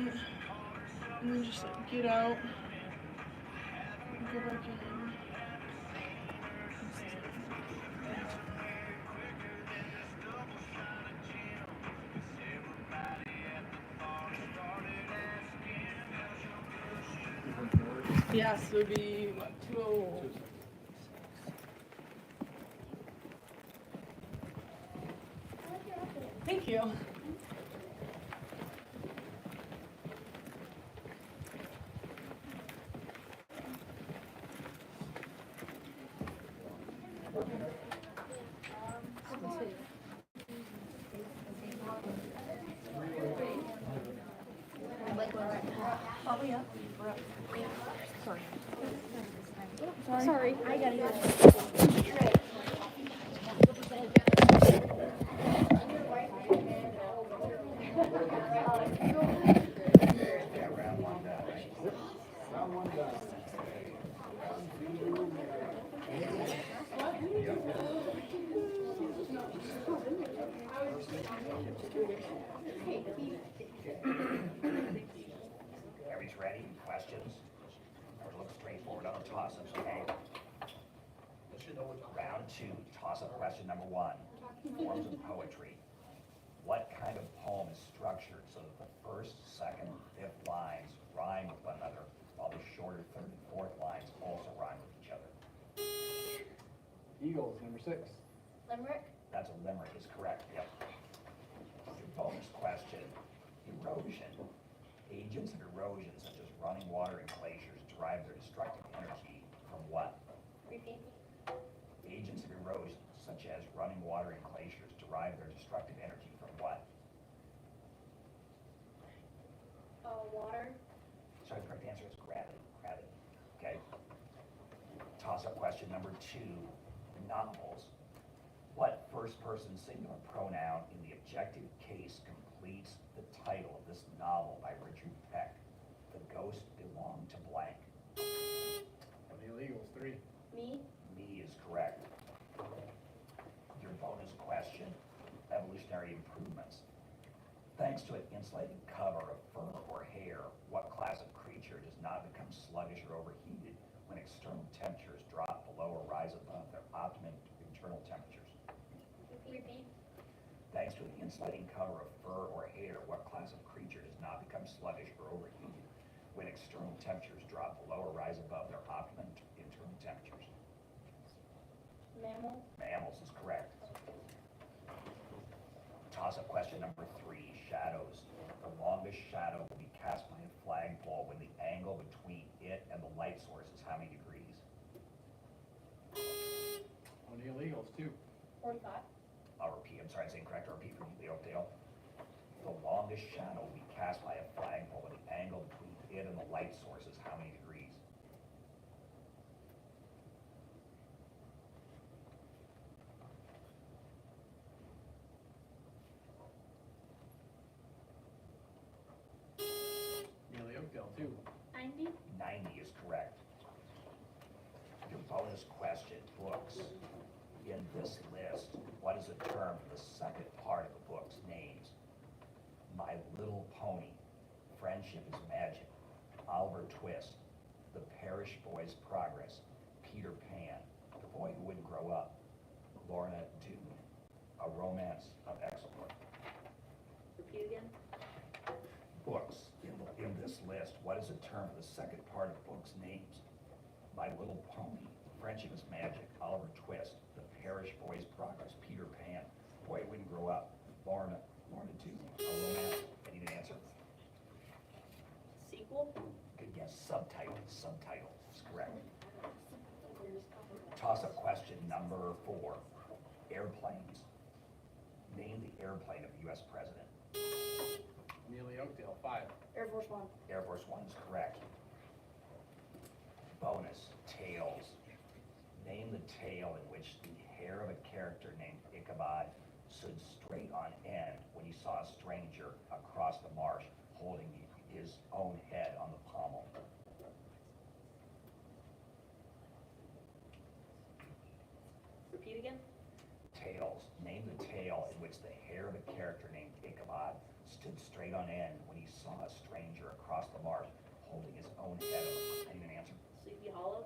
second. And then just like get out. And go back in. Yes, it would be what, 2:00. Thank you. Sorry, I gotta go. Everybody's ready? Questions? Or look straightforward on the toss-ups, okay? Round two, toss-up question number one. Forms of poetry. What kind of poem is structured so that the first, second, fifth lines rhyme with one another, while the shorter third and fourth lines also rhyme with each other? Eagles, number 6. Limerick? That's a limerick, is correct, yep. Your bonus question, erosion. Agents of erosion, such as running water and glaciers, derive their destructive energy from what? Repeat. Agents of erosion, such as running water and glaciers, derive their destructive energy from what? Water? Sorry, the correct answer is gravity. Gravity. Okay. Toss-up question number two. Novels. What first-person singular pronoun in the objective case completes the title of this novel by Richard Peck? The ghost belonged to blank. O'Neill Eagles, 3. Me? Me is correct. Your bonus question, evolutionary improvements. Thanks to an insulating cover of fur or hair, what class of creature does not become sluggish or overheated when external temperatures drop below or rise above their optimum internal temperatures? Repeat. Thanks to an insulating cover of fur or hair, what class of creature does not become sluggish or overheated when external temperatures drop below or rise above their optimum internal temperatures? Mammal? Mammals is correct. Toss-up question number three, shadows. The longest shadow will be cast by a flagpole when the angle between it and the light source is how many degrees? O'Neill Eagles, 2. 45. I'll repeat, I'm sorry, I said incorrect, I'll repeat for you, Oakdale. The longest shadow will be cast by a flagpole when the angle between it and the light source is how many degrees? Nearly Oakdale, 2. 90. 90 is correct. Your bonus question, books. In this list, what is the term for the second part of the book's names? My Little Pony, Friendship is Magic, Oliver Twist, The Parish Boy's Progress, Peter Pan, The Boy Who Wouldn't Grow Up, Lorna Doone, A Romance of Exelmore. Repeat again. Books. In this list, what is the term for the second part of the book's names? My Little Pony, Friendship is Magic, Oliver Twist, The Parish Boy's Progress, Peter Pan, Boy Who Wouldn't Grow Up, Lorna Doone, A Romance. I need an answer. Sequel? Good guess. Subtitle is correct. Toss-up question number four. Airplanes. Name the airplane of the U.S. president. Nearly Oakdale, 5. Air Force One. Air Force One is correct. Bonus, tails. Name the tale in which the hair of a character named Ichabod stood straight on end when he saw a stranger across the marsh holding his own head on the pommel. Repeat again. Tails. Name the tale in which the hair of a character named Ichabod stood straight on end when he he saw a stranger across the marsh holding his own head over. Anyone answer? Sleepy Hollow.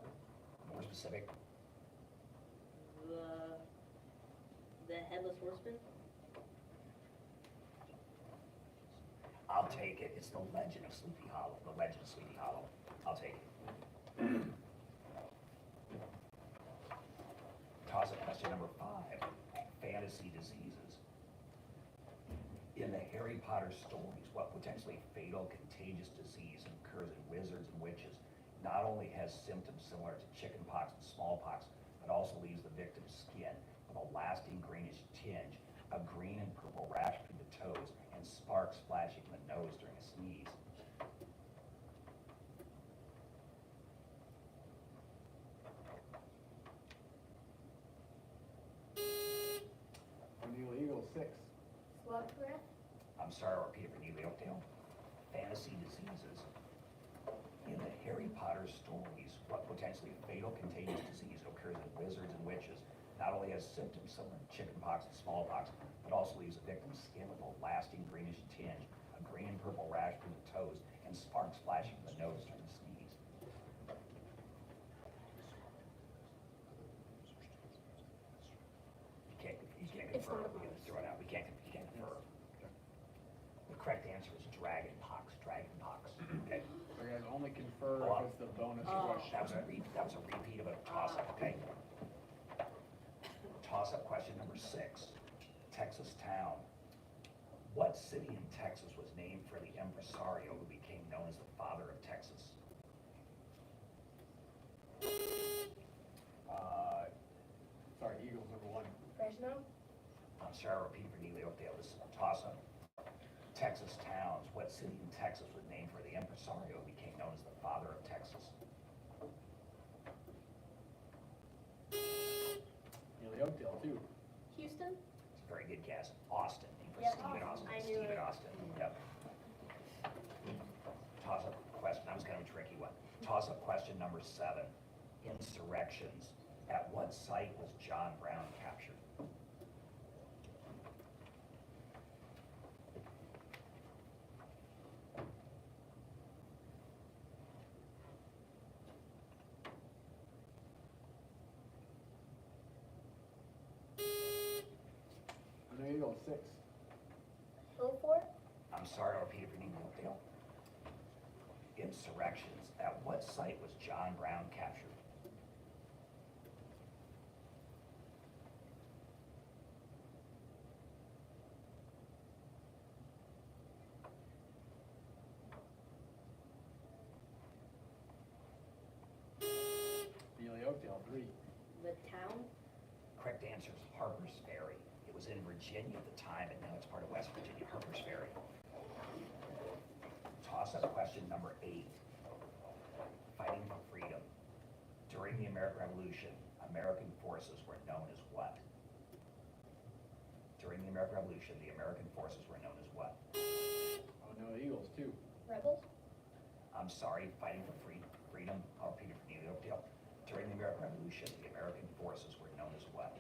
More specific? The Headless Horseman. I'll take it. It's the Legend of Sleepy Hollow. The Legend of Sleepy Hollow. I'll take it. Toss up question number 5. Fantasy diseases. In the Harry Potter stories, what potentially fatal contagious disease occurs in wizards and witches not only has symptoms similar to chickenpox and smallpox, but also leaves the victim's skin with a lasting greenish tinge, a green and purple rash between the toes, and sparks flashing from the nose during a sneeze. O'Neill Eagles, 6. Slug breath. I'm sorry, I'll repeat it for Neely Oakdale. Fantasy diseases. In the Harry Potter stories, what potentially fatal contagious disease occurs in wizards and witches not only has symptoms similar to chickenpox and smallpox, but also leaves the victim's skin with a lasting greenish tinge, a green and purple rash from the toes, and sparks flashing from the nose during the sneeze. You can't confirm. We're gonna throw it out. You can't confirm. The correct answer is dragon pox. Okay. So guys, only confer Hold on. if it's the bonus Oh. question. That was a repeat of a toss-up, okay? Toss-up question number 6. Texas town. What city in Texas was named for the impresario who became known as the father of Texas? Sorry, Eagles number 1. Fresno. I'm sorry, I'll repeat for Neely Oakdale. This is a toss-up. Texas towns. What city in Texas was named for the impresario who became known as the father of Texas? Neely Oakdale, 2. Houston. It's a very good guess. Austin. Yep. Stephen Austin. I knew Stephen it. Austin. Yep. Toss-up question. That was kind of a tricky one. Toss-up question number 7. Insurrections. At what site was John Brown captured? O'Neill Eagles, 6. Beaufort. I'm sorry, I'll repeat it for Neely Oakdale. Insurrections. At what site was John Brown captured? Neely Oakdale, 3. The Town. Correct answer is Harper's Ferry. It was in Virginia at the time, and now it's part of West Virginia, Harper's Ferry. Toss-up question number 8. Fighting for freedom. During the American Revolution, American forces were known as what? During the American Revolution, the American forces were known as what? O'Neill Eagles, 2. Rebels. I'm sorry, fighting for freedom. I'll repeat it for Neely Oakdale. During the American Revolution, the American forces were known as what?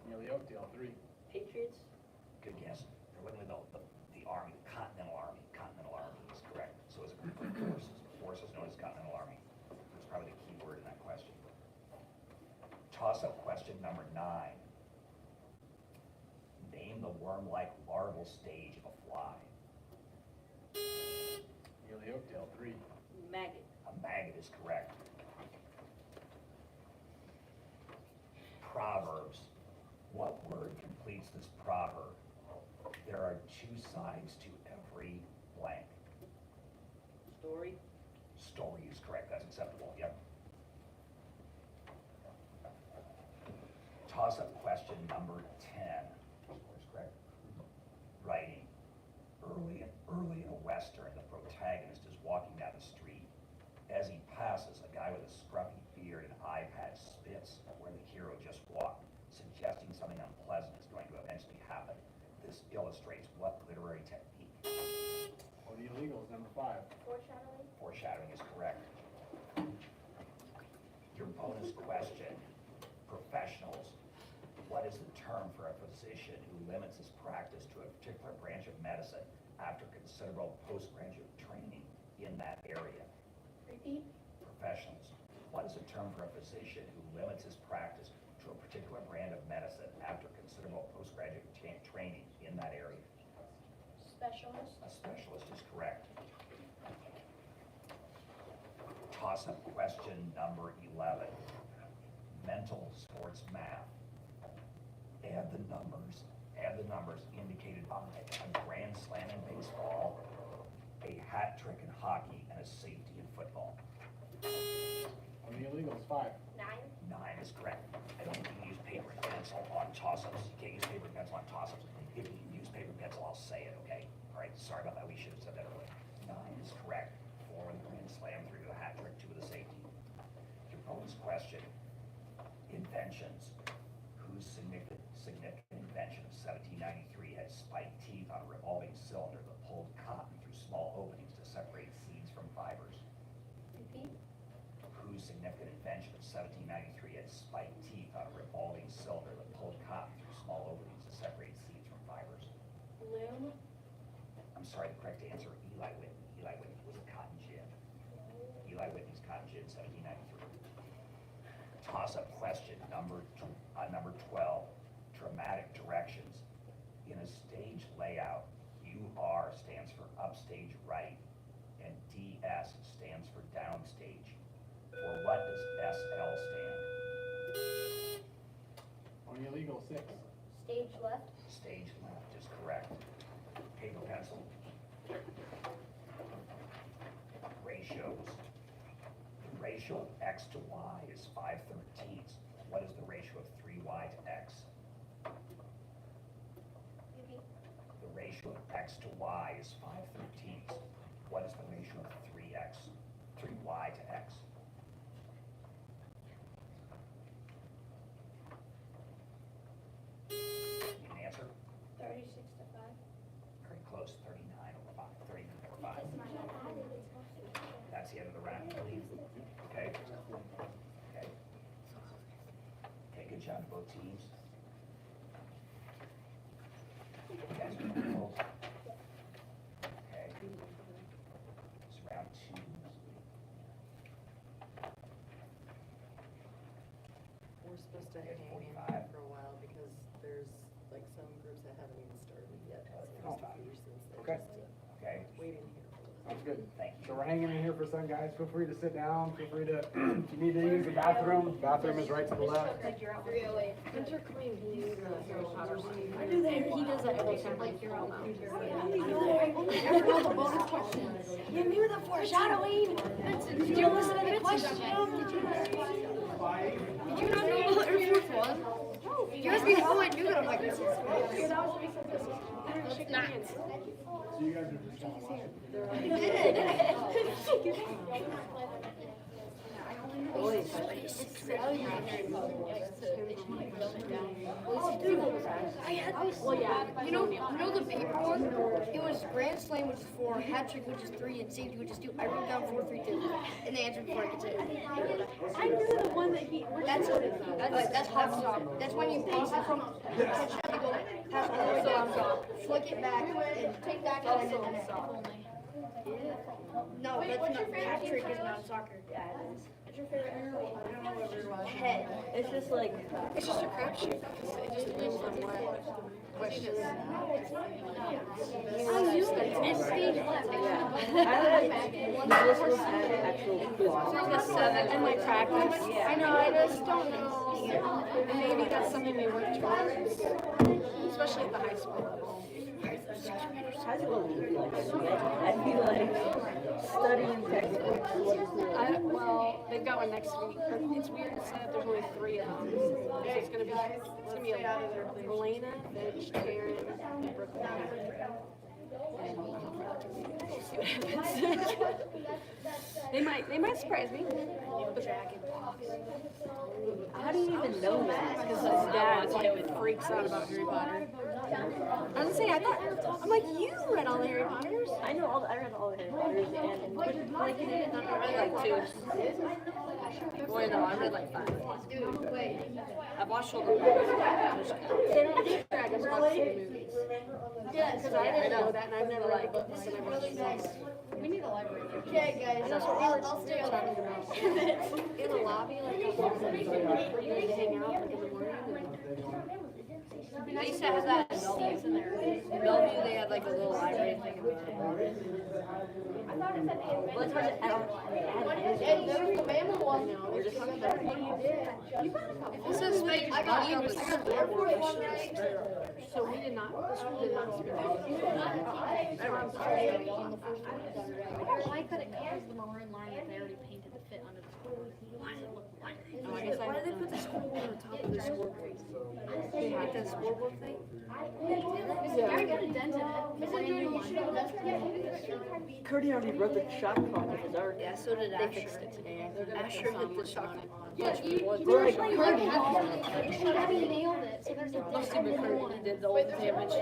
Neely Oakdale, 3. Patriots. Good guess. They're looking at the Army, the Continental Army. Continental Army is correct. So it's forces. Forces known as Continental Army. That's probably the key word in that question. Toss-up question number 9. Name the worm-like larval stage of a fly. Neely Oakdale, 3. Maggot. A maggot is correct. Proverbs. What word completes this proverb? There are 2 sides to every blank. Story. Story is correct. That's acceptable. Yep. Toss-up question number 10. Score is correct. Writing. Early in a Western, the protagonist is walking down the street. As he passes, a guy with a scruffy beard and eye patch spits where the hero just walked, suggesting something unpleasant is going to eventually happen. This illustrates what literary technique? O'Neill Eagles, number 5. Foreshadowing. Foreshadowing is correct. Your bonus question, professionals. What is the term limits his practice to a particular branch of medicine after considerable postgraduate training in that area? Repeat. Professionals. What is a term for a physician who limits his practice to a particular brand of medicine after considerable postgraduate training in that area? Specialist. A specialist is correct. Toss-up question number 11. Mental sports math. Add the numbers indicated by a grand slam in baseball, a hat trick in hockey, and a safety in football. On the illegals, 5. 9. 9 is correct. I don't think you can use paper and pencil on toss-ups. You can't use paper and pencil on toss-ups. If you can use paper and pencil, I'll say it, okay? All right, sorry about that. We should have said that earlier. 9 is correct. 4 with a grand slam, 3 with a hat trick, 2 with a safety. Your bonus question. Inventions. Whose significant invention of 1793 had spiked teeth on a revolving cylinder that pulled cotton through small openings to separate seeds from fibers? Repeat. Whose significant invention of 1793 had spiked teeth on a revolving cylinder that pulled cotton through small openings to separate seeds from fibers? Loom. I'm sorry, the correct answer, Eli Whitney. Eli Whitney was a cotton gin. Eli Whitney's cotton gin, 1793. Toss-up question number 12. Dramatic directions. In a stage layout, UR stands for upstage right, and DS stands for downstage. For what does SL stand? On the illegal, 6. Stage left. Stage left is correct. Paper, pencil. Ratios. The ratio of x to y is 5/13. What is the ratio of 3y to x? Repeat. The ratio of x to y is 5/13. What is the ratio of 3y to x? Need an answer? 36 to 5. Very close, 39 over 5, 39 over 5. That's the end of the round, I believe. Okay? Okay. Okay, good job, both teams. You guys are full. Okay. It's round 2. We're supposed to hang in here for a while because there's like some groups that haven't even started yet. So there's a few since they're Okay. just Okay, waiting here for this. Sounds good. thank you. So we're hanging in here for some guys. Feel free to sit down. Feel free to, if you need to use the bathroom is right to the left. 308. Enter Queen, he's I do that. He does that every time. Like you're all Never know the bonus question. Give me the foreshadowing. Did you listen to the question? Did you not know what Air Force was? You asked me how I knew that. I'm like, this is not. So you guys are just gonna watch it. You did. You know the paperwork? It was Grand Slam, which is 4, hat trick, which is 3, and safety, which is 2. I wrote down 4, 3, 2, and the answer before I could say it. I knew the one that he. That's hot stop. That's when you pass it from touchdown to go pass all the way down, flick it back, and take back and then no, that's not. Hat trick is not soccer. Yeah, it is. What's your favorite? Head. It's just like, It's just a crapshoot. It just depends on what question. It's stage left. this was had actual quiz. And like practice. I know, I just don't know. And maybe that's something we work towards, especially at the high school level. High school would be like, I'd be like studying textbooks. Well, they've got one next week, but it's weird to say that there's only 3 of them. So it's gonna be Elena, Fitch, Karen, and Brooklyn. They might surprise me. Jack in the Box. How do you even know that? Because his dad like freaks out about Harry Potter. I was gonna say, I'm like, you read all the Harry Potters? I read all the Harry Potters and like you did. I read like 2. Wait, no, I read like 5. Dude, wait. I've watched all the movies. Dragons, not the movies. Yeah, because I didn't know that, and I've never like. This is really nice. We need a library. Okay, guys, I'll stay on that. In the lobby, like a where you guys hang out like in the morning. They used to have that in Bellevue. In Bellevue, they had like a little library thing in the And there was the mammal one. They're just talking about It says fake money on the Air Force One, right? So we did not, this one did not speak. Why could it close the maroon line if they already painted the fit under the scoreboard? Why did they put the scoreboard on top of the scoreboard? They hit that scoreboard thing? I got a dent in it. It's a new one. Cody already wrote the shot clock with his art. Yeah, so did They Asher. fixed it today. Asher hit the shot. He nailed it. So there's a Must dent. have been McCurdy. He did the old damage.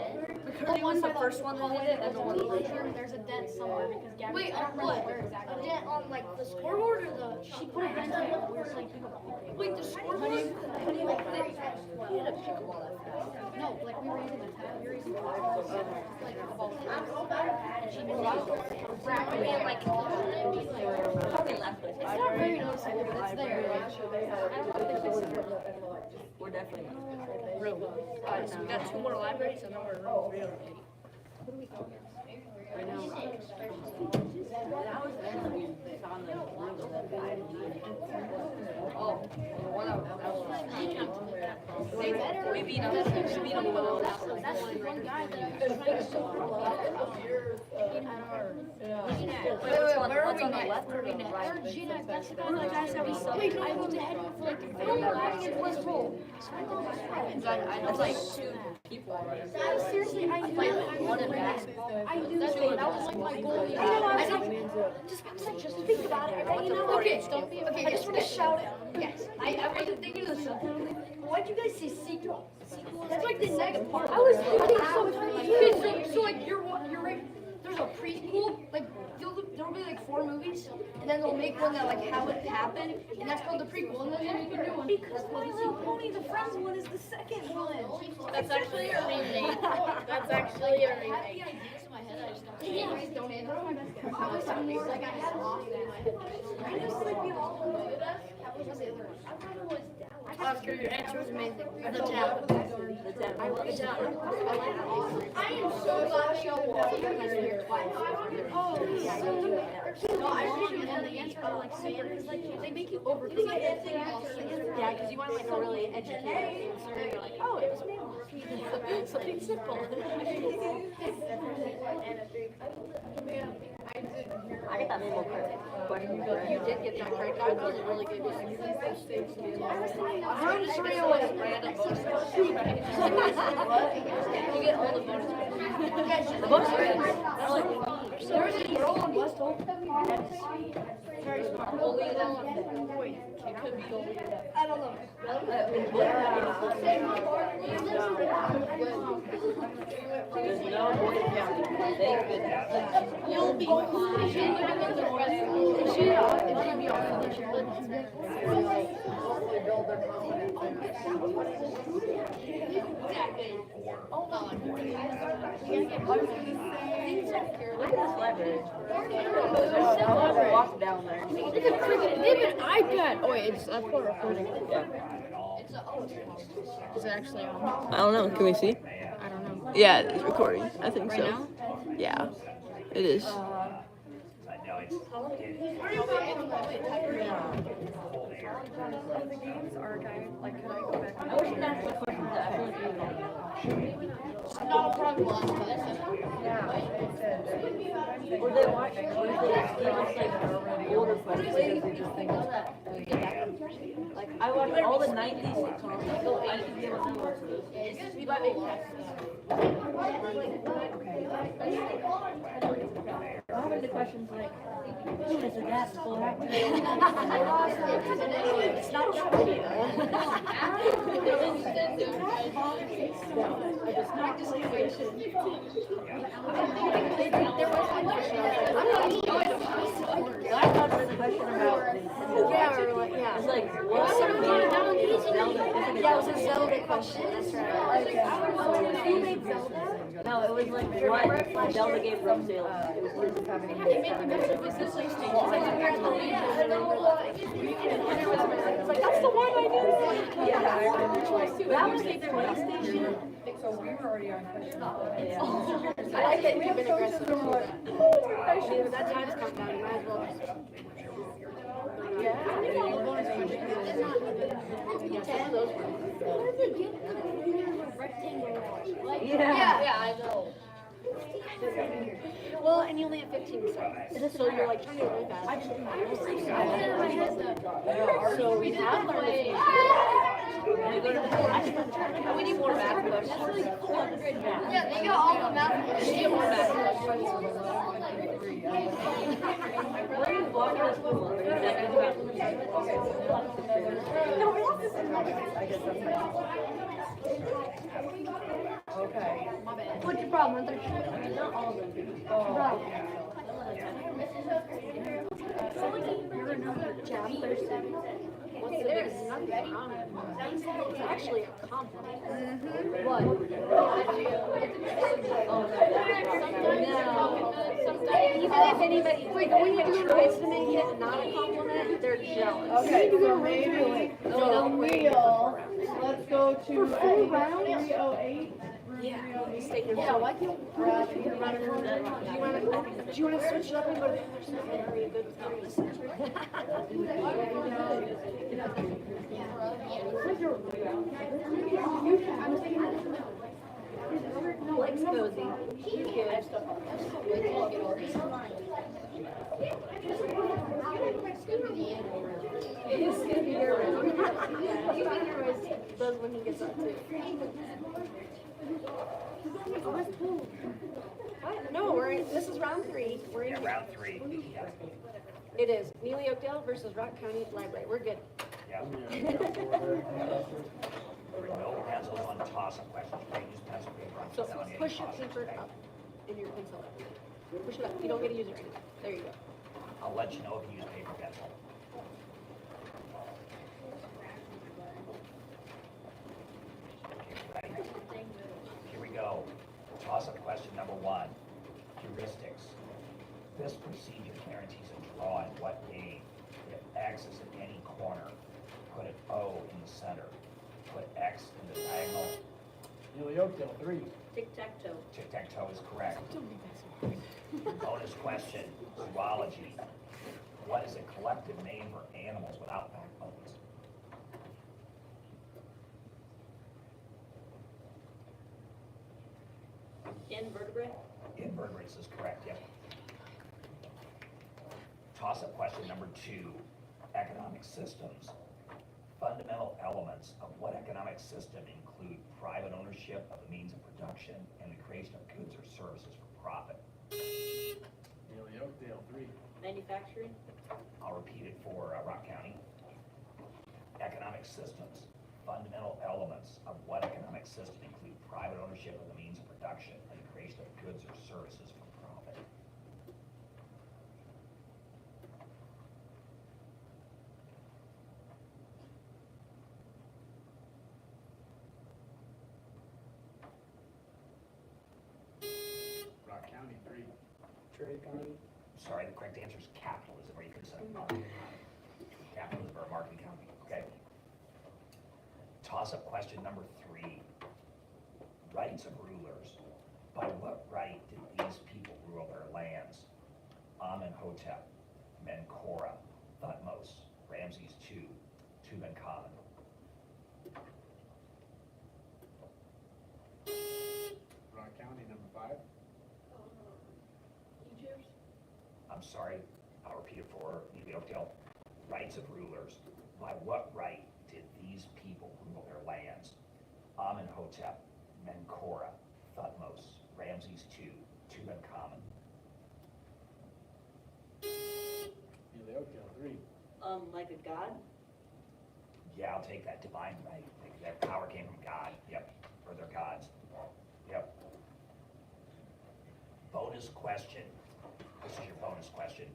McCurdy was the first one that hit it, and the one that hit it. There's a dent somewhere because Gabby. Wait, I don't on remember what? where A exactly. dent on like the scoreboard or the? She put a dent in it. We were playing pickleball. Wait, the scoreboard? How do you like that? He hit a pickleball that fast. No, like we were using the tap. We were using the like the ball. And she nailed it. I mean, like. It's not very noticeable, but it's there. I don't know if they fixed it. We're definitely Real. Alright, so we got 2 more libraries and then we're real. right now. That was when we found the room that guy. Oh, one of them. We beat him. We beat him with all that. That's the one guy that I was trying to What's on the left or the right? Gina, that's the guy that we saw. Wait, I went ahead with like the film against Westwood. I know like 2 people. Seriously, I knew I knew that was like my goal. I know, just think about it. You know, Okay, I just want to shout it. Yes, I wasn't thinking of something. Why'd you guys say sequel? That's like the second part. I was thinking Okay, so like you're right. There's a preschool, like there'll be like 4 movies, and then they'll make one that like how it happened, and that's called the prequel, and then they make a new one. because My Little Pony, the Friends one, is the second one. That's actually a remake. That's actually a remake. I have the ideas in my head. I just don't. I was more like I had it off in my head. I just like we all avoided us. What was the other one? I thought it was Oscar, your answer was amazing. The town. I love it. I am so glad you No, I really didn't know the answer. I like saying it because like they make you overthink it. Yeah, because you want like a really educated answer. You're like, oh, it was mammal. Something simple. I got that mammal question. You did get that credit card. That was a really good one. You get all the bonus points. The bonus points. There was a girl in Westall. Very smart. Only that wait, it could be only that. I don't know. There's no boy county. Thank goodness. You'll be. Look at this library. Walk down there. It's a freaking iPad. Oh wait, that's for recording. Is it actually on? I don't know. Can we see? I don't know. Yeah, it's recording. I think Right so. now? Yeah, it is. I know it's. The games archive, like, could I go back? I wish you asked the questions that I feel like you know. Not a problem. Or they watch, or they just give us like older questions. Like I watched all the 90s sitcoms. I can give us no answers. You might make How are the questions like, who is a gospel actor? It's not your video. I thought it was a question about. Yeah, or like, yeah. It's like, what's something Zelda? Yeah, it was a Zelda question, that's right. Who made Zelda? No, it was like what Zelda gave Rosedale. It was Liz having a It's like, that's the one I knew. Yeah, I remember like, That was the PlayStation. So we were already on question. I like that you've been aggressive. That time's come down, you might as well. Yeah. yeah. I know. Well, and you only have 15 seconds, so you're like trying to really fast. So we have learned a few. We need more math questions. Yeah, they got all the math. We need more math questions. Where are you walking to school? Okay. What's your problem? Not all of them. Chapter 7. Okay, there's nothing wrong with that. It's actually a compliment. What? Even if anybody, like, when you tries to make it not a compliment, they're jealous. Okay, so maybe. Let's go to 308. Yeah, why can't do you want to switch it up and go to the other side? Are you good with Blake's cozy. Does when he gets up too. What? No, this is round 3. We're in. Yeah, round 3. Yeah. It is Neely Oakdale versus Rock County Library. We're good. Yeah. No pencils on toss-up questions. You can use pencil paper on So down any push your toss-ups, paper okay? up in your pencil. Push it up. You don't get to use it right now. There you go. I'll let you know if you use paper pencil. Okay, ready? Here we go. Toss-up question number 1. Heuristics. This procedure guarantees a draw in what game? If X is in any corner, put an O in the center. Put X in the diagonal. Nearly Oakdale, 3. Tic-tac-toe. Tic-tac-toe is correct. Bonus question, zoology. What is a collective name for animals without backbones? Invertebrate. Invertebrates is correct, yep. Toss-up question number 2, economic systems. Fundamental elements of what economic system include private ownership of the means of production and the creation of goods or services for profit? Nearly Oakdale, 3. Manufacturing. I'll repeat it for Rock County. Economic systems. Fundamental elements of what economic system include private ownership of the means of production and the creation of goods or services for profit? Rock County, 3. Trade County. Sorry, the correct answer is capitalism, or you could say capitalism or a marketing company, okay? Toss-up question number 3. Rights of rulers. By what right did these people rule their lands? Amenhotep, Menkora, Thutmose, Ramses II, Tutankhamun. Rock County, number 5. I'm sorry, I'll repeat it for Neely Oakdale. Rights of rulers. By what right did these people rule their lands? Amenhotep, Menkora, Like a god? Yeah, I'll take that, divine right. That power came from God, yep, or their gods, yep. Bonus question, this is your bonus question.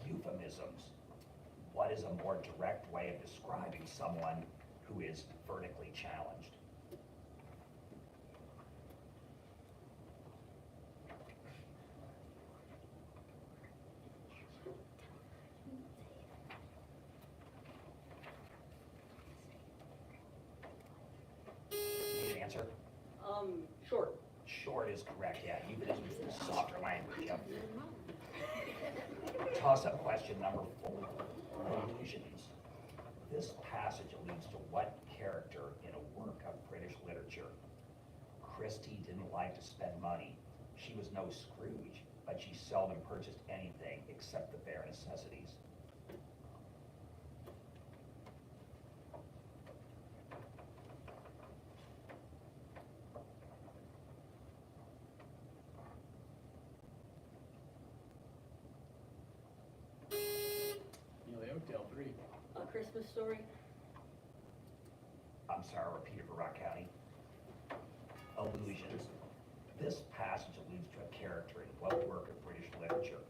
Euphemisms. What is a more direct way of describing someone who is vertically challenged? Need an answer? Short. Short is correct, yeah, euphemism is softer language, yep. Toss-up question number 4, allusions. This passage alludes to what character in a work of British literature? Christie didn't like to spend money. She was no Scrooge, but she seldom purchased anything except the bare necessities. Nearly Oakdale, 3. A Christmas Story? I'm sorry, I'll repeat it for Rock County. Allusions. This passage alludes to a character in what work of British literature?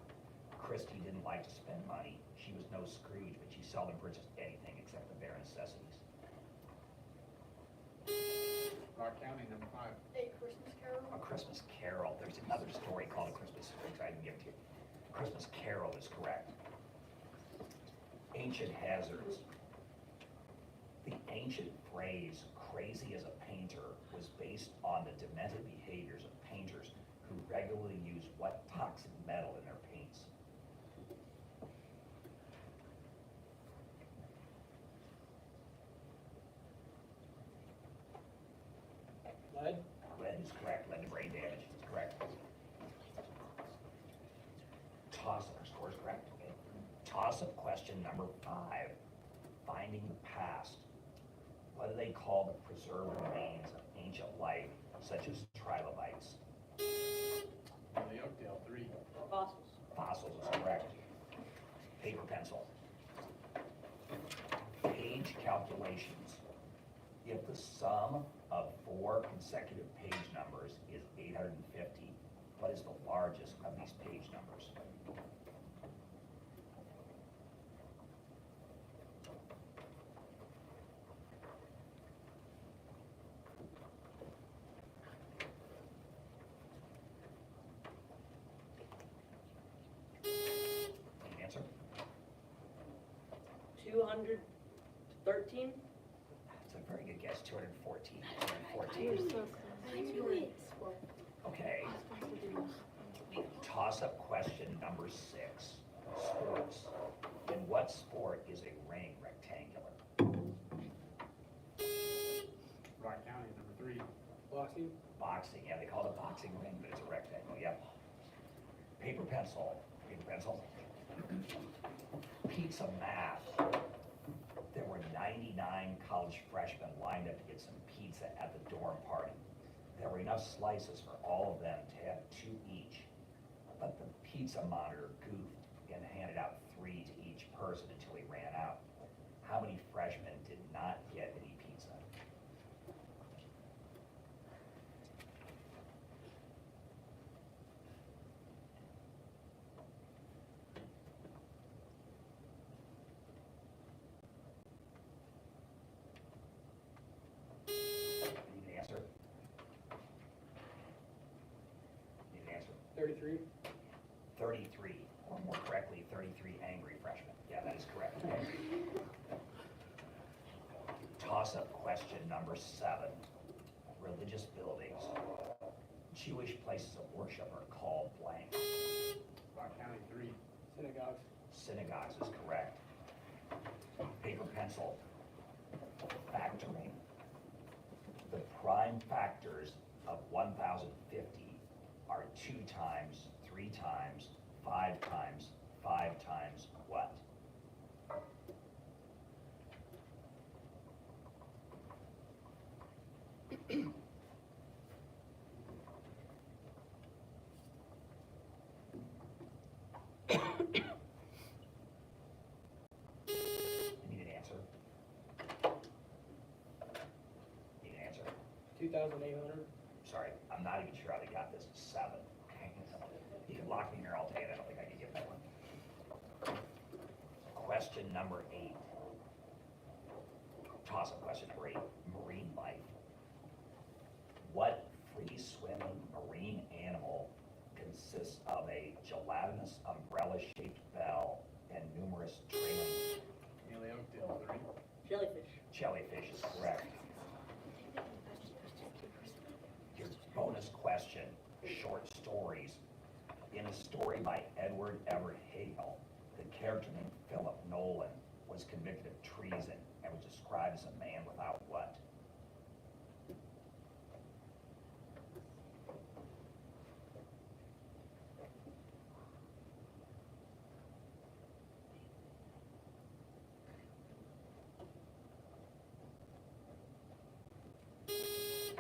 Christie didn't like to spend money. She was no Scrooge, but she seldom purchased anything except the bare necessities. Rock County, number 5. A Christmas Carol. A Christmas Carol. There's another story called A Christmas Story, so I didn't give it to you. Christmas Carol is correct. Ancient hazards. The ancient phrase, crazy as a painter, was based on the demented behaviors of painters who regularly use what toxic metal in their paints? Lead? Lead is correct, lead to brain damage is correct. Toss-up, score is correct, okay. Toss-up question number 5, finding the past. What do they call the preserved remains of ancient life, such as trilobites? Nearly Oakdale, 3. Fossils. Fossils is correct. Paper pencil. Page calculations. If the sum of 4 consecutive page numbers is 850, what is the largest of these page numbers? Any answer? 213? That's a very good guess, 214. 214. I knew it. Okay. Toss-up question number 6, sports. In what sport is a ring rectangular? Rock County, number 3. Boxing? Boxing, yeah, they call it a boxing ring, but it's a rectangle, yep. Paper pencil, paper pencil. Pizza math. There were 99 college freshmen lined up to get some pizza at the dorm party. There were enough slices for all of them to have 2 each, but the pizza monitor goofed and handed out 3 to each person until he ran out. How many freshmen did not get any pizza? Need an answer? Need an answer? 33. 33, or more correctly, 33 angry freshmen. Yeah, that is correct. Toss-up question number 7. Religious buildings. Jewish places of worship are called blank. Rock County, 3. Synagogues? Synagogues is correct. Paper pencil. Factoring. The prime factors of 1050 are 2 times, 3 times, 5 times, 5 times what? 2,800. Sorry, I'm not even sure how they got this to 7. You can lock me in here all day, and I don't think I can get that one. Question number 8. Toss-up question number 8, marine life. What free-swimming marine animal consists of a gelatinous umbrella-shaped bell and numerous trailing? Nearly Oakdale, 3. Jellyfish. Jellyfish is correct. Your bonus question, short stories. In a story by Edward Everett Hale, the character named Philip Nolan was convicted of treason and was described as a man without what?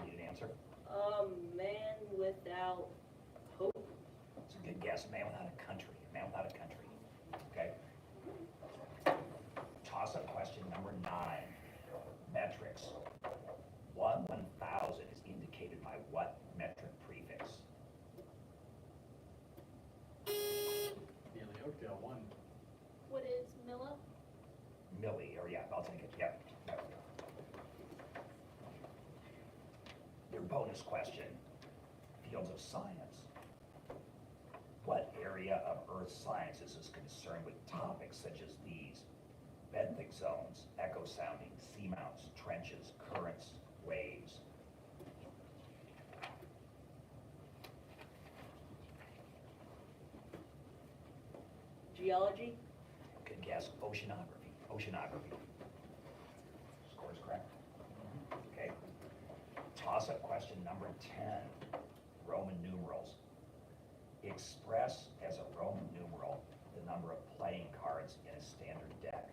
Need an answer? Man without hope. It's a good guess. Man without a country. Man without a country. Okay. Toss-up question number 9. Metrics. 1/1000 is indicated by what metric prefix? Nearly Oakdale, 1. What is Milla? Milli, or yeah, I'll take it. Yep. Your bonus question. Fields of science. What area of earth sciences is concerned with topics such as these? Benthic zones, echo sounding, seamounts, trenches, currents, waves. Geology. Good guess, oceanography. Oceanography. Score is correct. Okay. Toss-up question number 10. Roman numerals. Express as a Roman numeral the number of playing cards in a standard deck.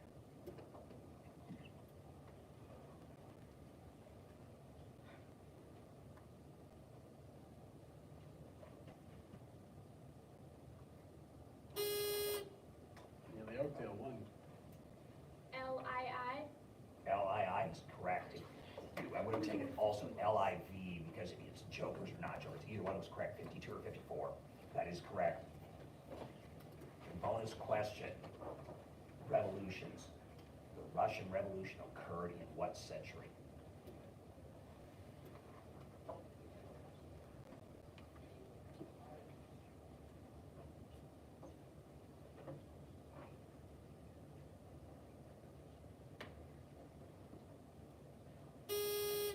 Nearly Oakdale, 1. L-I-I? LII is correct. I would have taken also LIV because it's jokers or not jokers. Either one was correct, 52 or 54. That is correct. Bonus question. Revolutions. The Russian Revolution occurred in what century?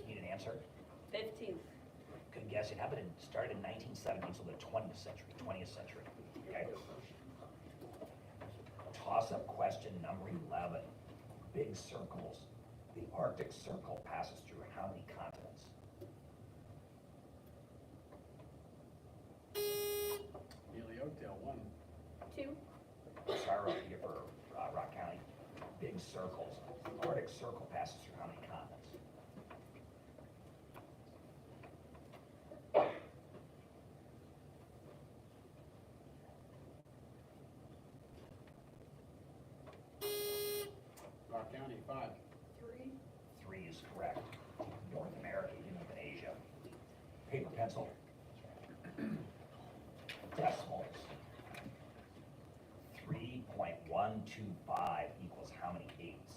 Need an answer? 15th. Good guess. It happened started in 1917, so the 20th century. 20th century. Okay. Toss-up question number 11. Big circles. The Arctic Circle passes through how many continents? Nearly Oakdale, 1. 2? Sorry, here for Rock County. Big circles. The Arctic Circle passes through how many continents? Rock County, 5. 3 is correct. North America, Europe, and Asia. Paper, pencil. Decimals. 3.125 equals how many 8s?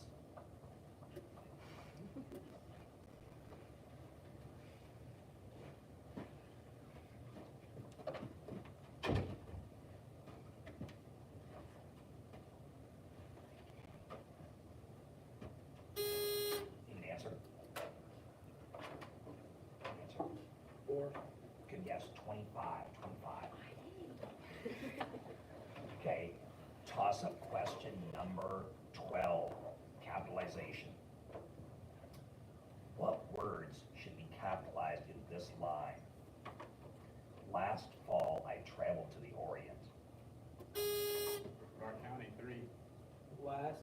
Need an answer? Answer. 4. Good guess, 25. Okay, toss-up question number 12, capitalization. What words should be capitalized in this line? Last fall, I traveled to the Orient. Rock County, 3. Last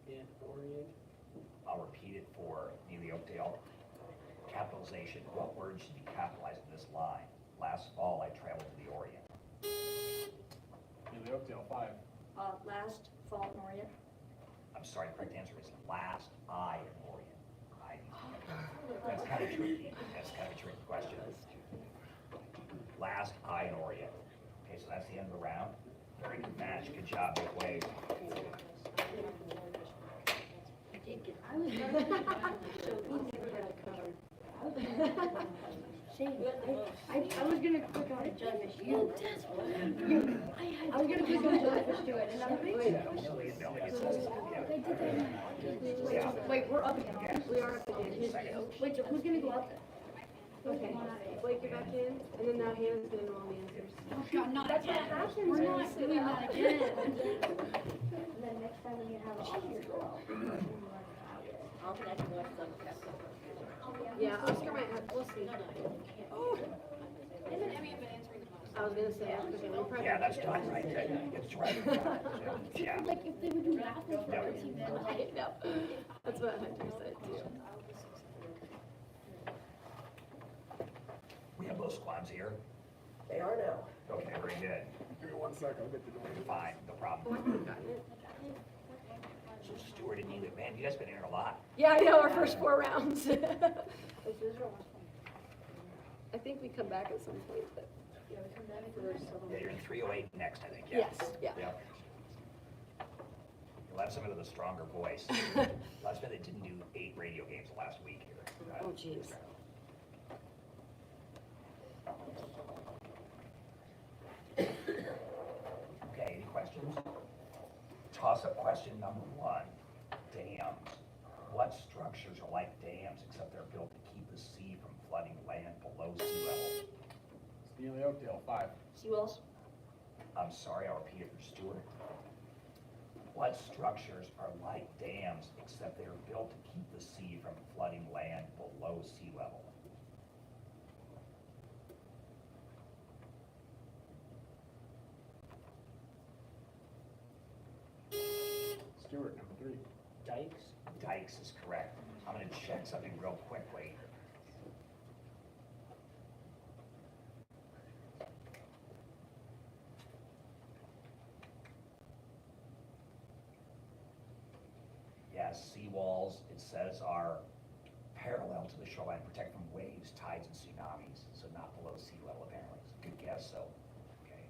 and Orient. I'll repeat it for Neely Oakdale. Capitalization, what words should be capitalized in this line? Last fall, I traveled to the Orient. Nearly Oakdale, 5. Last fall in Orient. I'm sorry, the correct answer is last I in Orient. That's kind of tricky. That's kind of tricky. question. Last I in Orient. Okay, so that's the end of the round. Very good match. Good job both ways. I was gonna click on jellyfish. I was gonna click on jellyfish to it, and I'm wait, we're up again. We are up again. Wait, so who's gonna go out there? Okay, Blake, get back in, and then now Hannah's gonna know all the answers. Oh God, not That's what again. happens. We're not doing that again. And then next time when you have all your girl. I'll connect with them. Yeah, Oscar might have, we'll see. Oh. Him and Emmy have been answering the most. I was gonna say, okay, we'll probably. Yeah, that's done right there. It's right. Yeah. Like if they would do math for us, even like. No, that's what Hunter said too. We have both squads here. They are now. Okay, very good. Give me 1 second, I'll get the door. Fine, no Oh, I problem. could have gotten it. So Stuart and Neely, man, you guys been here a lot. Yeah, I know, our first 4 rounds. I think we come back at some point, but. Yeah, you're in 308 next, I think, yeah. Yes, yeah. Yep. You'll have some of the stronger voice. Last minute didn't do 8 radio games last week here. Oh, jeez. Okay, any questions? Toss-up question number 1. Dams. What structures are like dams except they're built to keep the sea from flooding land below sea level? Neely Oakdale, 5. Seawalls? I'm sorry, I'll repeat it for Stuart. What structures are like dams except they are built to keep the sea from flooding land below sea level? Stewart, number 3. Dikes? Dikes is correct. I'm gonna check something real quickly. Yes, seawalls, it says, are parallel to the shoreline, protect from waves, tides, and tsunamis, so not below sea level apparently. Good guess, so, okay.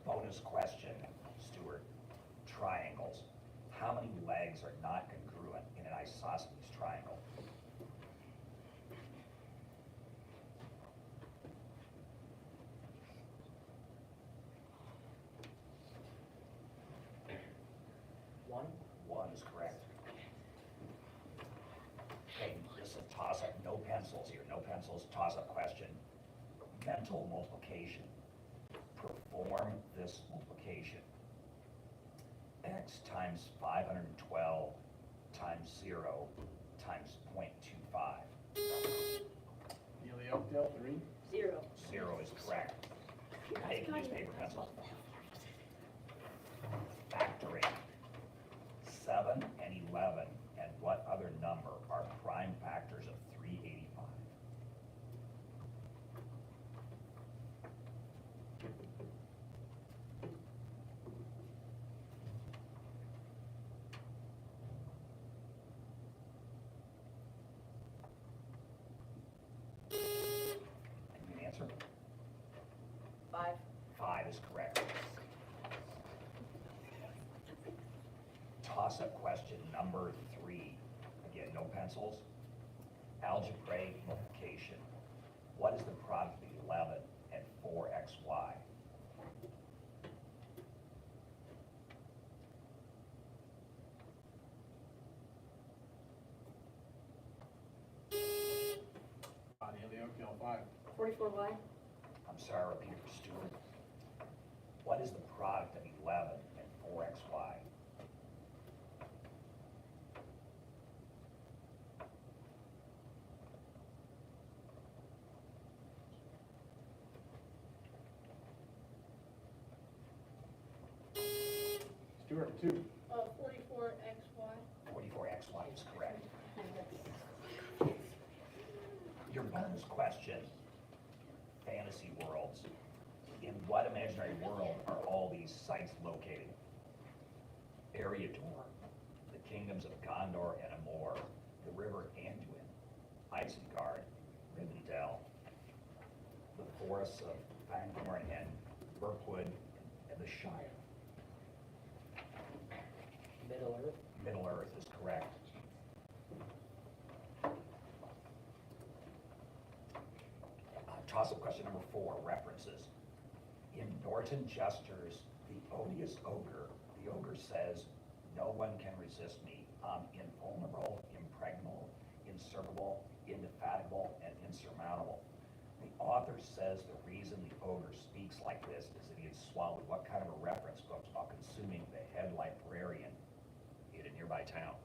Bonus question, Stuart. Triangles. How many legs are not congruent in an isosceles triangle? One is correct. Okay, this is a toss-up, no pencils here, no pencils, toss-up question. Mental multiplication. Perform this multiplication. X times 512 times 0 times 0.25. Neely Oakdale, 3. 0. 0 is correct. Now you can use paper pencil. Factoring. 7 and 11 and what other number are prime factors of 385? Any answer? 5. 5 is correct. Toss-up question number 3. Again, no pencils. Algebraic multiplication. What is the product of 11 and 4xy? Neely Oakdale, 5. 44Y? I'm sorry, I'll repeat it for Stuart. What is the product of 11 and 4xy? Stewart, 2. 44XY. 44xy is correct. Your bonus question, fantasy worlds. In what imaginary world are all these sites located? Eriador, the kingdoms of Gondor and Amor, the river Anduin, Isengard, Rivendell, the forests of Fangorn and Mirkwood, and the Shire. Middle Earth. Middle Earth is correct. Toss-up question number 4, references. In Norton Jester's The Odious Ogre, the ogre says, "No one can resist me. I'm invulnerable, impregnable, insurmountable, indefatigable, and insurmountable." The author says the reason the ogre speaks like this is that he had swallowed what kind of a reference book while consuming the head librarian in a nearby town?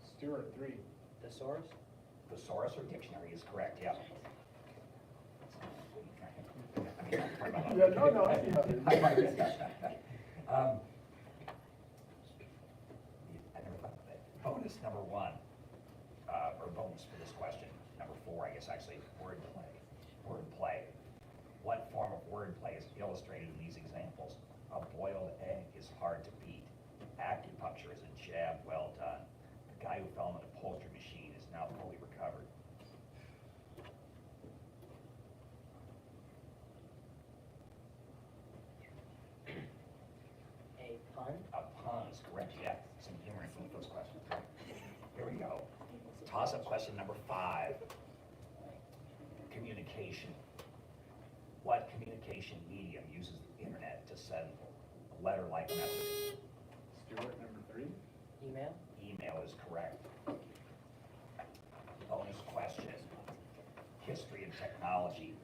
Stewart, 3. Thesaurus. Thesaurus or dictionary is correct, yeah. Yeah, no, I see how it is. I never thought of that. Bonus number 1, or bonus for this question, number 4, I guess actually, wordplay. Wordplay. What form of wordplay is illustrated in these examples? A boiled egg is hard to beat. Acupuncture is a jab well done. The guy who fell in an upholstery machine is now fully recovered. A pun. A pun is correct, yeah. Some humor in those questions. Here we go. Toss-up question number 5. Communication. What communication medium uses the internet to send letter-like messages? Stewart, number 3. Email. Email is correct. Bonus question. History and technology.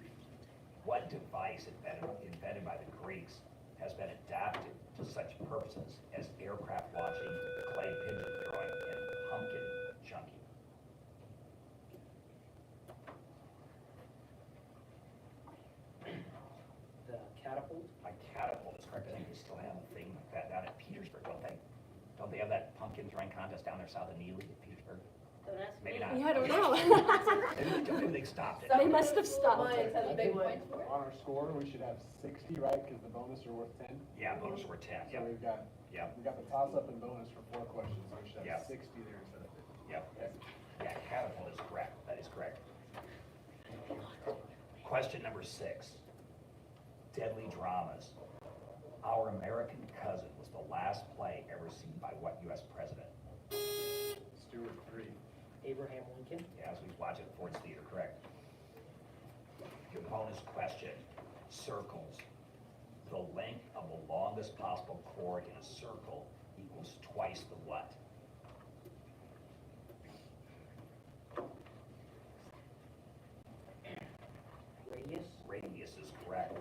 What device invented by the Greeks has been adapted to such purposes as aircraft launching, clay pigeon throwing, and pumpkin chunking? The catapult. A catapult is correct. I think they still have a thing like that down at Petersburg, don't they? Don't they have that pumpkin throwing contest down there south of Neely at Petersburg? Don't ask me. Maybe not. Yeah, I don't know. Maybe they stopped it. They must have stopped. Mine has a big one. On our score, we should have 60, right? Because the bonus are worth 10. Yeah, bonus were 10, So yeah, we've got yeah, the toss-up and bonus for 4 questions, so we should Yeah. have 60 there instead of 50. yeah. Okay. Yeah, catapult is correct, that is correct. Question number 6. Deadly dramas. Our American Cousin was the last play ever seen by what U.S. president? Stewart, 3. Abraham Lincoln. Yeah, as we watch it at Ford's Theater, correct. Your bonus question, circles. The length of the longest possible chord in a circle equals twice the what? Radius. Radius is correct.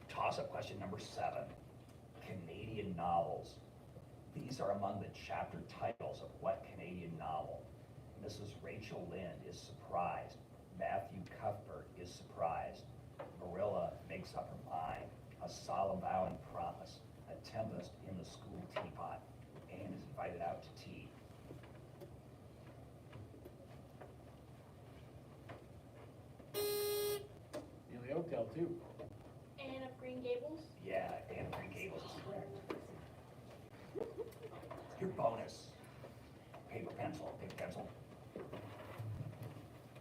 Toss-up question number 7. Canadian novels. These are among the chapter titles of what Canadian novel? Mrs. Rachel Lynde is surprised. Matthew Cuthbert is surprised. Marilla makes up her mind. A solemn vow and promise. A tempest in the school teapot. Anne is invited out to tea. Nearly Oakdale, too. Anne of Green Gables. Yeah, Anne of Green Gables is correct. Your bonus. Paper, pencil, paper, pencil.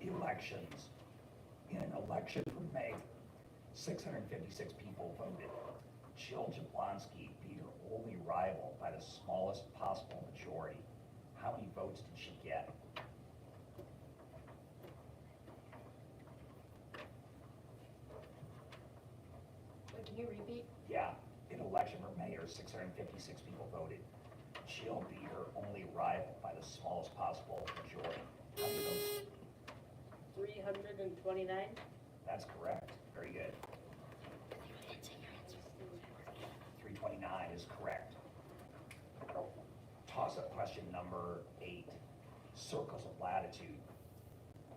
Elections. In an election from May, 656 people voted. Jill Jablonski beat her only rival by the smallest possible majority. How many votes did she get? Wait, can you repeat? Yeah, in election for mayor, 656 people voted. Jill beat her only rival by the smallest possible majority. How many votes? 329. That's correct. Very good. 329 is correct. Toss-up question number 8. Circles of latitude.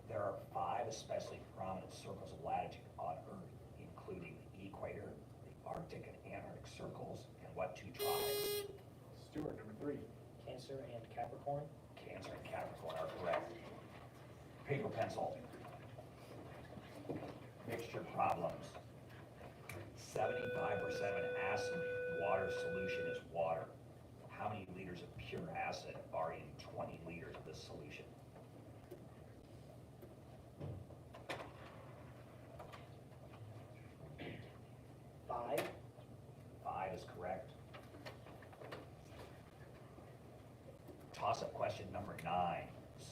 There are 5 especially prominent circles of latitude on Earth, including the equator, the Arctic and Antarctic circles, and what 2 tropics? Stewart, number 3. Cancer and Capricorn. Cancer and Capricorn are correct. Paper, pencil. Mixture problems. 75% of an acid water solution is water. How many liters pure acid are in 20 liters of this solution? 5, 5 is correct. Toss-up question number 9,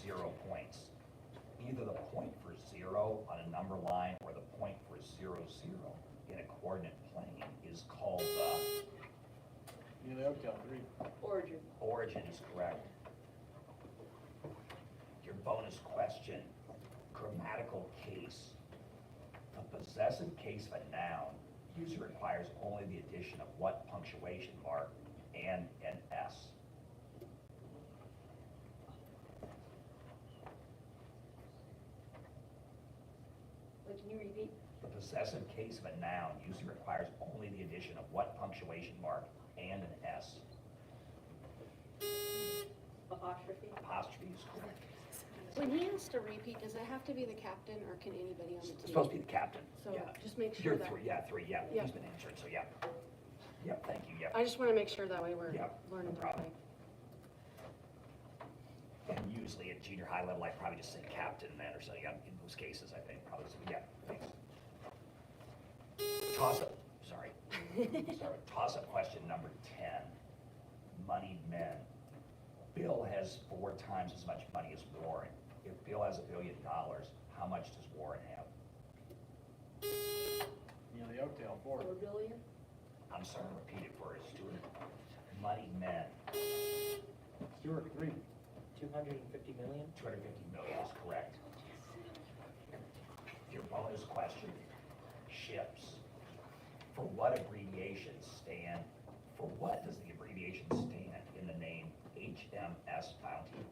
0 points. Either the point for 0 on a number line or the point for 0, 0 in a coordinate plane is called the Neil the Oakdale, 3. Origin. origin is correct. Your bonus question, grammatical case. The possessive case of a noun usually requires only the addition of what punctuation mark and an S. Wait, can you repeat? The possessive case of a noun usually requires only the addition of what punctuation mark and an S. Apostrophe. Apostrophe is correct. When he has to repeat, does it have to be the captain or can anybody on the It's team? supposed to be the captain. So Yeah. just make You're sure that. 3, yeah, 3, yeah. Yeah. He's been answered, so yeah. Yep, thank you, yep. I just want to make sure that way we're Yep, no learning that problem. way. And usually at junior high level, I probably just say captain then, or so, yeah, in those cases, I think, probably, so, yeah, thanks. Toss-up, sorry. Toss-up question number 10, moneyed men. Bill has 4 times as much money as Warren. If Bill has $1 billion, how much does Warren have? Neil the Oakdale, 4. 4 billion. I'm sorry, repeat it for us, Stuart. Moneyed men, Stuart, 3. 250 million. 250 million is correct. Your bonus question, ships. For what abbreviations stand, for what does the abbreviation stand in the name HMS Bounty?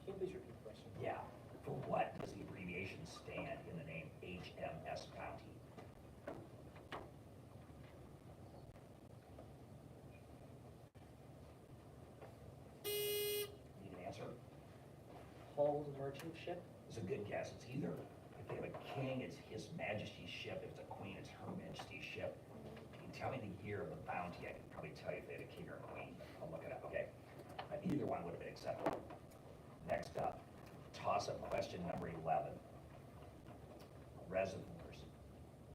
Can you please repeat the question? Yeah, for what does the abbreviation stand in the name HMS Bounty? Need an answer? Hull's merchant ship. It's a good guess. It's either, if they have a king, it's His Majesty's ship. If it's a queen, it's Her Majesty's ship. If you can tell me the year of the bounty, I can probably tell you if they had a king or a queen. I'll look it up, okay? Either one would have been acceptable. Next up, toss-up question number 11. Reservoirs.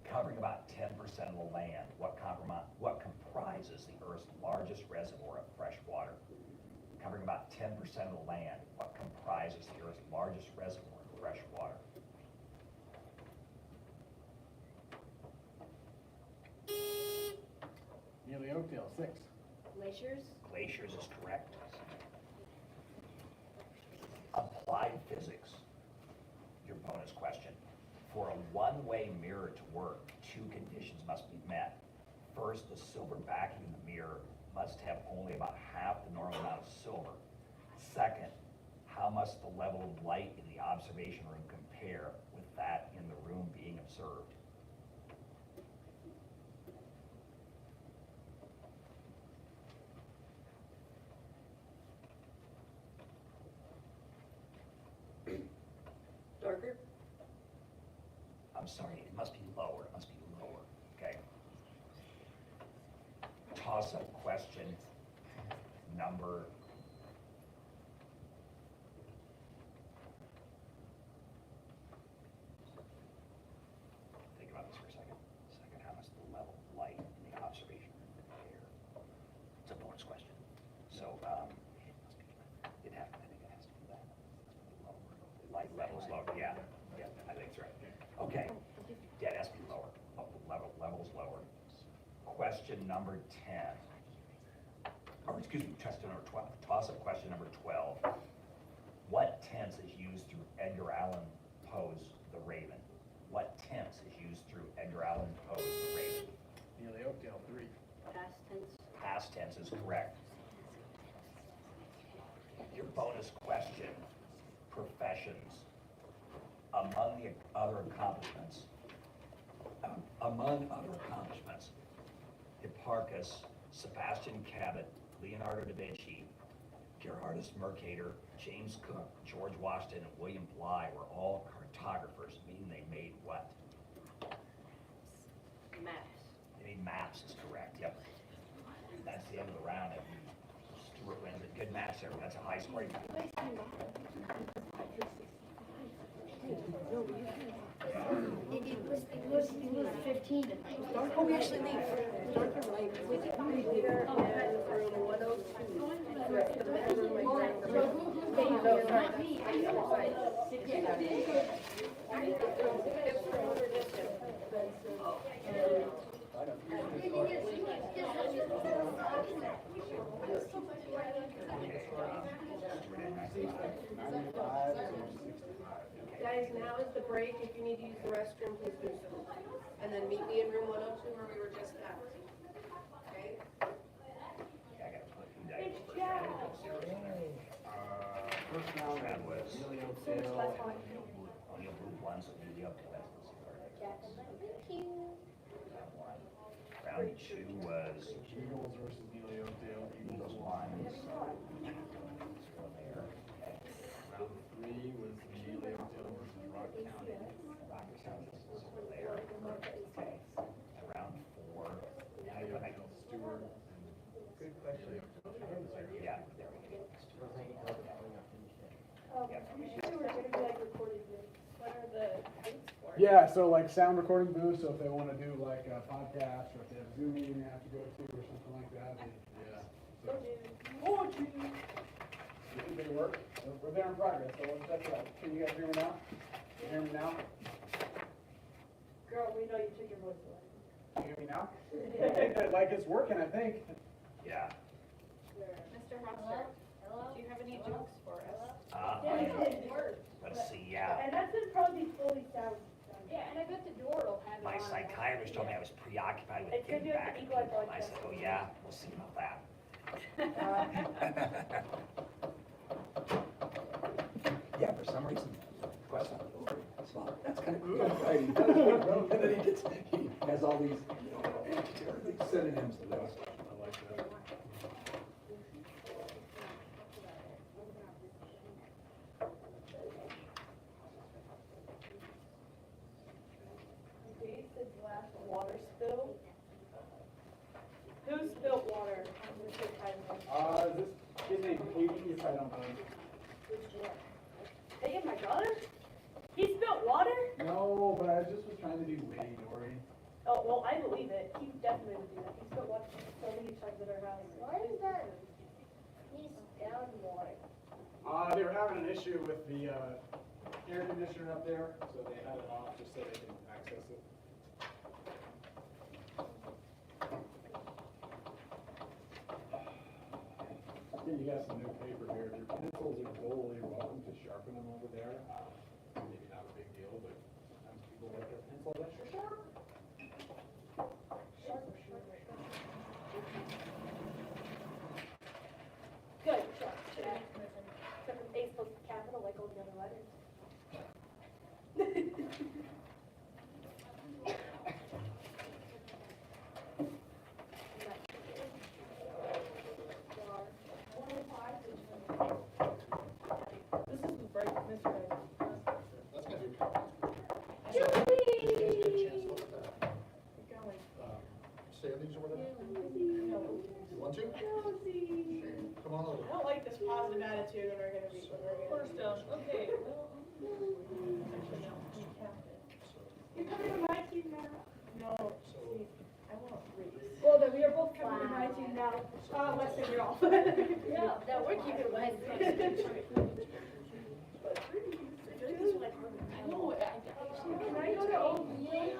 Covering about 10% of the land, what comprises the Earth's largest reservoir of fresh water? Covering about 10% of the land, what comprises the Earth's largest reservoir of fresh water? Neil the Oakdale, 6. Glaciers? Glaciers is correct. Applied physics, your bonus question. For a one-way mirror to work, 2 conditions must be met. First, the silver backing in the mirror must have only about half the normal amount of silver. Second, how must the level of light in the observation room compare with that in the room being observed? Darker. I'm sorry, it must be lower, it must be lower, okay? Toss-up question number think about this for a second. How must the level of light in the observation room compare? It's a bonus question. So, it has, I think it has to be that. Lower. Light level is lower, yeah, I think that's right. Okay, yeah, it has to be lower. Level's lower. Question number 10. Or excuse me, question number 12. Toss-up question number 12. What tense is used through Edgar Allan Poe's The Raven? What tense is used through Edgar Allan Poe's The Raven? Neil the Oakdale, 3. Past tense. Past tense is correct. Your bonus question, professions. Among other accomplishments, Hipparchus, Sebastian Cabot, Leonardo da Vinci, Gerhardus Mercator, James Cook, George Washington, and William Bligh were all cartographers, meaning they made what? Maps. They made maps is correct, yep. That's the end of the round. And Stewart wins it. Good match there. That's a high scoring. It was 15 tonight. Oh, we actually leave. Guys, now is the break. If you need to use the restroom, please do so. And then meet me in room 102 where we were just at. Okay? I got to put who died first. First round, That was Emilio Sale. only group one, so you up to that. Round two was Eagles versus Emilio Sale. Eagles won. Still there. Round three was Emilio Sale versus Rock County. Rock County is still there. Okay. And round four. Emilio Sale, Stewart. Good question. Yeah, there we go. Yeah, so like sound recording booths, so if they want to do like a podcast, or if they have a Zoom meeting they have to go to, or something like that, yeah. So, you think they work? We're there in progress, so let's check it out. Can you guys hear me now? Can you hear me now? Girl, we know you took your voice away. Can you hear me now? Like it's working, I think. Yeah. Mr. Hofstra, do you have any jokes for us? Let's see, yeah. And that's gonna probably be fully sound. Yeah, and I bet the door will have it My on. psychiatrist told me I was preoccupied with It's gonna getting be like back. the to Eagle Eye people. I podcast. said, oh yeah, we'll see about that. Yeah, for some reason, Quest, that's kind of exciting. And then he has all these synonyms to those. I like that. David's last water spill. Who spilled water? Mr. Kaiser. This kid named Katie, if I don't know. Hey, my brother? He spilled water? No, but I just was trying to do witty, Dory. Oh, well, I believe it. He definitely would do that. He spilled water so many times at our house. Why is that? He's down water. They were having an issue with the air conditioner up there, so they had it off just so they can access it. Yeah, you got some new paper here. If your pencils are dull, you're welcome to sharpen them over there. Maybe not a big deal, but sometimes people like their pencil extra sharp. Good. Except for A supposed to be capital like all the other letters. This is the break, Mr. Kaiser. Standings or whatever? You want to? Come on over. I don't like this positive attitude when we're gonna be. First down, okay. You're coming to my team now? No, see, I want Reese. Well, then we are both coming to my team now. Weston, you're off. No, no, we're keeping West. Can I go to Old Mill?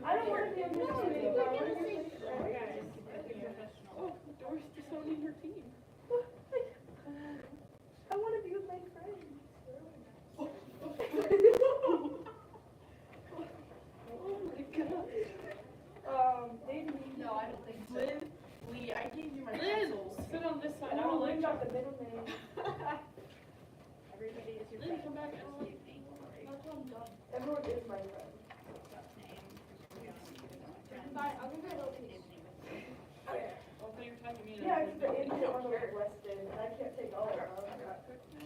I don't want to be a mystery. Oh, Doris disowning her team. I want to be with my friends. Oh my god. Maybe. No, I don't think so. Liz, Lee, I gave you my pencils. Sit on this side. I don't like got the middle name. Everybody is your friend. Come back. Everyone is my friend. I'll give her a little piece. Yeah, it's the Indian on the West End, and I can't take all of them.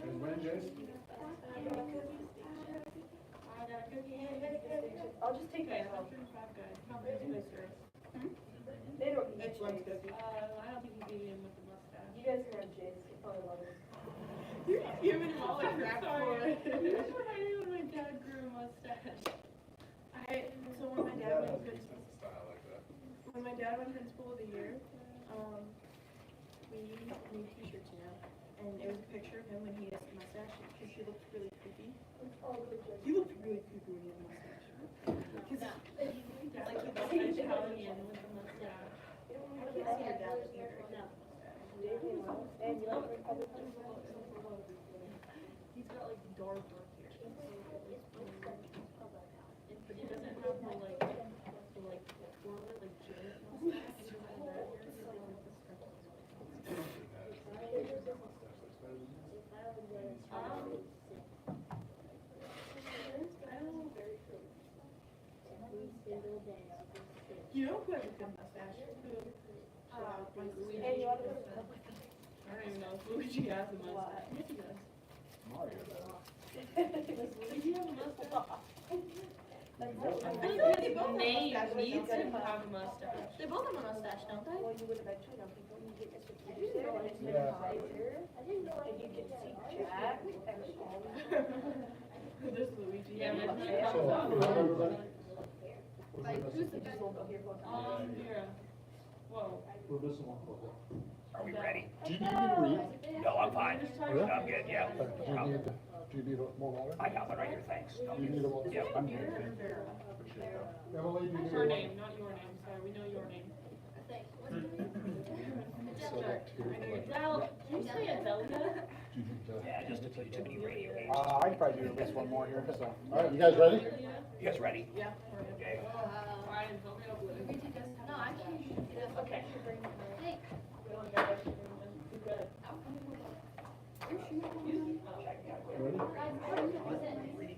Since when, Jace? I'll just take that home. They don't eat It's one's Jace. cookie. I don't think you beat him with the mustache. You guys can have Jace, you probably love it. You're giving him all the crap for it. That's what I did when my dad grew a mustache. So when my dad went principal, when my dad went principal of the year, we made t-shirts, you know, and it was a picture of him when he has a mustache, because he looked really creepy. He looked really creepy when he had a mustache. Because like he looked Italian with a mustache. I can't see your dad either. And you like Republican? He's got like dark here. But he doesn't have the like forward, like giant mustache. He doesn't have that here. He has like the you know who has a good mustache? Like Luigi. I don't even know if Luigi has a mustache. Yes, he does. Mario does. Does Luigi have a mustache? I feel like they both needs to have a mustache. They both have a mustache, don't they? Well, you would eventually know people, you get your I didn't know and it's Yeah. higher, I didn't know and you get to see Jack and all There's Luigi. Yeah, So, everybody? who's the best? Here. Whoa. We're missing one photo. Are we ready? Do you need me to read? No, I'm fine. Really? I'm good, yeah. Do you need more water? I got one right here, thanks. No. Do you need a water? Yeah, I'm good. Emily, do you need Your a- name, not your name. Sorry, we know your name. Select here. Del, can you say Adelia? Do you need, Yeah, just a few too many radio games. I can probably do at least one more here, so. all right, you guys ready? You guys ready? Yeah. Okay. Ryan, help me out with it. No, I can't. Okay. Hey. Ready?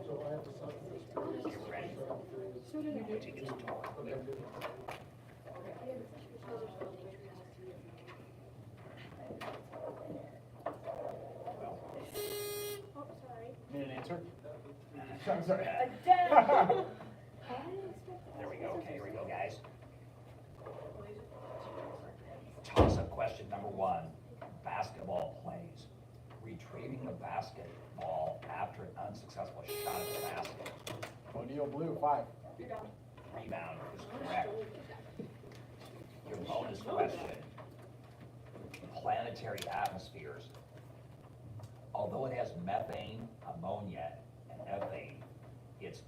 So I have to sign this. You ready? To get to talk. Oh, sorry. Need an answer? I'm sorry. There we go, okay, here we go, guys. Toss-up question number one, basketball plays. Retrieving the basketball after an unsuccessful shot at the basket. O'Neal Blue, 5. Rebound is correct. Your bonus question, planetary atmospheres. Although it has methane, ammonia, and ethane, in its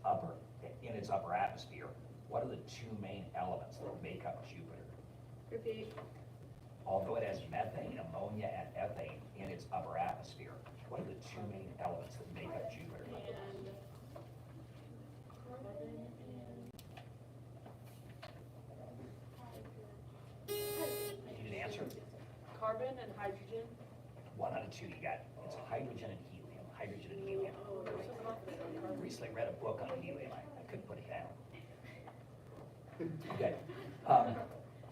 upper atmosphere, what are the two main elements that make up Jupiter? Repeat. Although it has methane, ammonia, and ethane in its upper atmosphere, what are the two main elements that make up Jupiter? Need an answer? Carbon and hydrogen. 1 out of 2 you got. It's hydrogen and helium. Hydrogen and helium. Recently read a book on helium. I couldn't put it down. Okay.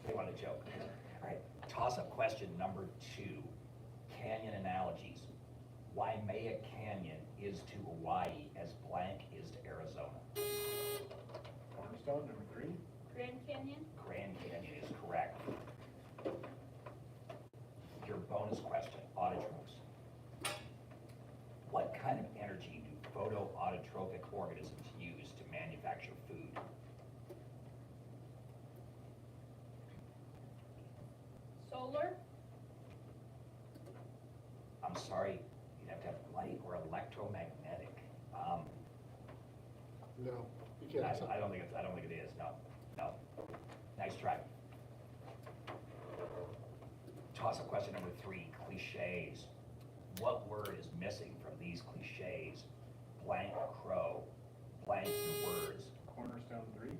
They want a joke. All right. Toss-up question number 2. Canyon analogies. Waimea Canyon is to Hawaii as blank is to Arizona. Cornerstone, number 3. Grand Canyon? Grand Canyon is correct. Your bonus question, autotrophs. What kind of energy do photoautotrophic organisms use to manufacture food? Solar? I'm sorry, you'd have to have light or electromagnetic. No, you I can't. don't think it is, no. Nice try. Toss-up question number 3, cliches. What word is missing from these cliches? Blank crow, blank the words. Cornerstone, 3.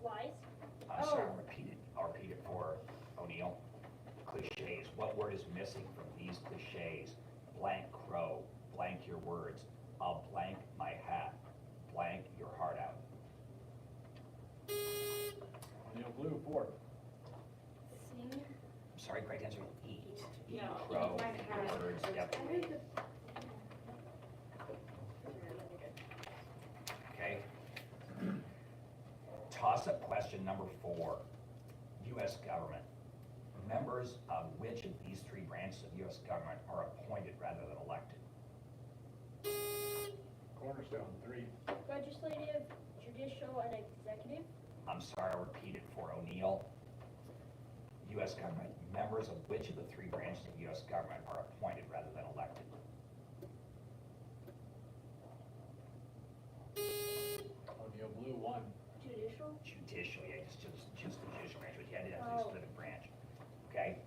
Flies? I'm sorry, I'll repeat it for what word is missing from these cliches? Blank crow, blank your words, I'll blank my hat, blank your heart out. O'Neill Blue, 4. Sing. I'm sorry, correct answer, eat. Eat No, crow, eat my your hat. words, yep. Okay. Toss-up question number 4. U.S. government. Members of which of these 3 branches of U.S. government are appointed rather than elected? Cornerstone, 3. Legislative, judicial, and executive. I'm sorry, I'll repeat it for O'Neill. U.S. government. Members of which of the 3 branches of U.S. government are appointed rather than elected? O'Neill Blue, 1. Judicial. Judicial, yeah, just the judicial branch, but you had to have the specific branch. Okay?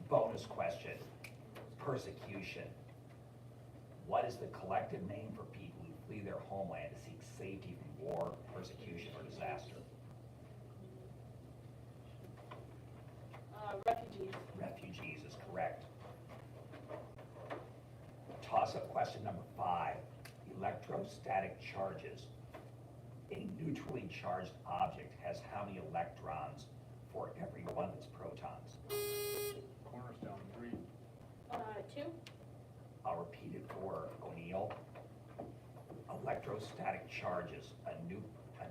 Bonus question. Persecution. What is the collective name for people who flee their homeland to seek safety from war, persecution, or disaster? Refugees. Refugees is correct. Toss-up question number 5. Electrostatic charges. A neutrally charged object has how many electrons for every one of its protons? Cornerstone, 3. 2. I'll repeat it for O'Neill. Electrostatic charges. A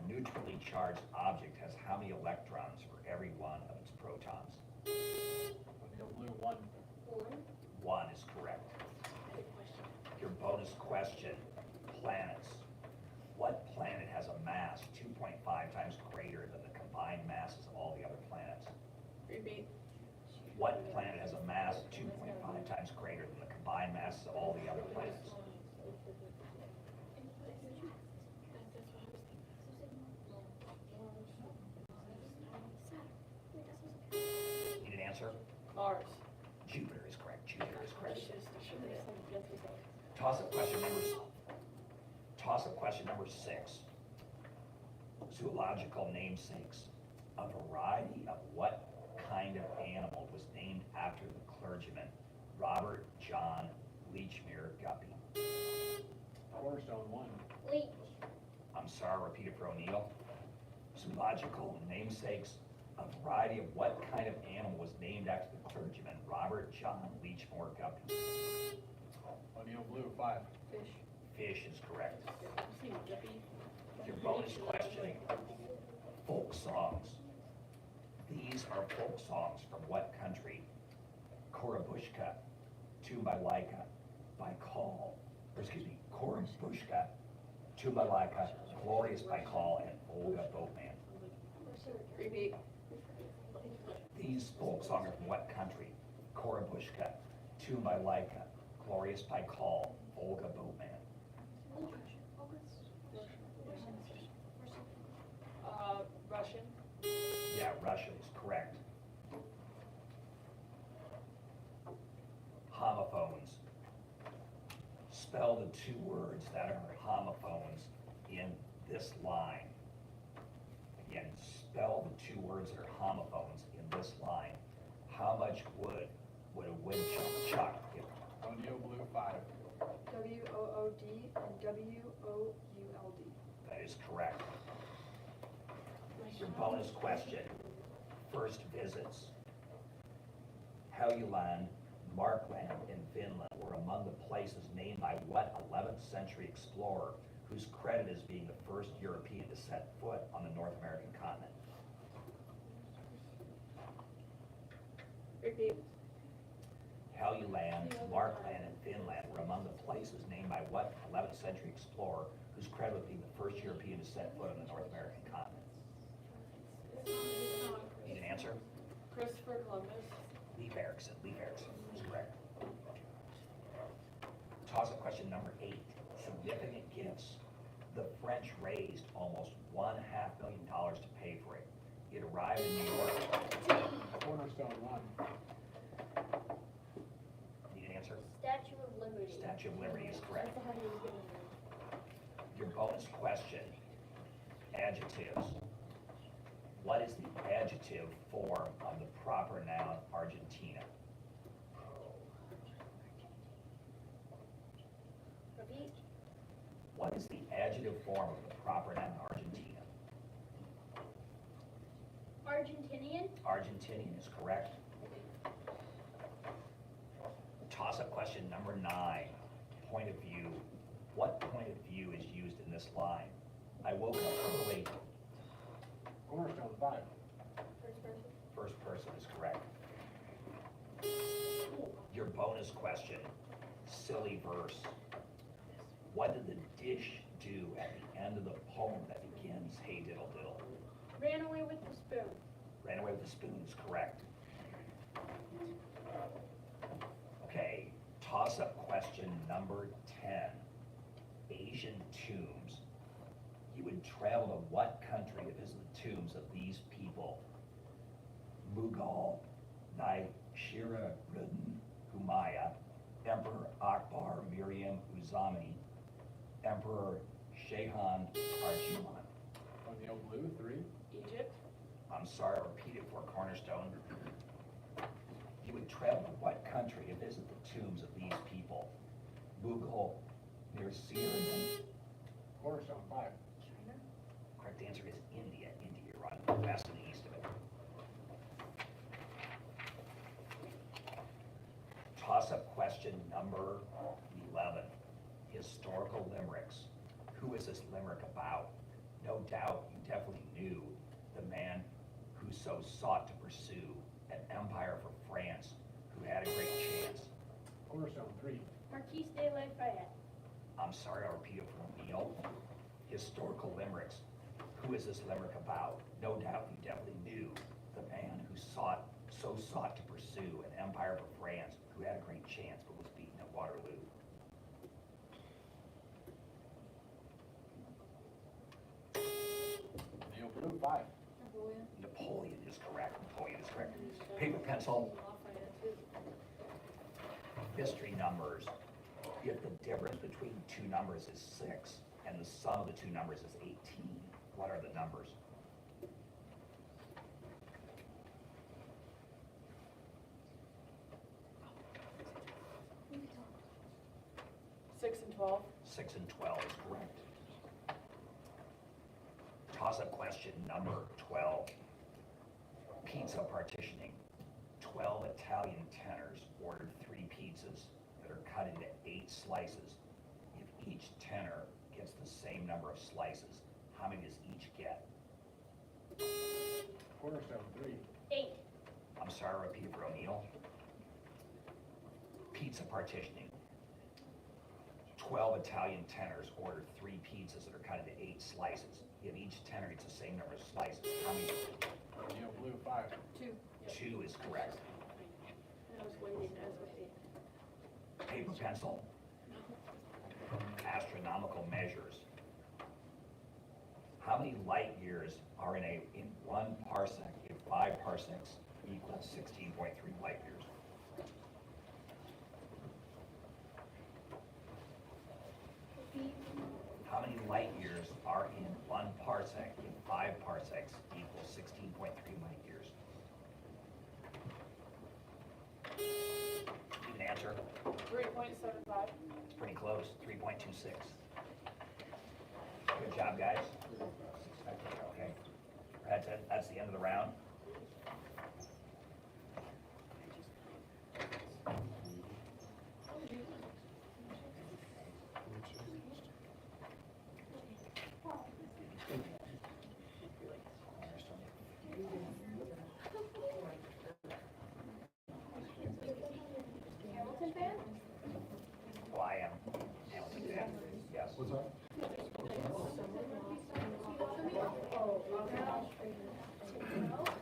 neutrally charged object has how many electrons for every one of its protons? O'Neill Blue, 1. 1 is correct. Your bonus question, planets. What planet has a mass 2.5 times greater than the combined masses of all the other planets? Repeat. What planet has a mass 2.5 times greater than the combined masses of all the other planets? Need an answer? Mars. Jupiter is correct. Jupiter is correct. Yes. Toss-up question number 6. Zoological namesakes. A variety of what kind of animal was named after the clergyman Robert John Leechmere Guppy? Cornerstone, 1. Leech. I'm sorry, I'll repeat it for O'Neill. Zoological namesakes. A variety of what kind of animal was named after the clergyman Robert John Leechmere Guppy? O'Neill Blue, 5. Fish. Fish is correct. I'm saying guppy. Your bonus question, folk songs. These are folk songs from what country? Korabushka, Tumbalika, Baikal, Korabushka, Tumbalika, Glorious Baikal, and Olga Boatman. Repeat. These folk songs are from what country? Korabushka, Tumbalika, Glorious Baikal, Olga Boatman. Russian. Yeah, Russian is correct. Homophones. Spell the 2 words that are homophones in this line. Again, spell the 2 words that are homophones in this line. How much wood would a woodchuck chuck if O'Neill Blue, 5. WOOD and WOULD. that is correct? Your bonus question, first visits. Helluland, Markland, and Vinland were among the places named by what 11th century explorer who's credited as being the first European to set foot on the North American continent? Repeat. Helluland, Markland, and Vinland were among the places named by what 11th century explorer who's credited with being the first European to set foot on the North American continent? Need an answer? Christopher Columbus. Leif Erikson is correct. Toss-up question number 8, significant gifts. The French raised almost $1.5 million to pay for it. It arrived in New York. Cornerstone, 1. Need an answer? Statue of Liberty. Statue of Liberty is correct. Your bonus question, adjectives. What is the adjective form of the proper noun Argentina? Argentinian is correct. Toss-up question number 9, point of view. What point of view is used in this line? I woke up early. Cornerstone, 5. First person is correct. Your bonus question, silly verse. What did the dish do at the end of the poem that begins, hey diddle diddle? Ran away with the spoon. Ran away with the spoon is correct. Okay, toss-up question number 10. Asian tombs. You would travel to what country to visit the tombs of these people? Mughal, Nishira-Rudin, Humayun, Emperor Akbar, Miriam Uzami, Emperor Shahan Arjuman. On the old blue, 3. Egypt? I'm sorry, I'll repeat it for Cornerstone. You would travel to what country to visit the tombs of these people? Mughal, Nishira-Rudin. Cornerstone, 5. Correct answer is India. India, right west and east of it. Toss-up question number 11. Historical limericks. Who is this limerick about? No doubt you definitely knew the man who so sought to pursue an empire for France, who had a great chance. Cornerstone, 3. Marquis de Lafayette. I'm sorry, I'll repeat it for Neil. Historical limericks. Who is this limerick about? No doubt you definitely knew the man who so sought to pursue an empire for France, who had a great chance but was beaten at Waterloo. The old blue, 5. Napoleon is correct. Napoleon is correct. Paper, pencil. History numbers. If the difference between two numbers is 6 and the sum of the two numbers is 18, what are the numbers? Six and 12. 6 and 12 is correct. Toss-up question number 12. Pizza partitioning. 12 Italian tenors ordered 3 pizzas that are cut into 8 slices. If each tenor gets the same number of slices, how many does each get? Cornerstone, 3. 8. I'm sorry, repeat it for O'Neill. Pizza partitioning. 12 Italian tenors ordered 3 pizzas that are cut into 8 slices. If each tenor gets the same number of slices, how many? The old blue, 5. 2 is correct. I was waiting as a Paper, pencil. Astronomical measures. How many light years are in 1 parsec if 5 parsecs equals 16.3 light years? How many light years are in 1 parsec if 5 parsecs equals 16.3 light years? Give an answer. 3.75. It's pretty close, 3.26. Good job, guys. Okay, that's it. That's the end of the round. Hamilton fan? Well, I am. Hamilton fan. Yes. What's that?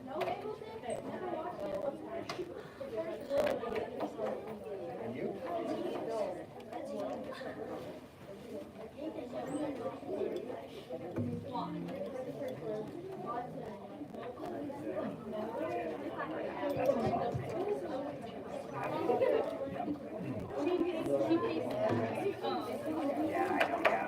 No Hamilton? Never watched it. And you? Yeah, I know, yeah.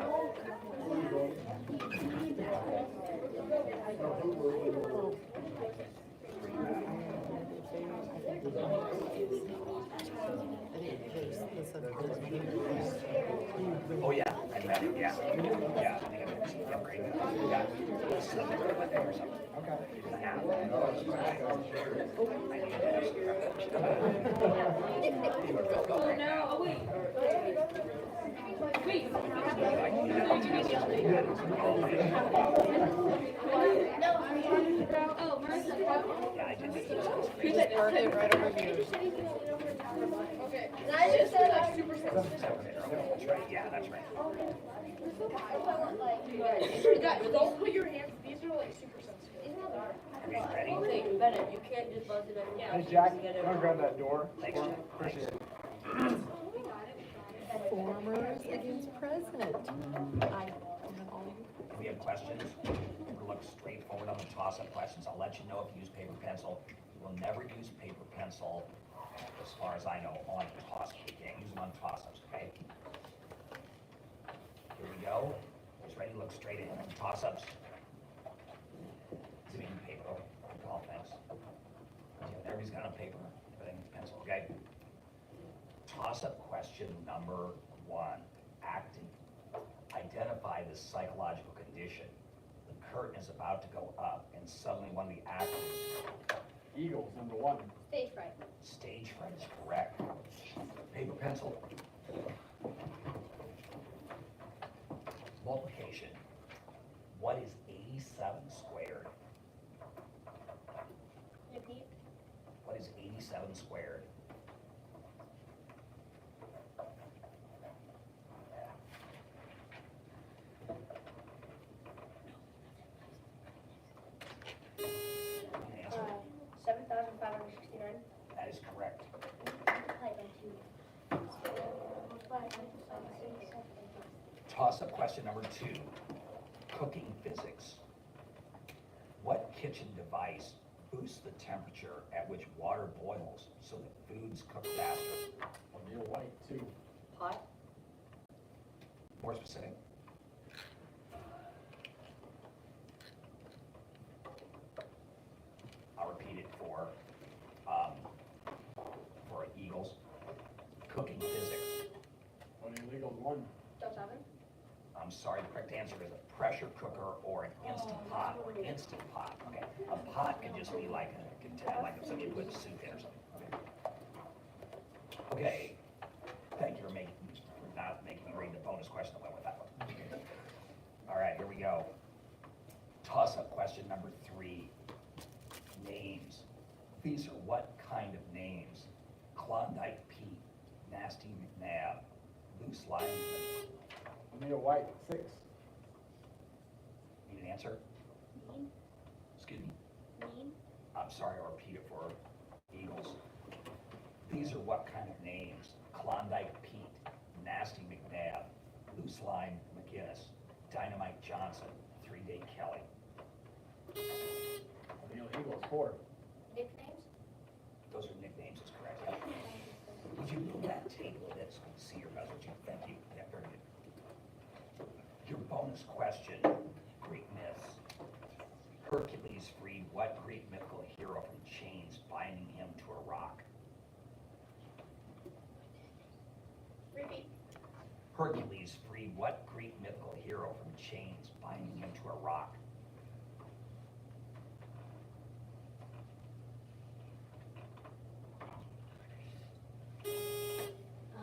Oh, yeah, I bet, yeah, yeah. Great. Yeah. Something like that or something. Okay. Oh, no, oh, wait. Who's that birthday right over here? Okay. That's right, yeah, that's right. Guys, don't put your hands, these are like super sensitive. Ready? Hey, Bennett, you can't just buzz it in. Hey, Jack, you wanna grab that door? Thanks, Jack. Appreciate it. Formers against present. I have all you. We have questions. We'll look straightforward on the toss-up questions. I'll let you know if you use paper pencil. You will never use paper pencil, as far as I know, on toss-ups. You can't use them on toss-ups, okay? Here we go. Just ready to look straight ahead on toss-ups. Give me paper. All thanks. Everybody's got a paper, everything's pencil, okay? Toss-up question number 1. Acting. Identify the psychological condition. The curtain is about to go up, and suddenly one of the actors. Eagles, number 1. Stage fright. Stage fright is correct. Paper, pencil. Multiplication. What is 87 squared? Repeat. What is 87 squared? Answer. 7,569. That is correct. Toss-up question number 2. Cooking physics. What kitchen device boosts the temperature at which water boils so that foods cook faster? O'Neill White, 2. Pot? More specific. I'll repeat it for Eagles. Cooking physics. O'Neill Eagles, 1. Dutch oven. I'm sorry, the correct answer is a pressure cooker or an instant pot. Instant pot, okay. A pot can just be like a container, like something you put soup in or something. Okay. Okay. Thank you for not making me read the bonus question that went with that one. All right, here we go. Toss-up question number 3. Names. These are what kind of names? Klondike Pete, Nasty McNabb, Loose Lineman. O'Neill White, 6. Need an answer? Mean. Excuse me? Mean. I'm sorry, I'll repeat it for Eagles. These are what kind of names? Klondike Pete, Nasty McNabb, Loose Line McGinnis, Dynamite Johnson, 3-Day Kelly. O'Neill Eagles, 4. Nicknames. Those are nicknames, is correct. Yeah. Would you move that table a bit so we can see your buzzer? Thank you. Yeah, very good. Your bonus question, Greek myths. Hercules freed what Greek mythical hero from chains binding him to a rock? Repeat. Hercules freed what Greek mythical hero from chains binding him to a rock?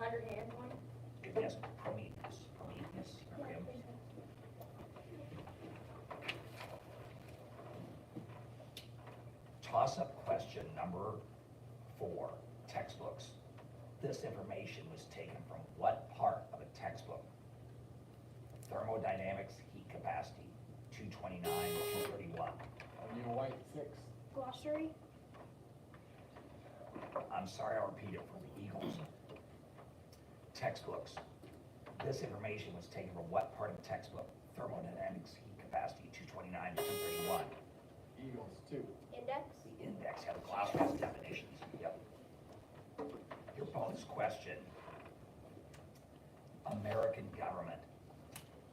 $100 one. Good guess. Prometheus. Prometheus. Remember him? Toss-up question number 4. Textbooks. This information was taken from what part of a textbook? Thermodynamics, heat capacity, 229, 231. O'Neill White, 6. Glossary. I'm sorry, I'll repeat it for the Eagles. Textbooks. This information was taken from what part of the textbook? Thermodynamics, heat capacity, 229 to 231. Eagles, 2. Index. The index had the glossary has definitions. Yep. Your bonus question. American government.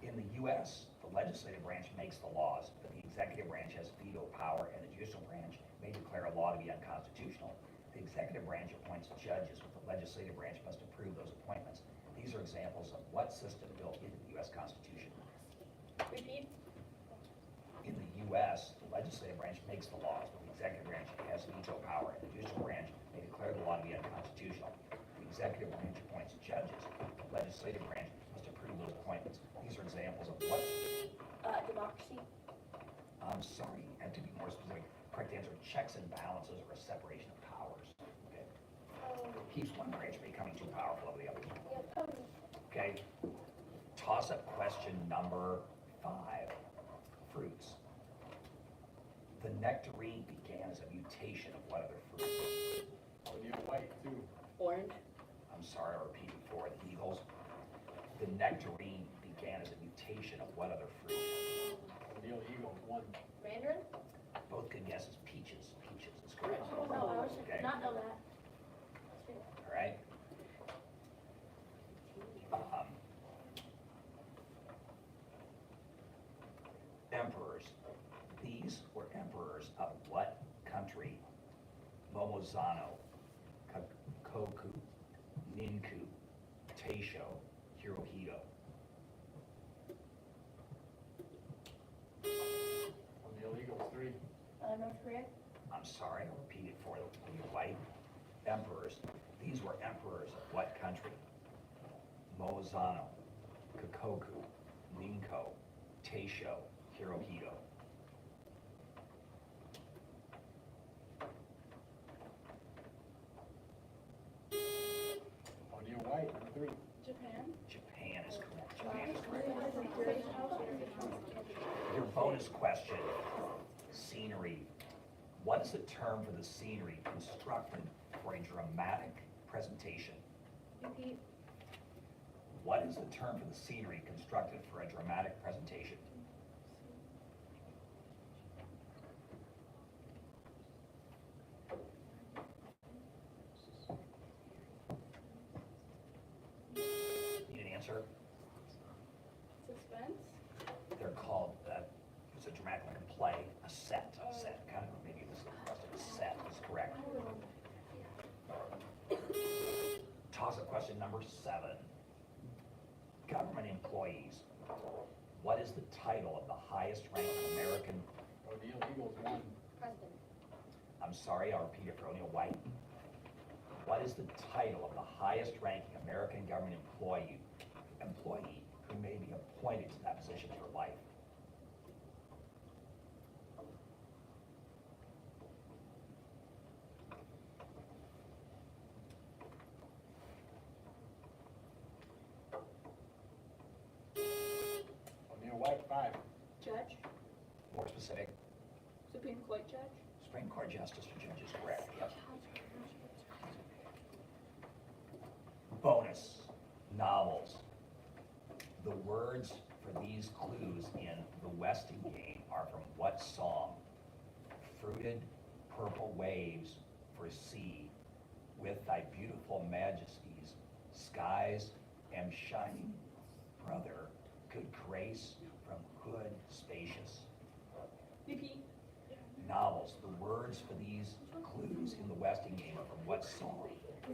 In the U.S., the legislative branch makes the laws, but the executive branch has veto power, and the judicial branch may declare a law to be unconstitutional. The executive branch appoints judges, but the legislative branch must approve those appointments. These are examples of what system built into the U.S. Constitution? Repeat. In the US, the legislative branch makes the laws, but the executive branch has veto power, and the judicial branch may declare the law to be unconstitutional. The executive branch appoints judges. The legislative branch must approve those appointments. These are examples of what? Democracy. I'm sorry, I have to be more specific. Correct answer, checks and balances or a separation of powers. Okay. Keeps one branch from becoming too powerful over the other. Okay. Toss-up question number 5. Fruits. The nectarine began as a mutation of what other fruit? O'Neill White, too. Orange. I'm sorry, I'll repeat it for the Eagles. The nectarine began as a mutation of what other fruit? O'Neill Eagle, 1. Mandarin? Both good guesses. Peaches. Peaches is correct. Oh, no, I was Okay. not know that. All right. Emperors. These were emperors of what country? Momozano, Koku, Ninku, Taisho, Hirohito. O'Neill Eagles, 3. North Korea? I'm sorry, I'll repeat it for you white. Emperors. These were emperors of what country? Momozano, Kokoku, Ninko, Taisho, Hirohito. O'Neill White, number 3. Japan? Japan is correct. Japan is correct. Your bonus question, scenery. What is the term for the scenery constructed for a dramatic presentation? Repeat. What is the term for the scenery constructed for a dramatic presentation? Need an answer? Suspense? They're called, it's a dramatic like a play, a set, kind of, maybe it was the rest of a set is correct. Toss-up question number 7. Government employees. What is the title of the highest ranked American? O'Neill Eagles, 1. President. I'm sorry, I'll repeat it for O'Neill White. What is the title of the highest ranking American government employee who may be appointed to that position for life? O'Neill White, 5. Judge? More specific, Supreme Court judge? Supreme Court Justice or Judge is correct, yep. Bonus, novels. The words for these clues in The Westing Game are from what song? Fruited purple waves for sea, with thy beautiful majesties, skies am shining, brother, good grace from good spacious. Repeat. Novels, the words for these clues in The Westing Game are from what song?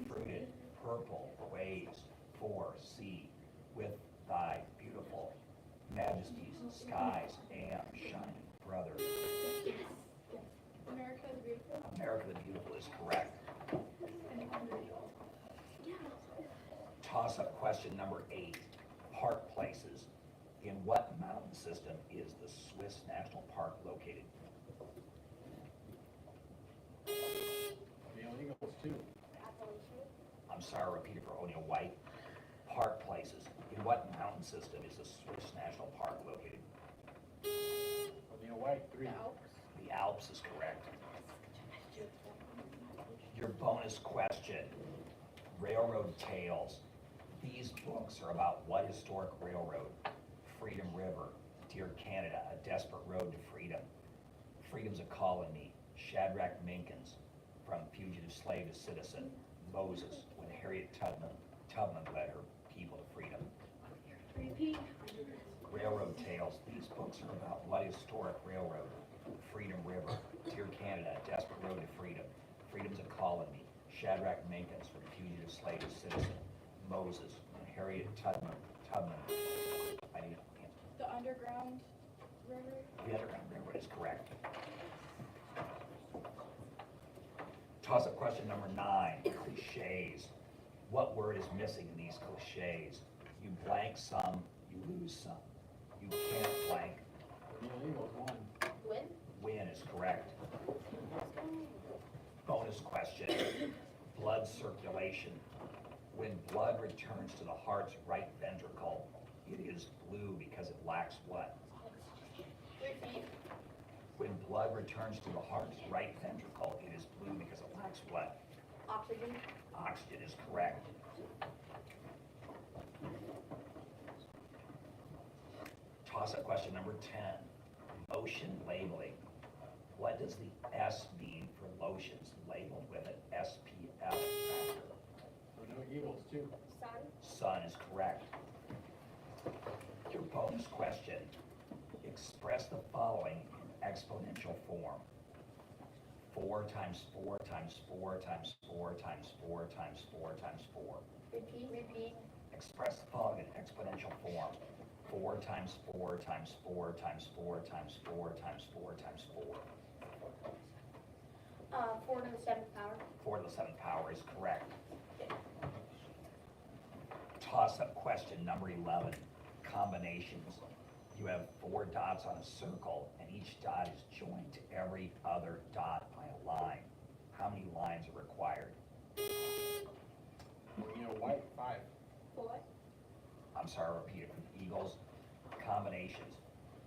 Fruited purple waves for sea, with thy beautiful majesties, skies am shining, brother. America the Beautiful? America the Beautiful is correct. Toss-up question number 8. Park places. In what mountain system is the Swiss National Park located? O'Neill Eagles, 2. I'm sorry, repeat it for O'Neill White. Park places. In what mountain system is the Swiss National Park located? O'Neill White, 3. The Alps is correct. Your bonus question, Railroad Tales. These books are about what historic railroad? Freedom River, Dear Canada, A Desperate Road to Freedom, Freedom's a Calling Me, Shadrach Minkins, From Fugitive Slave to Citizen, Moses, When Harriet Tubman led her people to freedom. Repeat. Railroad Tales. These books are about what historic railroad? Freedom River, Dear Canada, A Desperate Road to Freedom, Freedom's a Calling Me, Shadrach Minkins, From Fugitive Slave to Citizen, Moses, When Harriet Tubman. I need an answer. The underground river? The Underground Railroad is correct. Toss-up question number 9, cliches. What word is missing in these cliches? You blank some, you lose some. You can't blank. Neil Eagles won. Win? Win is correct. Bonus question, blood circulation. When blood returns to the heart's right ventricle, it is blue because it lacks what? Repeat. When blood returns to the heart's right ventricle, it is blue because it lacks what? Oxygen. Oxygen is correct. Toss-up question number 10, lotion labeling. What does the S mean for lotions labeled with an SPF factor? So no Eagles too. Sun. Sun is correct. Your bonus question, express the following in exponential form. 4 times 4 times 4 times 4 times 4 times 4 times 4. Repeat. Express the following in exponential form. 4 times 4 times 4 times 4 times 4 times 4 times 4. 4 to the 7th power. 4 to the 7th power is correct. Toss-up question number 11, combinations. You have 4 dots on a circle, and each dot is joined to every other dot by a line. How many lines are required? White, 5. 4. I'm sorry, repeat it for the Eagles. Combinations.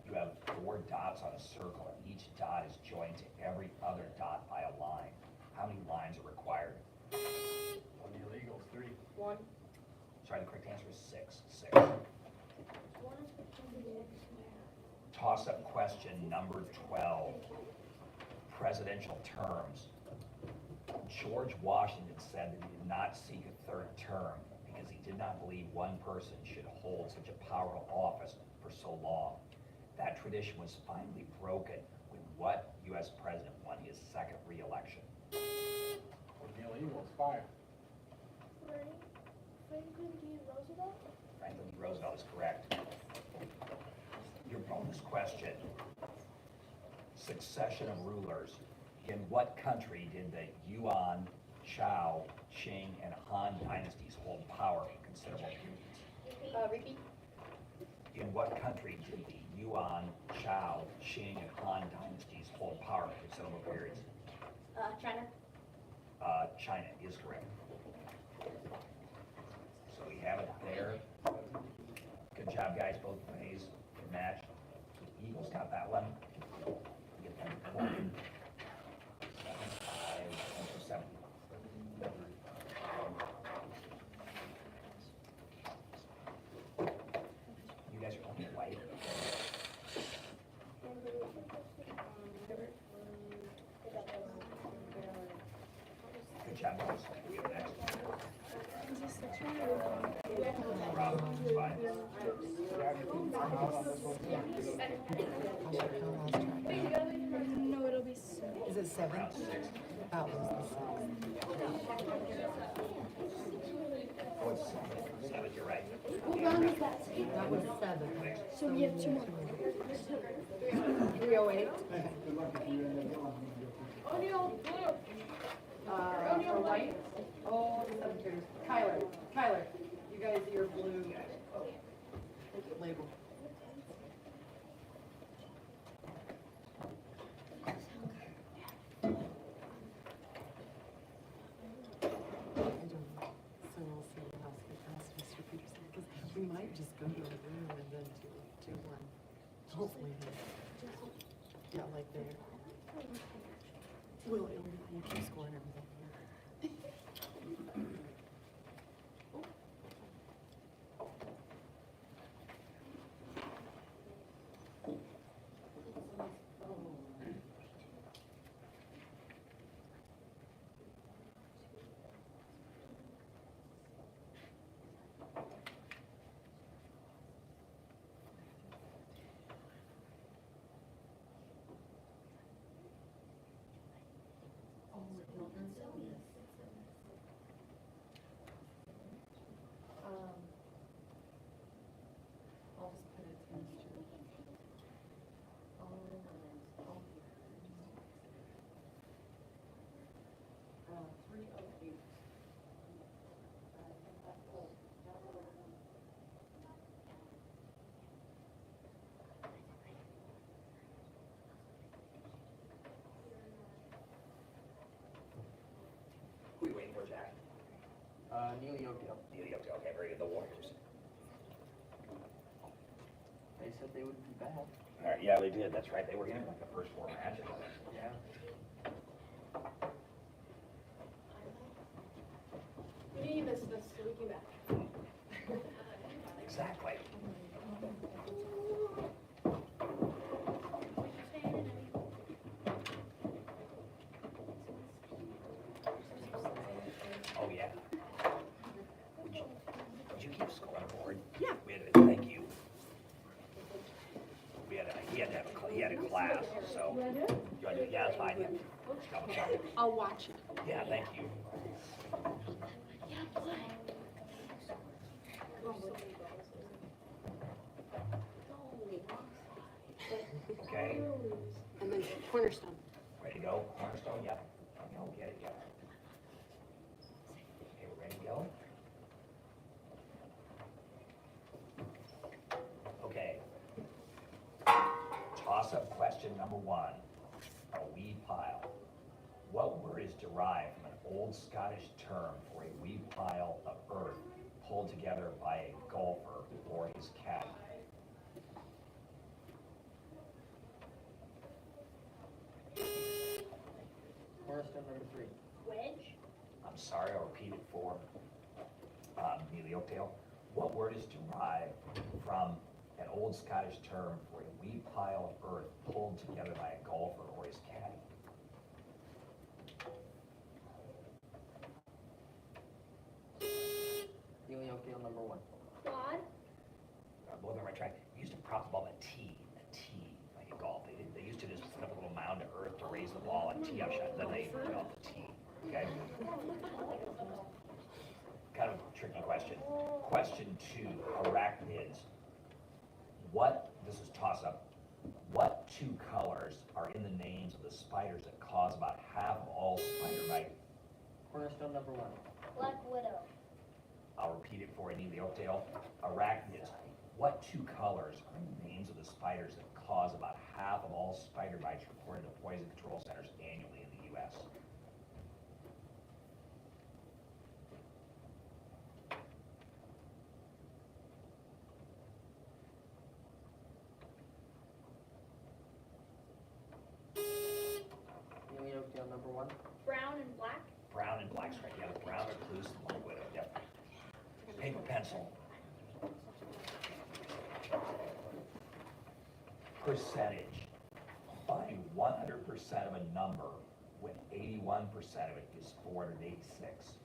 You have 4 dots on a circle, and each dot is joined to every other dot by a line. How many lines are required? Neil Eagles, 3. 1. Sorry, the correct answer is 6. 6. Toss-up question number 12. Presidential terms. George Washington said that he did not seek a 3rd term because he did not believe one person should hold such a powerful office for so long. That tradition was finally broken when what U.S. president won his 2nd re-election? Neil Eagles, 5. Franklin D. Roosevelt? Franklin D. Roosevelt is correct. Your bonus question. Succession of rulers. In what country did the Yuan, Zhao, Qing, and Han dynasties hold power for considerable periods? Repeat. In what country did the Yuan, Zhao, Qing, and Han dynasties hold power for considerable periods? China. China is correct. So we have it there. Good job, guys, both ways. Good match. The Eagles got that one. Get them going. 7. You guys are only white. Good job, boys. We have next. Rob, it's fine. No, it'll be soon. Is it 7? Round 6. That was Oh, it's 7. 7, you're right. What round is that? that was 7. So we have 2 more. 308. For white? Oh, the 7 carries. Kyler, you guys, you're blue. Label. So we'll see what else we ask Mr. Peterson, because we might just go to the room and then do 1. Hopefully. Yeah, like there. We'll keep scoring everything here. Neil Yokel. Okay, very good, the Warriors. They said they wouldn't be bad. All right, yeah, they did, that's right, they were in like the first 4 matches. Yeah. We need this so we can back. Exactly. Oh, yeah. Would you keep score on the board? Yeah. Thank you. He had a class, so. You want to do it? Yeah, it's fine, yeah. I'll watch it. Yeah, thank you. Okay, And then Cornerstone. ready to go? Cornerstone, yep. Go, get it, yep. Okay, we're ready to go? Okay. Toss-up question number 1. A weed pile. What word is derived from an old Scottish term for a weed pile of earth pulled together by a golfer or his caddy? Cornerstone number 3. Wedge? I'm sorry, I'll repeat it for Neil Yokel. What word is derived from an old Scottish term for a weed pile of earth pulled together by a golfer or his caddy? Neil Yokel number 1. Quad? Both of them are trying, used to prop the ball a tee, like in golf. They used to just put up a little mound of earth to raise the ball and tee up shot, then they put off the tee, okay? Kind of a tricky question. Question 2, arachnids. This is toss-up, what 2 colors are in the names of the spiders that cause about half of all spider bite? Cornerstone number 1. Black Widow. I'll repeat it for you, Neil Yokel. Arachnids. What 2 colors are in the names of the spiders that cause about half of all spider bites reported to poison control centers annually in the U.S.? Neil Yokel number 1. Brown and black? Brown and black stripe. Yeah, the brown recluse and black widow. Yep. Paper pencil. Percentage. Find 100% of a number when 81% of it is 486.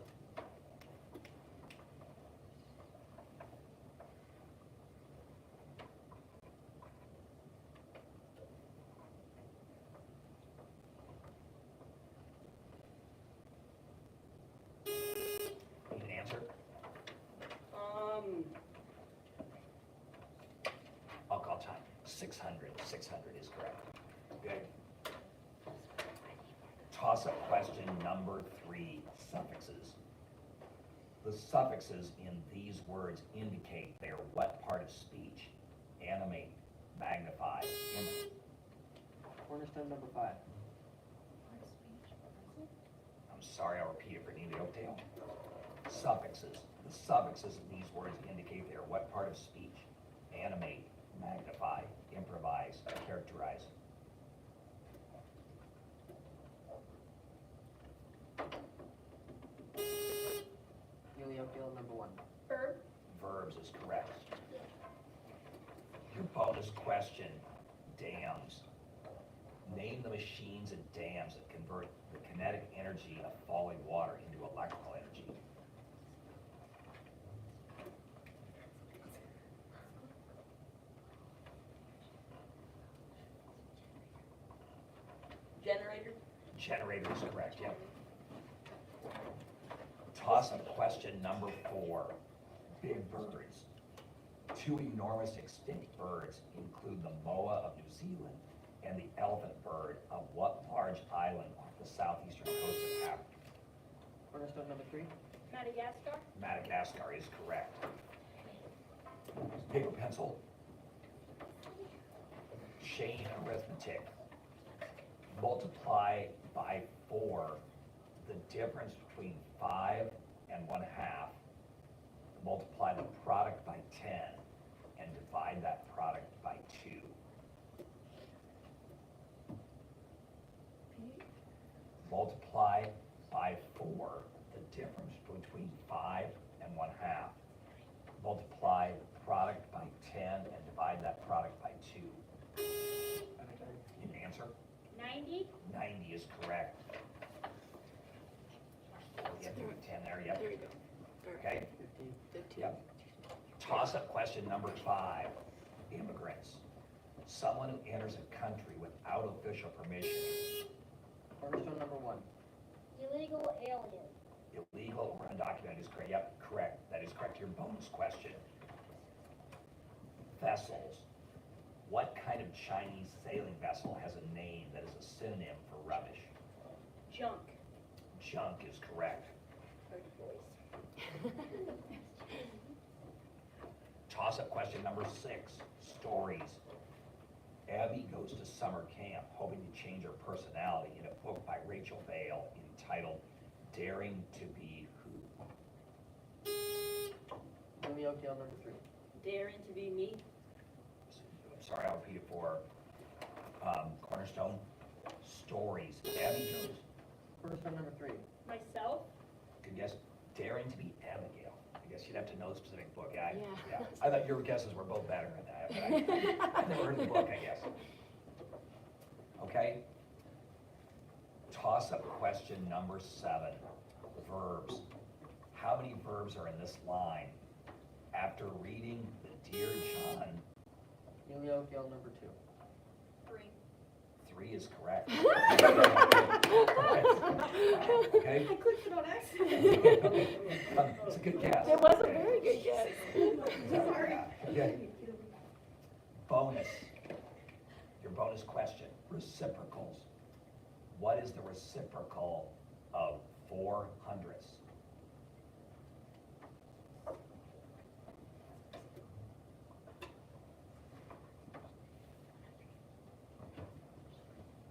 Need an answer? I'll call time. 600. 600 is correct. Good. Toss-up question number 3, suffixes. The suffixes in these words indicate they are what part of speech? Animate, magnify, Cornerstone number 5. I'm sorry, I'll repeat it for Neil Yokel. Suffixes. The suffixes in these words indicate they are what part of speech? Animate, magnify, improvise, characterize. Neil Yokel number 1. Verb? Verbs is correct. Your bonus question, dams. Name the machines and dams that convert the kinetic energy of falling water into electrical energy. Generator? Generator is correct, yep. Toss-up question number 4. Big birds. 2 enormous extinct birds include the moa of New Zealand and the elephant bird of what large island off the southeastern coast of Africa? Cornerstone number 3. Madagascar? Madagascar is correct. Paper pencil. Chain arithmetic. Multiply by 4 the difference between 5 and and 1/2, multiply the product by 10, and divide that product by 2. Multiply by 4, the difference between 5 and 1/2. Multiply the product by 10 and divide that product by 2. Need an answer? 90? 90 is correct. Yep, 10 there, yep. There you go. Okay, 15. yep. Toss-up question number 5. Immigrants. Someone who enters a country without official permission. Cornerstone number 1. Illegal alien. Illegal or undocumented is correct. Yep, correct. That is correct. Your bonus question. Vessels. What kind of Chinese sailing vessel has a name that is a synonym for rubbish? Junk. Junk is correct. Toss-up question number 6. Stories. Abby goes to summer camp hoping to change her personality in a book by Rachel Vale entitled Daring to Be Who? Julie Oakdale number 3. Daring to be me. I'm sorry, I'll repeat it for Cornerstone. Stories. Abby goes. Cornerstone number 3. Myself? Good guess. Daring to Be Abigail. I guess you'd have to know the specific book. Yeah. Yeah. I thought your guesses were both better than that. But I've never heard of the book, I guess. Okay. Toss-up question number 7. Verbs. How many verbs are in this line? After reading the Dear John. Julie Oakdale number 2. 3. 3 is correct. Okay. I clicked it on accident. It's a good guess. It was a very good guess. Sorry. Okay. Bonus. Your bonus question. Reciprocals. What is the reciprocal of 400ths?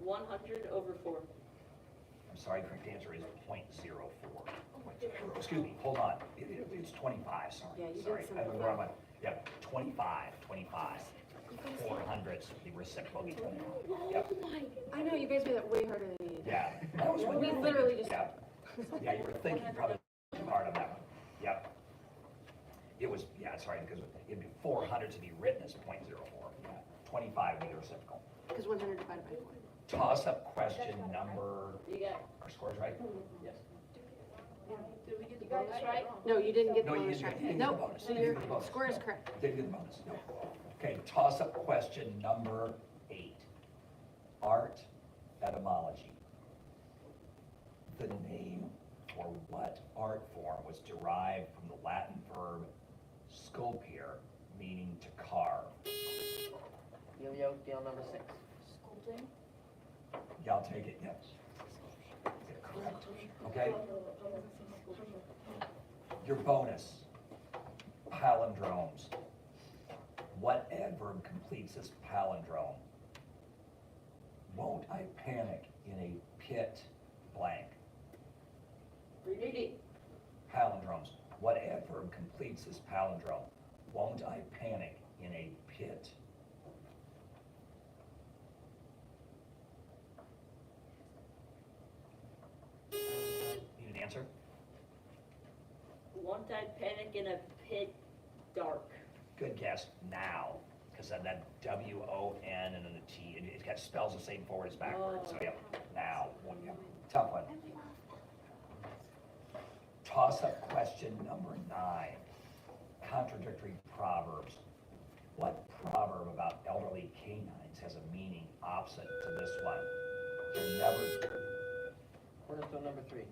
$100/4. I'm sorry, correct answer is 0.04. Excuse me, hold on. It's 25, sorry. Yeah, you did Sorry, I simplify. don't know where I'm at. Yep, 25. 400ths, the reciprocal. Yep, I know, you guys made that way harder than you needed. yeah. That was what We you were literally thinking. just- Yeah, you were thinking probably too hard on that one. Yep. It was, yeah, sorry, because it'd be 400 to be written as 0.04. Yeah, 25 would be the reciprocal. Because 100 divided by 4. Toss-up question number, You got our score's right? Yes. Did we get the You got bonus it right? right? No, you didn't get the No, you bonus didn't right. get the Nope, bonus. so You your didn't get the bonus. score is No. correct. Didn't get the bonus, no. Okay, toss-up question number 8. Art etymology. The name for what art form was derived from the Latin verb sculpere, meaning to carve? Julie Oakdale number 6. Sculpting. Yeah, I'll take it, yes. Correct. Okay? Your bonus, palindromes. What adverb completes this palindrome? Won't I panic in a pit blank? Repeat. Palindromes. What adverb completes this palindrome? Won't I panic in a pit? Need an answer? Won't I panic in a pit dark? Good guess, now, because that W-O-N and then the T, it got spells the same forward as backwards, so yeah, now, yeah, tough one. Toss-up question number 9, contradictory proverbs. What proverb about elderly canines has a meaning opposite to this one? You're never, Cornerstone number 3. You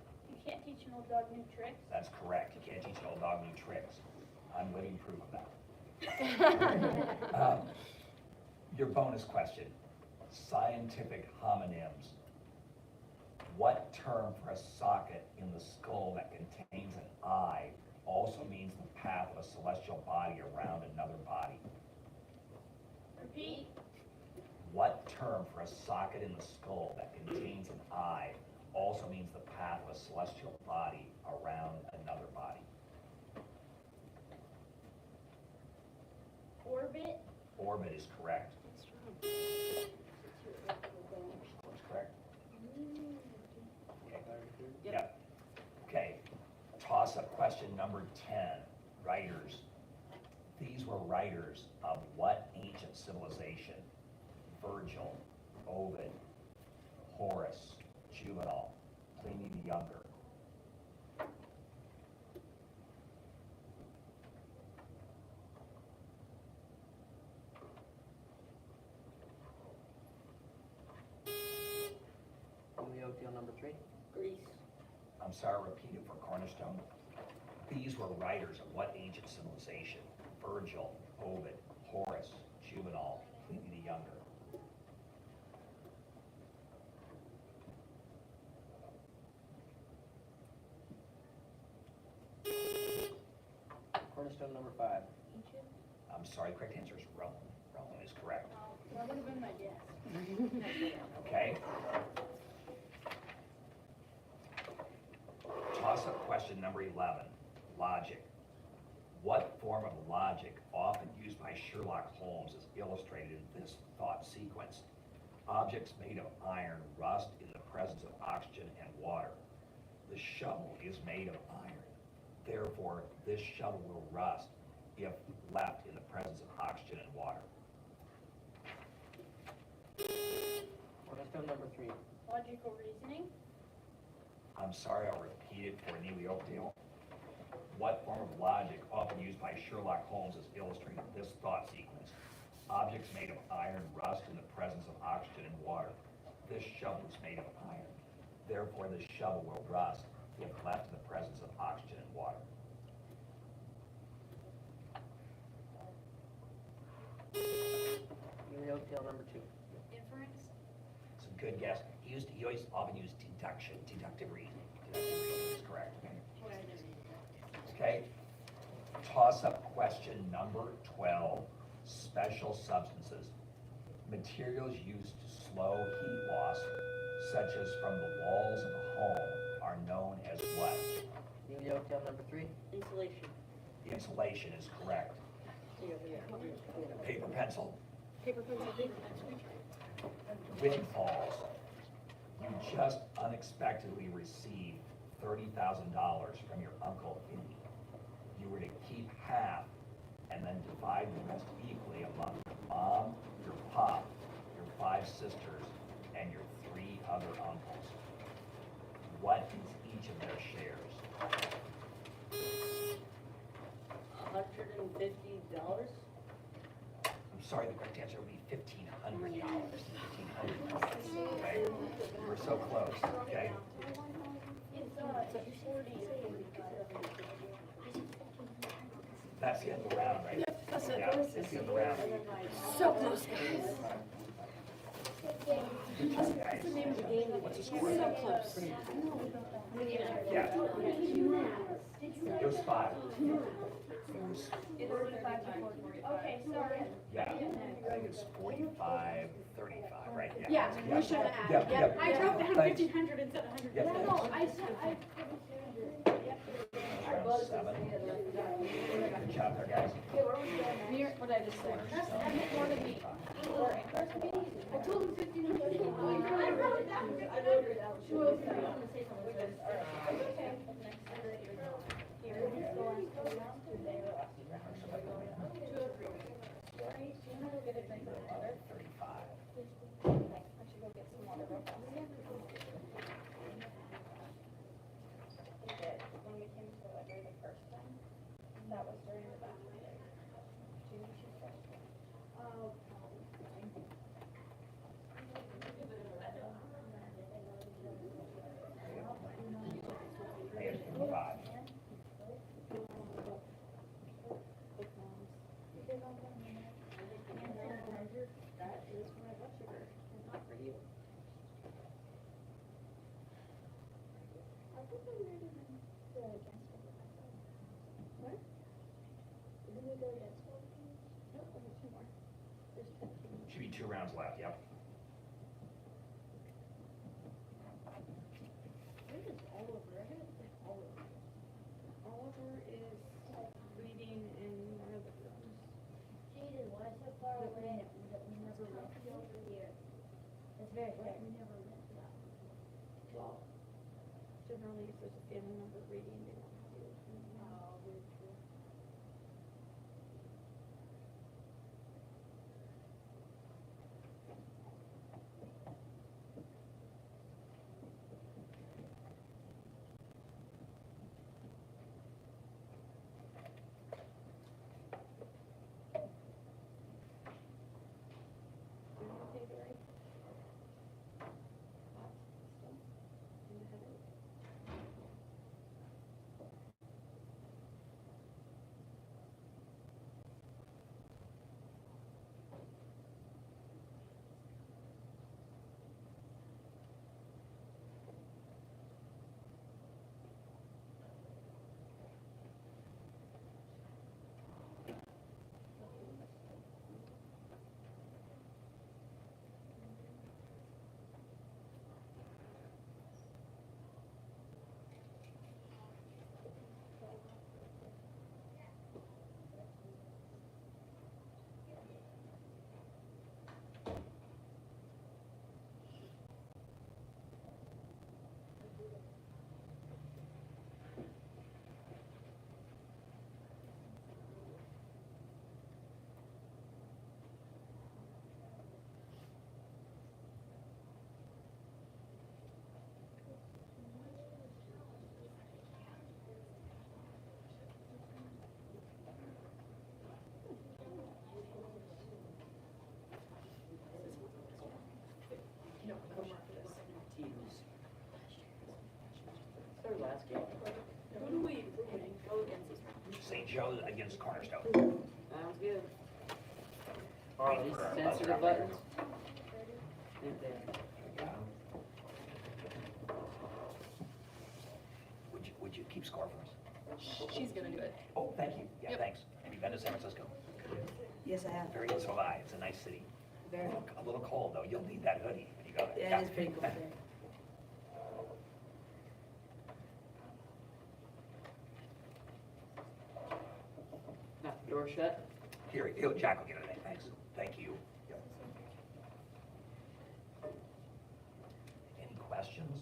can't teach an old dog new tricks. that's correct, you can't teach an old dog new tricks. I'm living proof of that. Your bonus question, scientific homonyms. What term for a socket in the skull that contains an eye also means the path of a celestial body around another body? Repeat. What term for a socket in the skull that contains an eye also means the path of a celestial body around another body? Ovid is correct. That's correct. Yep. Okay, toss-up question number 10, writers. These were writers of what ancient civilization? Virgil, Ovid, Horace, Juvenal, Pliny the Younger. Julio, deal number 3. I'm sorry, repeat it for Cornerstone. These were writers of what ancient civilization? Virgil, Ovid, Horace, Juvenal, Pliny the Younger. Cornerstone number 5. I'm sorry, correct answer is Rome. Rome is correct. That would have been my guess. Okay? Toss-up question number 11, logic. What form of logic, often used by Sherlock Holmes, is illustrated in this thought sequence? Objects made of iron rust in the presence of oxygen and water. The shovel is made of iron. Therefore, this shovel will rust if left in the presence of oxygen and water. Cornerstone number 3. Logical reasoning? I'm sorry, I'll repeat it for Neely Oakdale. What form of logic, often used by Sherlock Holmes, is illustrated in this thought sequence? Objects made of iron rust in the presence of oxygen and water. This shovel is made of iron. Therefore, this shovel will rust if left in the presence of oxygen and water. Julio, deal number 2. Inference? It's a good guess. He always often used deduction, deductive reasoning. Deductive reasoning is correct. Okay? Toss-up question number 12, special substances. Materials used to slow heat loss, such as from the walls of a home, are known as what? Julio, deal number 3. Insulation. Insulation is correct. Paper, pencil. Paper, pencil, paper. Windfalls. You just unexpectedly received $30,000 from your Uncle Vinny. You were to keep half and then divide the rest equally among your mom, your pop, your 5 sisters, and your 3 other uncles. What is each of their shares? $150? I'm sorry, the correct answer would be $1,500. $1,500. Okay? We're so close, okay? That's the end of the round, right? That's it. Yeah, that's the end of the round. So close, guys. Good job, guys. What's the score? So close. Yeah. It was 5. Okay, sorry. Yeah, I think it's 45, 35, right? Yeah, we should have Yeah, added. yeah. I wrote down Thanks. 1,500 instead of 100. Yeah, No, thanks. no, I said, Round 7. Good job there, guys. what did I just say? That's more than me. I told him 1,500. I wrote it down. I wrote it down. She was going to say something. Okay. Here, let's go on. 2 or 3. Sorry, you want to go get a drink of water? 35. I should go get some water real fast. We did, when we came to the library the first time, that was during the bathroom day. Jimmy, she's first. Oh. I had 35. That is for my blood sugar, and not for you. I think I'm ready to go against it myself. What? Didn't we go against one? Nope, only 2 more. There's 15. Should be 2 rounds left, yep. Where is Oliver? I haven't seen Oliver. Oliver is reading in one of the rooms. Jaden, why is it far away that we never went to over here. It's very rare. We never went to that. Well, generally, if there's a family member reading, they want to do it. Oh, very true. It's our last game. Who do we go against this round? St. Joe against Cornerstone. Sounds good. Are these sensitive buttons? Think they- Would you keep score for us? She's gonna do it. Oh, thank you. Yeah, Yep. thanks. Have you been to San Francisco? Yes, I have. Very good, so have I. It's a nice city. Very. A little cold, though. You'll need that hoodie when you go there. Yeah, it is pretty cool there. Knock the door shut. Here, Jack will get it. Thanks. Thank you. Yep. Any questions?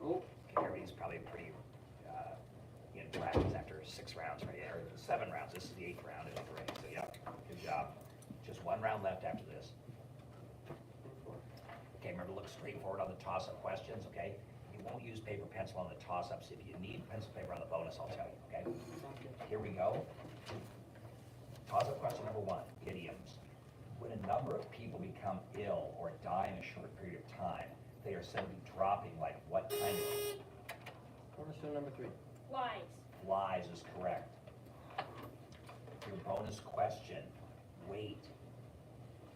Oh, Okay, everybody's probably pretty in practice after 6 rounds, right? Or 7 rounds. This is the 8th round, isn't it? Right? So, yeah, good job. Just 1 round left after this. Okay, remember to look straight forward on the toss-up questions, okay? You won't use paper pencil on the toss-ups. If you need pencil paper on the bonus, I'll tell you, okay? sounds good. Here we go. Toss-up question number 1, idioms. When a number of people become ill or die in a short period of time, they are said to be dropping like what kind of Cornerstone number 3. Wise. flies is correct. Your bonus question, weight.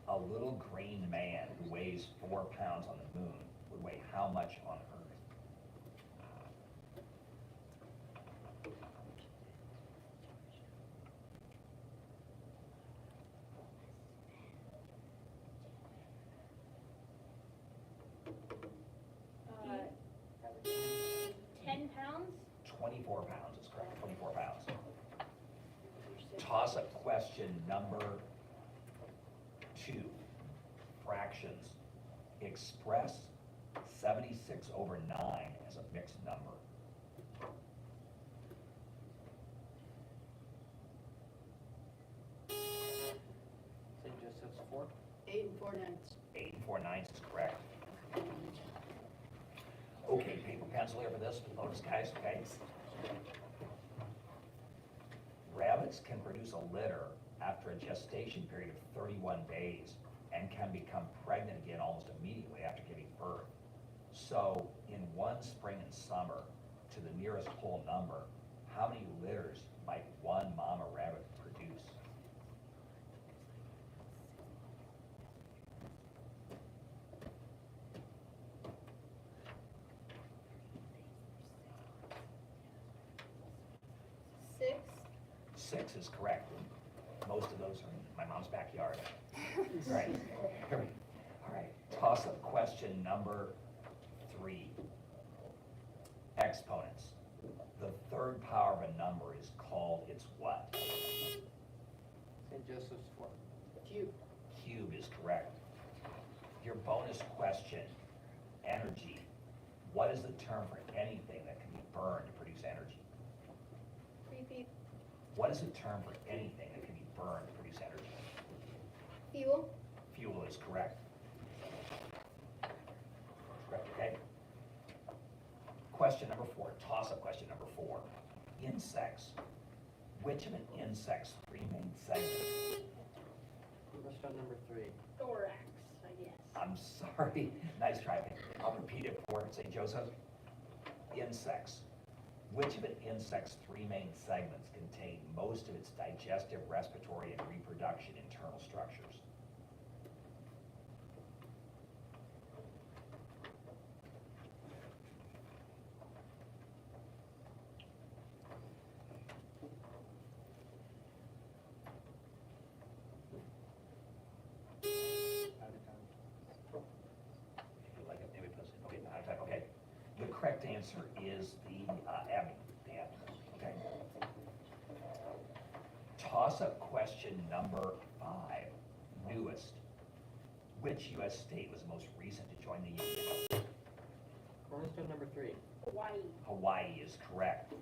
A little green man who weighs 4 pounds on the moon would weigh how much on Earth? Uh, 10 pounds? 24 pounds is correct, 24 pounds. Toss-up question number 2, fractions. Express 76 over 9 as a mixed number. St. Joseph's 4. 8 and 4 ninths. 8 and 4 ninths is correct. Okay, paper pencil here for this, for the bonus guys, okay? Rabbits can produce a litter after a gestation period of 31 days and can become pregnant again almost immediately after giving birth. So, in one spring and summer, to the nearest whole number, how many litters might one mama rabbit produce? Six. 6 is correct. Most of those are in my mom's backyard. Right. Here we, all right. Toss-up question number 3. Exponents. The third power of a number is called its what? St. Joseph's 4. Cube. Cube is correct. Your bonus question, energy. What is the term for anything that can be burned to produce energy? Repeat. What is the term for anything that can be burned to produce energy? Fuel. Fuel is correct. Correct, okay? Question number 4, toss-up question number 4. Insects. Which of an insect's 3 main segments? Cornerstone number 3. Thorax, I guess. I'm sorry, nice try. I'll repeat it for St. Joseph. Insects. Which of an insect's 3 main segments contain most of its digestive, respiratory, and reproduction internal structures? Like it, maybe puts it, okay, out of time, okay. The correct answer is the abdomen, okay? Toss-up question number 5, newest. Which U.S. state was the most recent to join the Union? Cornerstone number 3. Hawaii. Hawaii is correct.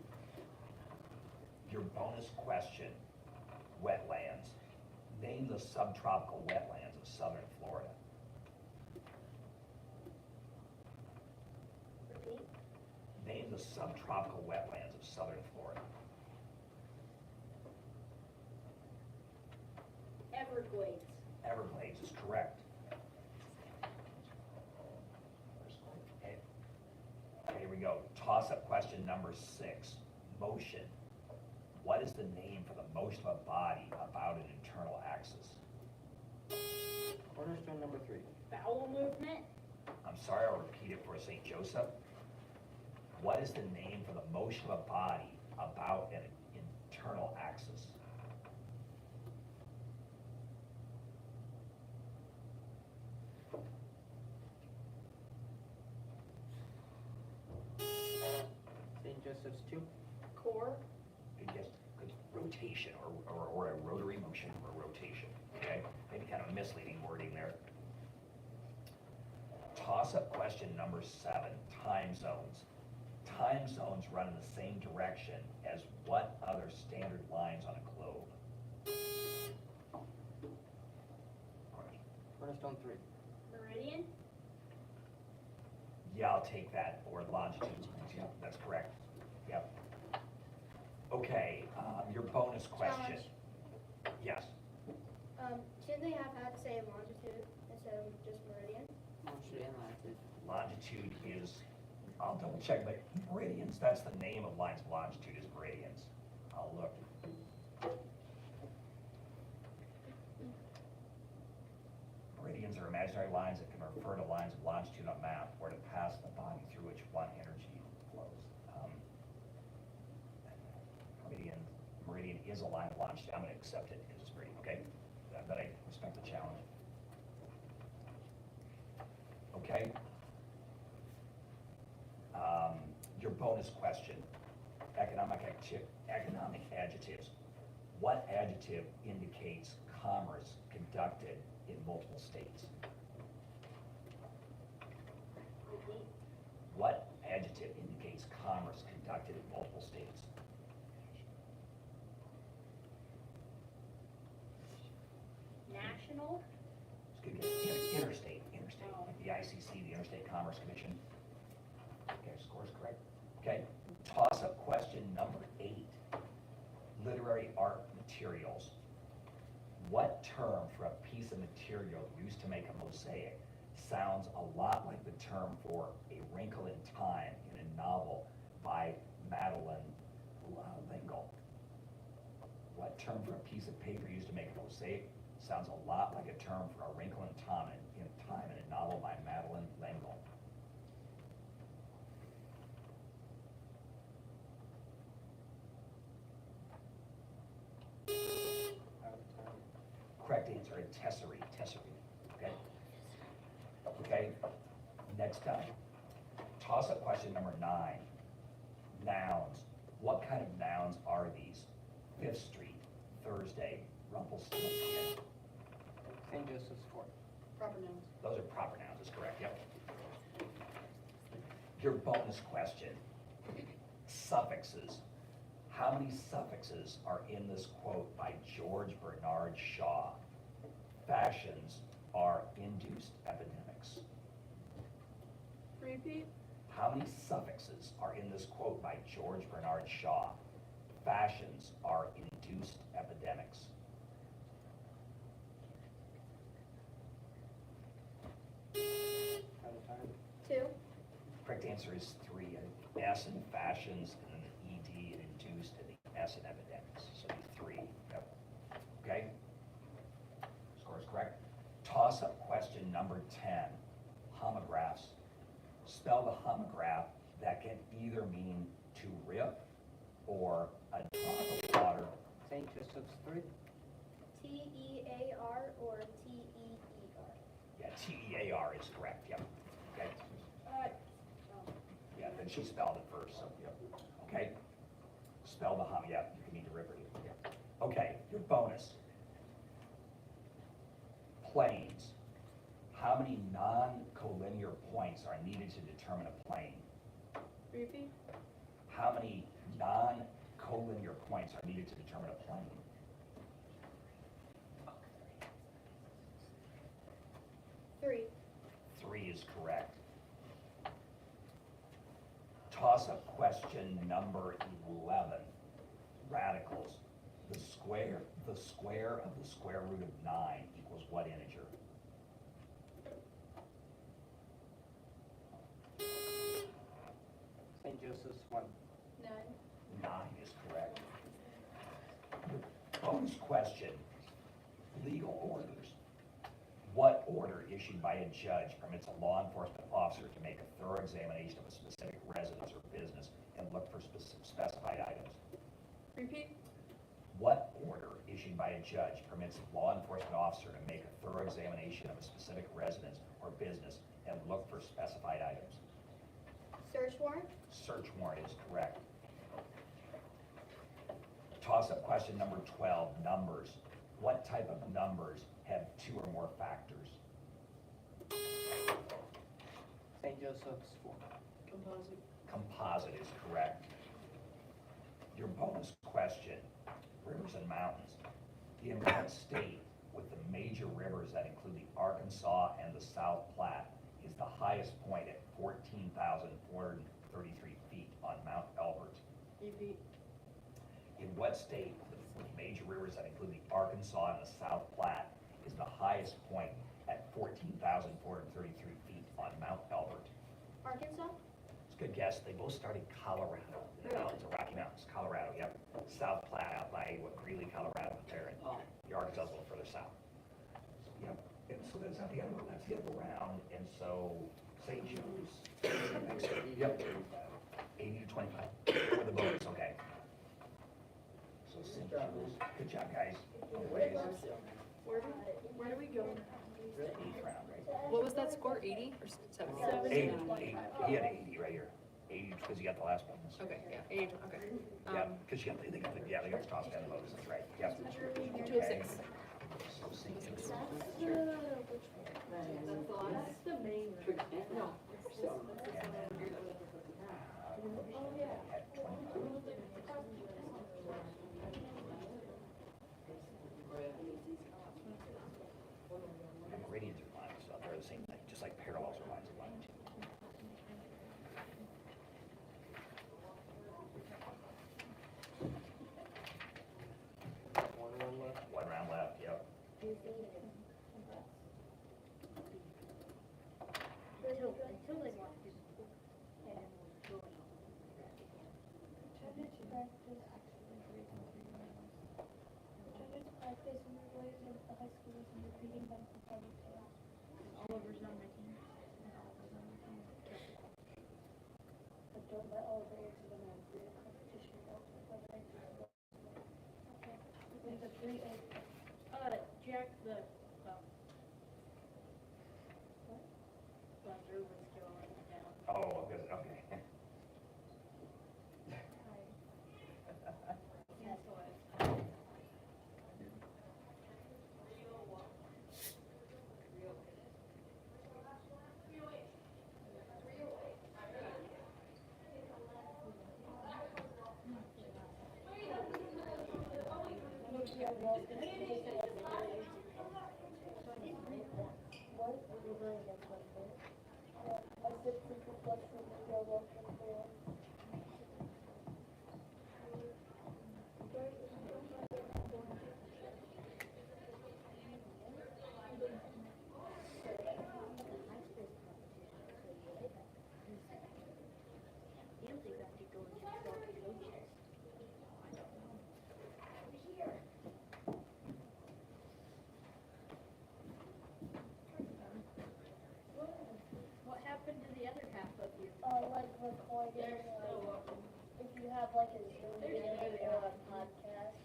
Your bonus question, wetlands. Name the subtropical wetlands of southern Florida. Repeat. Name the subtropical wetlands of southern Florida. Everglades. Everglades is correct. Okay, here we go. Toss-up question number 6, motion. What is the name for the motion of a body about an internal axis? Cornerstone number 3. Bowel movement. I'm sorry, I'll repeat it for St. Joseph. What is the name for the motion of a body about an internal axis? St. Joseph's 2. Core. Good guess, good rotation or a rotary motion or rotation, okay? Maybe kind of misleading wording there. Toss-up question number 7, time zones. Time zones run in the same direction as what other standard lines on a globe? Cornerstone 3. Meridian. Yeah, I'll take that, or longitude, yeah, that's correct, yep. Okay, your bonus question. Yes, Shouldn't they have had, say, longitude instead of just meridian? Longitude and latitude. longitude is, I'll double check, but meridians, that's the name of lines of longitude is meridians. I'll look. Meridians are imaginary lines that can refer to lines of longitude on a map or to pass the body through which one energy flows. Meridian is a line of longitude. I'm going to accept it because it's meridian, okay? But I respect the challenge. Okay? Your bonus question, economic adjectives. What adjective indicates commerce conducted in multiple states? Repeat. What adjective indicates commerce conducted in multiple states? National. It's good, interstate, like the ICC, the Interstate Commerce Commission. Okay, score's correct. Okay, toss-up question number 8, literary art materials. What term for a piece of material used to make a mosaic sounds a lot like the term for A Wrinkle in Time in a novel by Madeline L'Engle? What term for a piece of paper used to make a mosaic sounds a lot like a term for A Wrinkle in Time in a novel by Madeline L'Engle? Correct answer, a tesserae, okay? Okay, next time. Toss-up question number 9, nouns. What kind of nouns are these? Fifth Street, Thursday, Rumpelstiltskin. St. Joseph's Court. Proper nouns. Those are proper nouns, is correct, yep. Your bonus question, suffixes. How many suffixes are in this quote by George Bernard Shaw? Fashions are induced epidemics. Repeat? How many suffixes are in this quote by George Bernard Shaw? Fashions are induced epidemics. Out of time. 2. Correct answer is 3. An S in fashions, and then the ED in induced, and the S in epidemics. So it'd be 3. Yep. Okay? Score is correct. Toss-up question number 10. Homographs. Spell the homograph that can either mean to rip or a drop of water. St. Joseph's 3. T-E-A-R or T-E-E-R? Yeah, T-E-A-R is correct, yep. Okay? Yeah, then she spelled it first, so, yep. Okay? Spell the yeah, you can need to rip it, yep. Okay, your bonus. Planes. How many non-collinear points are needed to determine a plane? Repeat? How many non-collinear points are needed to determine a plane? 3. 3 is correct. Toss-up question number 11. Radicals. The square of the square root of 9 equals what integer? St. Joseph's 1. 9. 9 is correct. Bonus question. Legal orders. What order issued by a judge permits a law enforcement officer to make a thorough examination of a specific residence or business and look for specified items? Repeat? What order issued by a judge permits a law enforcement officer to make a thorough examination of a specific residence or business and look for specified items? Search warrant? Search warrant is correct. Toss-up question number 12, numbers. What type of numbers have 2 or more factors? St. Joseph's 4. Composite. Composite is correct. Your bonus question, rivers and mountains. In what state, with the major rivers that include the Arkansas and the South Platte, is the highest point at 14,433 feet on Mount Elbert? Repeat? In what state, with major rivers that include the Arkansas and the South Platte, is the highest point at 14,433 feet on Mount Elbert? Arkansas? It's a good guess. They both start in Colorado. The mountains, the Rocky Mountains, Colorado, yep. South Platte out by Greeley, Colorado, up there, and the Arkansas is a little further south. Yep. And so that's the other round, and so St. Joe's. Yep. 80 to 25 for the bonus, okay. So St. Joe's, good job, guys. Anyways, Where do we go? 8th round, right? What was that score, 80 or 70? 80, he had 80 right here. 80, because he got the last bonus. Okay, yeah, 80, okay. Yeah, because they got the toss down the bonus, that's right, yep. 206. So St. Joe's. That's the main. No. At 22. And gradients are lines, so they're the same thing, just like parallels are lines of line too. One round left. 1 round left, yep. Oliver's on my team. But don't let Oliver into the competition. Okay. The 3-8. Jack the, well. What? Well, Ruben's going down. Oh, okay. Yes, What happened to the other half of you? Like recording, if you have like a Zoom meeting or a podcast.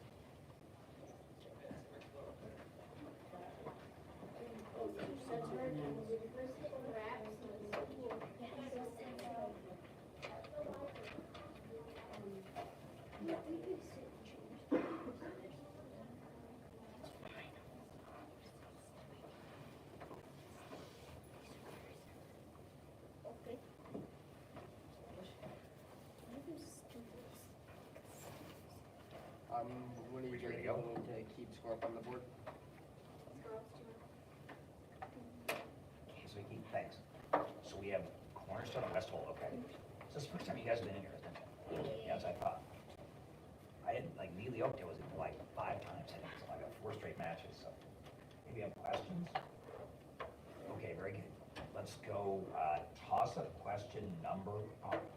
What are you Ready to guys go? going to keep score up on the board? So Vicky, thanks. So we have Cornerstone and West Hole, okay. So this is the first time you guys have been in here, isn't it? Yeah, as I thought. I had, like, Neely Oakdale was in like 5 times, I think, so I got 4 straight matches, so. Maybe you have questions? Okay, very good. Let's go, toss-up question number,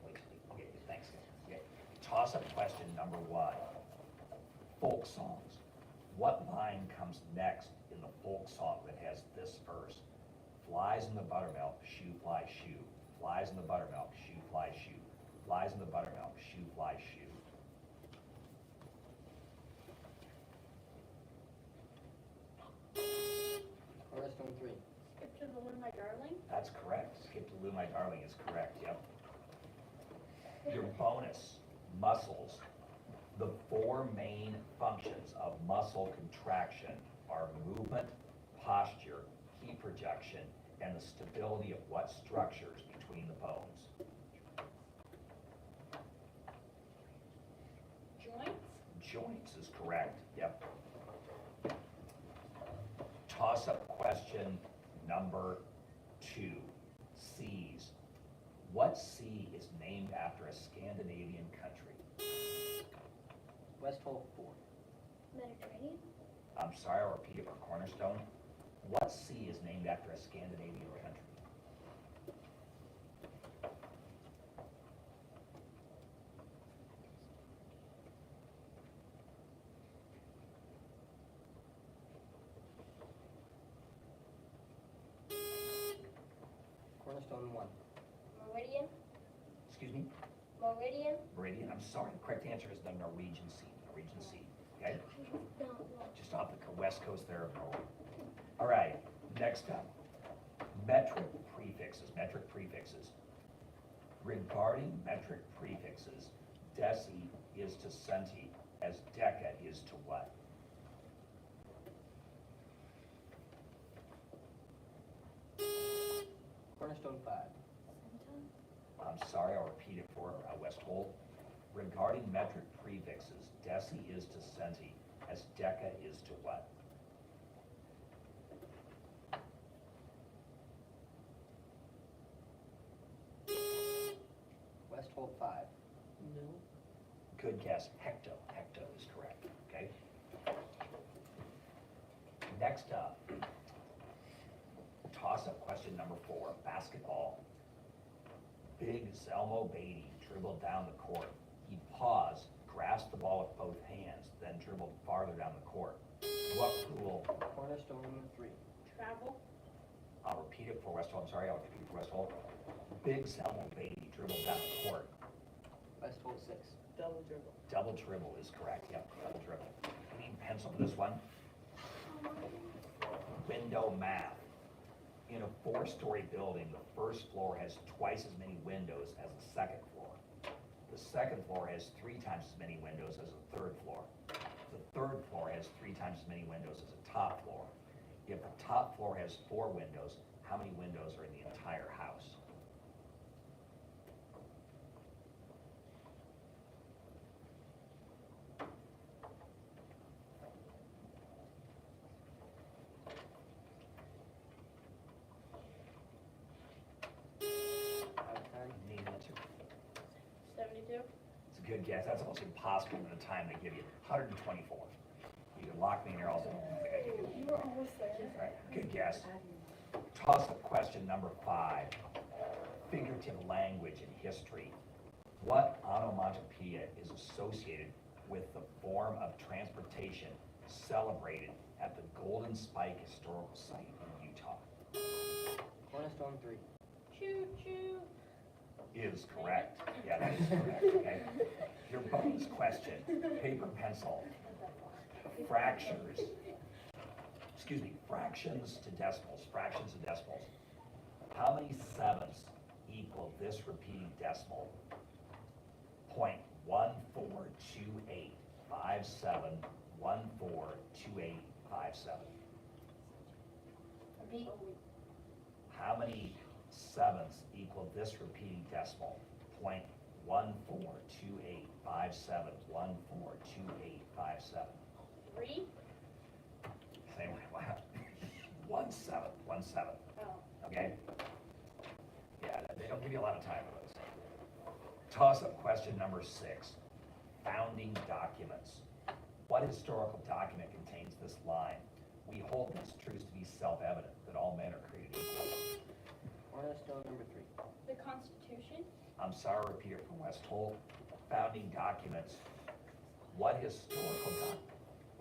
wait, okay, thanks. Okay. Toss-up question number 1. Folk songs. What line comes next in the folk song that has this verse? Flies in the buttermilk, shoe fly shoe. Flies in the buttermilk, shoe fly shoe. Flies in the buttermilk, shoe fly shoe. Cornerstone 3. Skip to the Lou, my darling. That's correct. Skip to Lou, my darling is correct, yep. Your bonus, muscles. The 4 main functions of muscle contraction are movement, posture, heat projection, and the stability of what structures between the bones? Joints. Joints is correct, yep. Toss-up question number 2, seas. What sea is named after a Scandinavian country? West Hole 4. Mediterranean? I'm sorry, I'll repeat it for Cornerstone. What sea is named after a Scandinavian country? Cornerstone 1. Meridian? Excuse me? Meridian? Meridian, I'm sorry, the correct answer is the Norwegian Sea, okay? Just off the west coast there of Norway. All right, next up, metric prefixes. Regarding metric prefixes, deci is to centi, as deca is to what? Cornerstone 5. I'm sorry, I'll repeat it for West Hole. Regarding metric prefixes, deci is to centi, as deca is to what? West Hole 5. No. Good guess, hecto is correct, okay? Next up, toss-up question number 4, basketball. Big Zelmo Beatty dribbled down the court. He paused, grasped the ball with both hands, then dribbled farther down the court. What rule? Cornerstone 3. Travel. I'll repeat it for West Hole, I'm sorry, I'll repeat it for West Hole. Big Zelmo Beatty dribbled down the court. West Hole 6. Double dribble. Double dribble is correct, yep, double dribble. You need pencil for this one? Window math. In a 4-story building, the first floor has twice as many windows as the second floor. The second floor has 3 times as many windows as the third floor. The third floor has 3 times as many windows as the top floor. If the top floor has 4 windows, how many windows are in the entire house? guess. That's almost impossible in the time they give you. 124. You can lock me in here all day. You were almost there. All right, good guess. Toss-up question number 5. Figurative language in history. What onomatopoeia is associated with the form of transportation celebrated at the Golden Spike Historical Site in Utah? Cornerstone 3. Choo choo. Is correct. Yeah, that is correct, okay? Your bonus question, paper pencil. Fractions to decimals, How many sevenths equal this repeating decimal? 0.142857142857. Repeat. How many sevenths equal this repeating decimal? 0.142857142857. 3. Same way, wow. 1/7. Oh. Okay? Yeah, they don't give you a lot of time for those. Toss-up question number 6. Founding documents. What historical document contains this line? We hold these truths to be self-evident, that all men are created equal. Cornerstone number 3. The Constitution. I'm sorry, repeat it from West Holt. Founding documents. What historical document?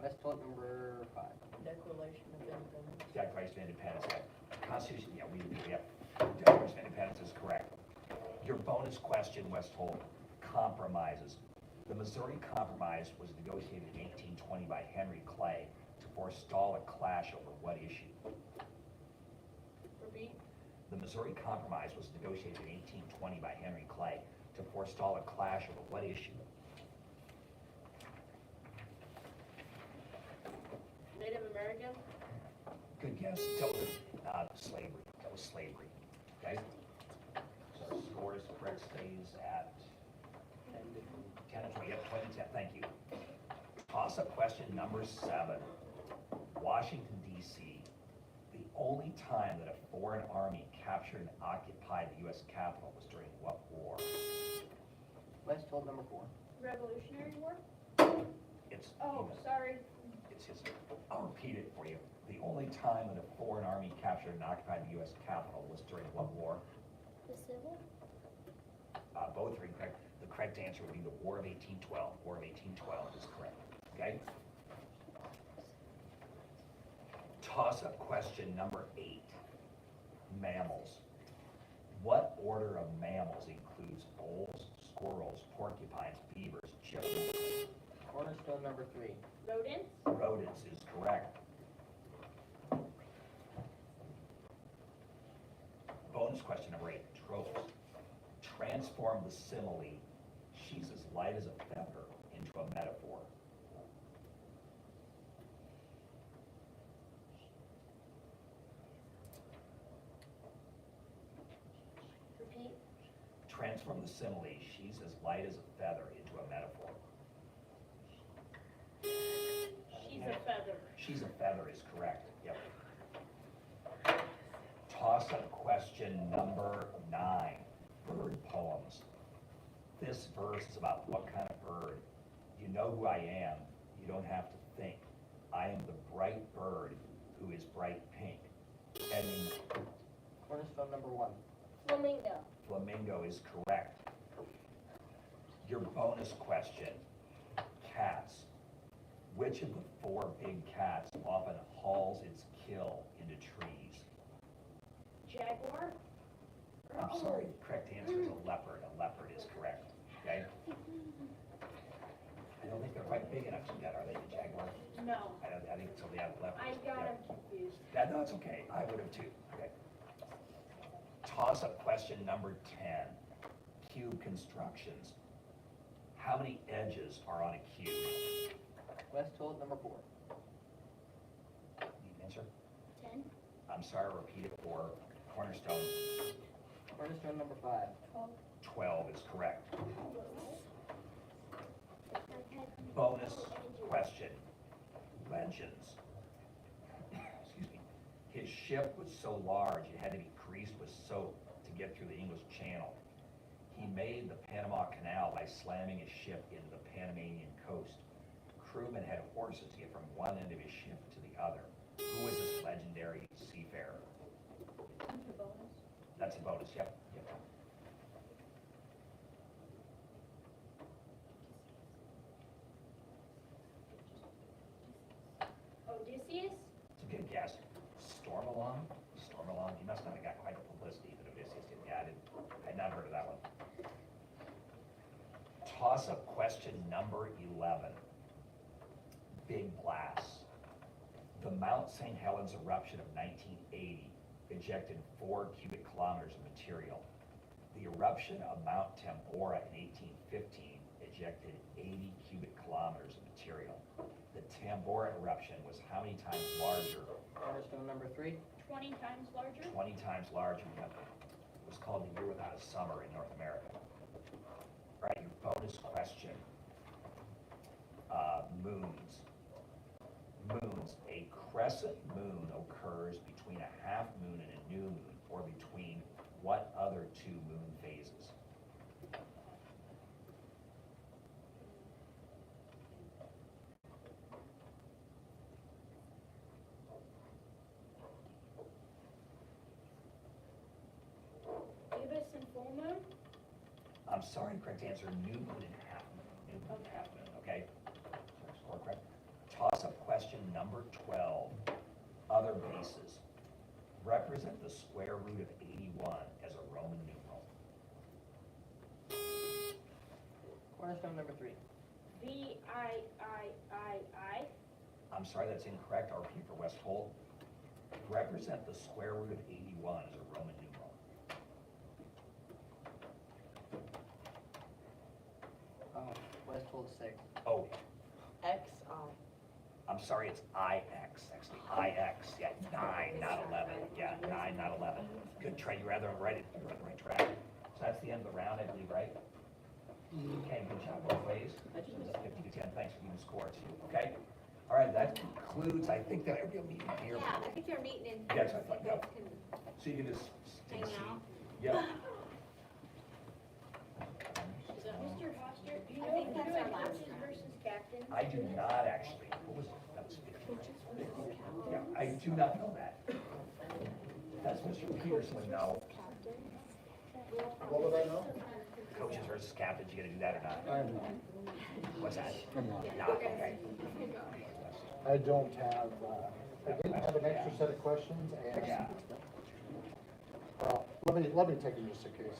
West Holt number 5. Declaration of Independence. Declaration of Independence, yeah. Constitution, yeah, we have, Declaration of Independence is correct. Your bonus question, West Holt, compromises. The Missouri Compromise was negotiated in 1820 by Henry Clay to forestall a clash over what issue? Repeat. The Missouri Compromise was negotiated in 1820 by Henry Clay to forestall a clash over what issue? Native American. Good guess. That was slavery. That was slavery. Okay? So our scores, Fred stays at 10 and 20. Yep, 20 and 10. Thank you. Toss-up question number 7. Washington, D.C. The only time that a foreign army captured and occupied the U.S. Capitol was during what war? West Holt number 4. Revolutionary War. It's Oh, even. sorry. It's his. I'll repeat it for you. The only time that a foreign army captured and occupied the U.S. Capitol was during what war? The Civil. Both are incorrect. The correct answer would be the War of 1812. War of 1812 is correct. Okay? Toss-up question number 8. Mammals. What order of mammals includes voles, squirrels, porcupines, beavers, chipmunks? Cornerstone number 3. Rodents. Rodents is correct. Bonus question number 8, tropes. Transform the simile, she's as light as a feather, into a metaphor. Repeat. Transform the simile, she's as light as a feather, into a metaphor. She's a feather. She's a feather is correct, yep. Toss-up question number 9, bird poems. This verse is about what kind of bird? You know who I am, you don't have to think. I am the bright bird who is bright pink. Ending, Cornerstone number 1. Flamingo. flamingo is correct. Your bonus question, cats. Which of the 4 big cats often hauls its kill into trees? Jaguar. I'm sorry, the correct answer is a leopard. A leopard is correct, okay? I don't think they're quite big enough to do that, are they, the jaguar? No. I think so, yeah, leopard. I got him confused. No, it's okay, I would have too, okay. Toss-up question number 10, cube constructions. How many edges are on a cube? West Holt number 4. Need an answer? 10. I'm sorry, repeat it for Cornerstone. Cornerstone number 5. 12 is correct. Bonus question, legends. Excuse me. His ship was so large it had to be greased with soap to get through the English Channel. He made the Panama Canal by slamming his ship into the Panamanian coast. Crewmen had horses to get from one end of his ship to the other. Who was this legendary seafarer? That's a bonus, yep. Odysseus? It's a good guess. Stormalong? Stormalong, he must not have got quite the publicity that Odysseus did. Yeah, I had not heard of that one. Toss-up question number 11. Big blast. The Mount St. Helens eruption of 1980 ejected 4 cubic kilometers of material. The eruption of Mount Tambora in 1815 ejected 80 cubic kilometers of material. The Tambora eruption was how many times larger? Cornerstone number 3. 20 times larger? 20 times larger. It was called the year without a summer in North America. All right, your bonus question. Moons. Moons. A crescent moon occurs between a half moon and a new moon, or between what other 2 moon phases? Gibbous and full moon? I'm sorry, correct answer, new moon and half moon. New moon and half moon, okay? Score correct. Toss-up question number 12. Other bases. Represent the square root of 81 as a Roman numeral. Cornerstone number 3. V-I-I-I-I. I'm sorry, that's incorrect. I'll repeat for West Holt. Represent the square root of 81 as a Roman numeral. West Hold 6. Oh, X, I'm sorry, it's IX, actually, IX, yeah, 9, not 11, yeah, 9, not 11. Good try, you're on the right track. So that's the end of the round, I believe, right? Okay, good job both ways. 50 to 10, thanks for giving scores, okay? All right, that concludes, I think that we'll meet here. Yeah, I think they're meeting in. Yes, I thought, yep. Can So you can just take a hang seat. out. Yep. Mr. Foster, do you I know think if that's you're our last coaches versus captain? I do not actually, what was, that was 50. Yeah, I do not know that. That's Mr. Peterson would know. What would I know? Coaches versus captains, you gonna do that or not? I'm not. What's that? I'm not. Not, okay. I don't have, I didn't have an extra set of questions and, Yeah. well, let me take them just in case.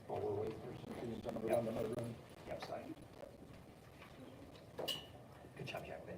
While we're waiting for some things to run around another room. Yep, side. Good job, Jack. Ben.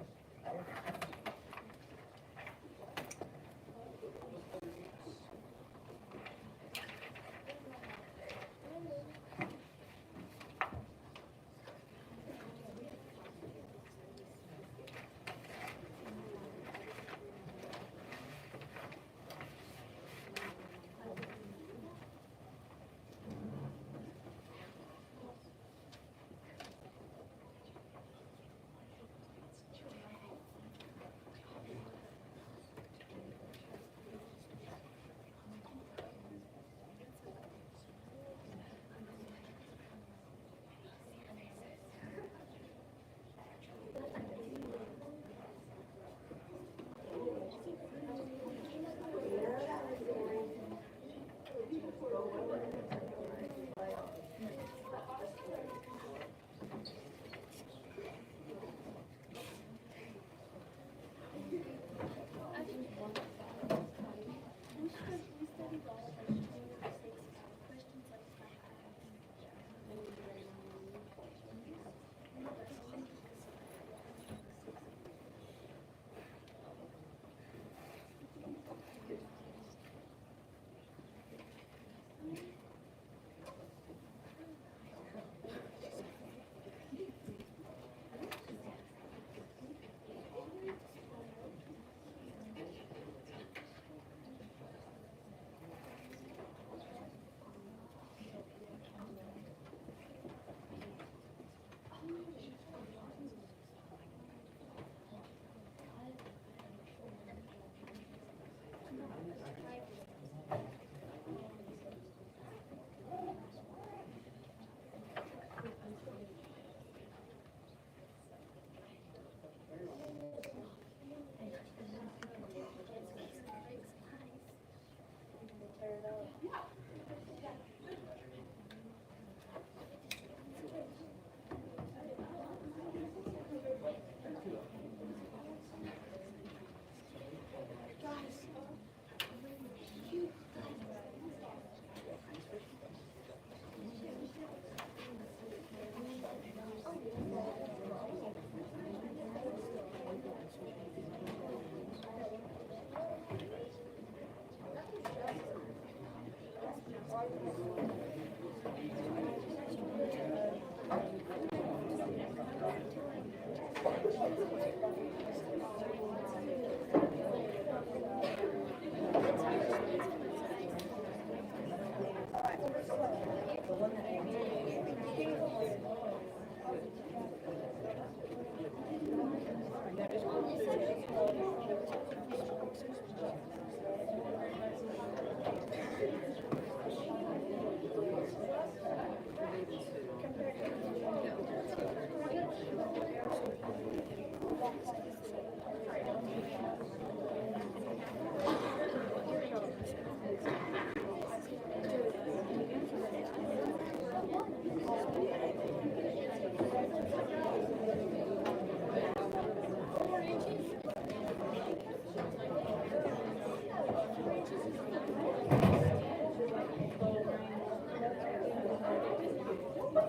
You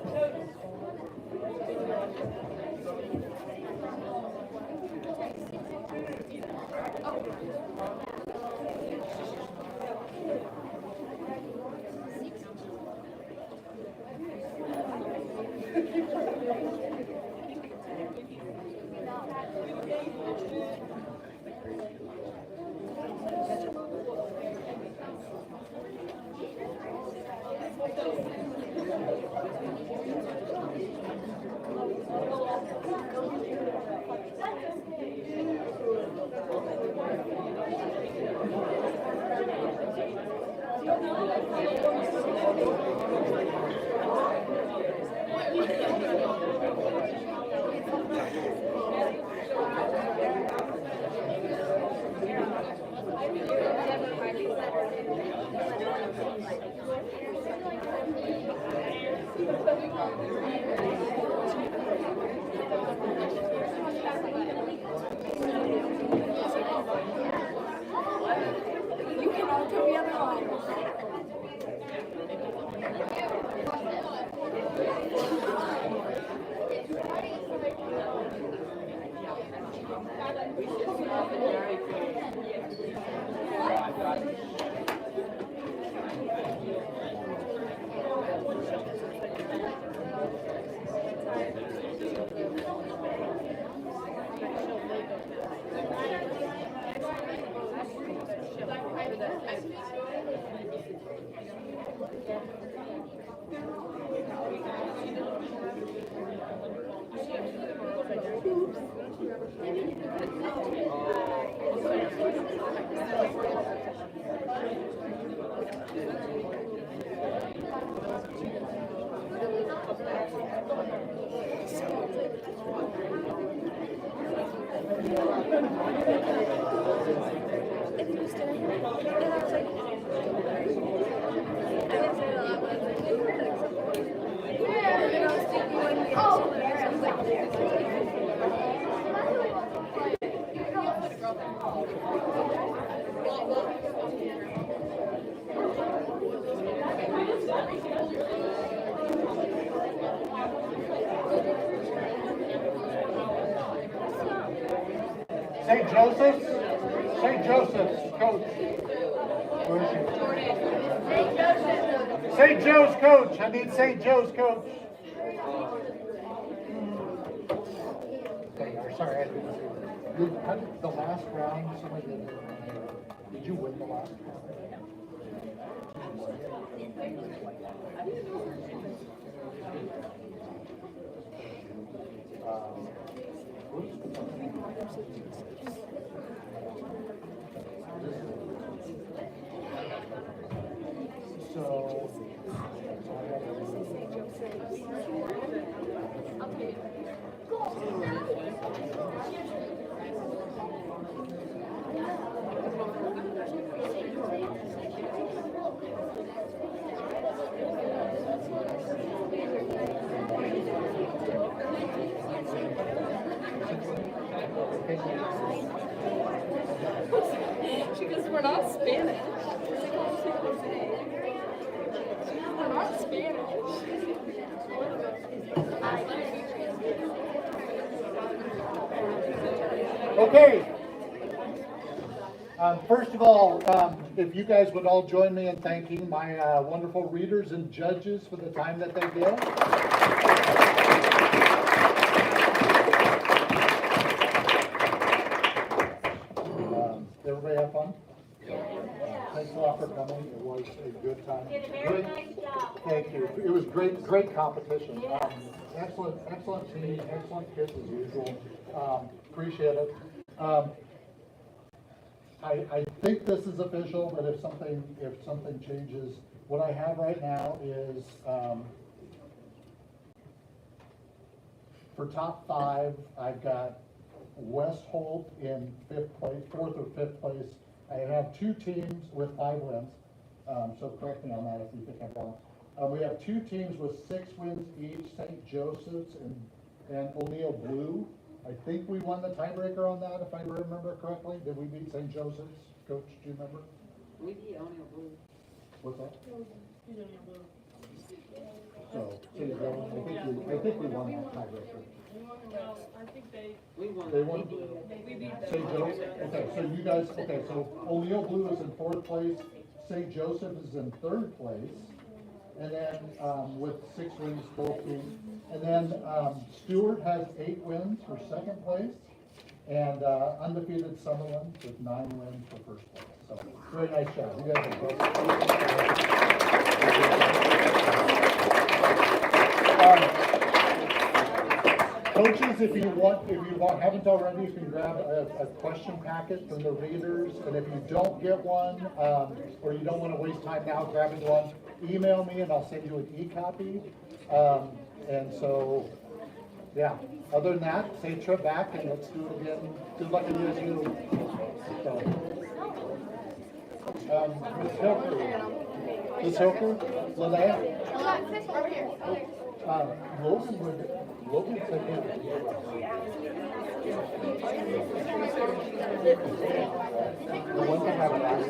can all do the other line. St. Joseph's? St. Joseph's, coach. Where is she? St. Joe's coach. I need St. Joe's coach. Okay, sorry. The last round, somebody did you win the last round? She goes, we're not Spanish. We're not Spanish. Okay. First of all, if you guys would all join me in thanking my wonderful readers and judges for the time that they did. Everybody have fun? Thanks a lot for coming. It was a good time. Thank you. It was great competition. Excellent team, excellent kids as usual. Appreciate it. I think this is official, but if something changes, what I have right now is for top 5, I've got West Holt in 4th or 5th place. I have 2 teams with 5 wins, so correct me on that if you think I'm wrong. We have 2 teams with 6 wins each, St. Joseph's and O'Neill Blue. I think we won the tiebreaker on that, if I remember correctly. Did we beat St. Joseph's? Coach, do you remember? We beat O'Neill Blue. What's that? So, I think we won that tiebreaker. Well, I think they They won? St. Joseph, okay, so you guys, okay, so O'Neill Blue is in 4th place, St. Joseph is in 3rd place, and then, with 6 wins, both teams. And then, Stewart has 8 wins for 2nd place, and, undefeated Summerlin with 9 wins for 1st place. So, very nice job, you guys are both. Coaches, if you haven't already, you can grab a question packet from the readers, and if you don't get one, or you don't want to waste time now grabbing one, email me and I'll send you an e-copy. And so, yeah, other than that, safe trip back and let's do it again. Good luck in year 2. So, Ms. Hilker, Linnea? Logan said the one thing I would ask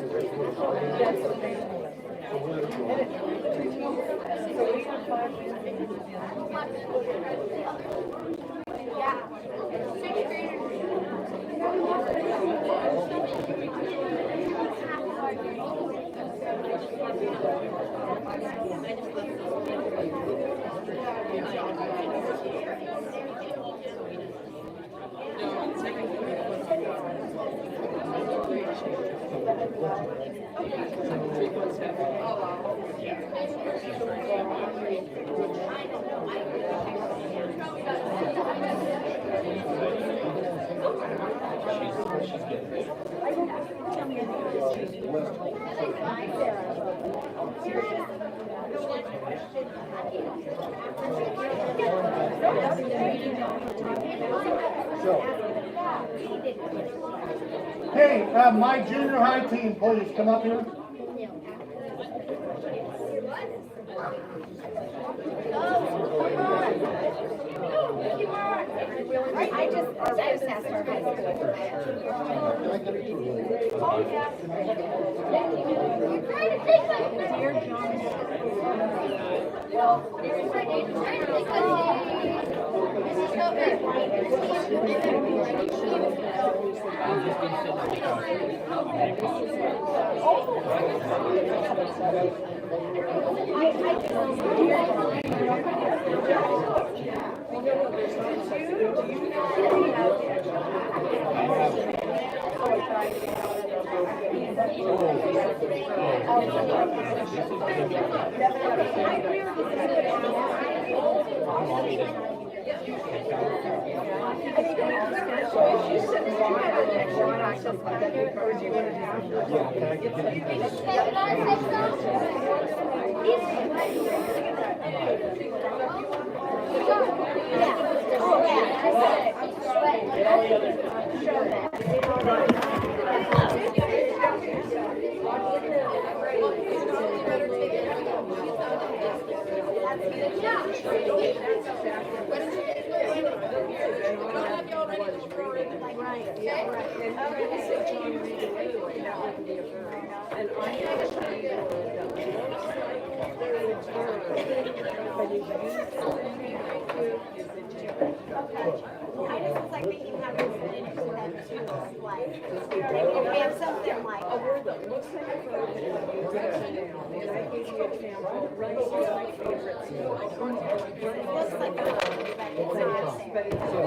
Hey, my junior high team, please come up here. I just asked her high school. You're trying to think like dear John.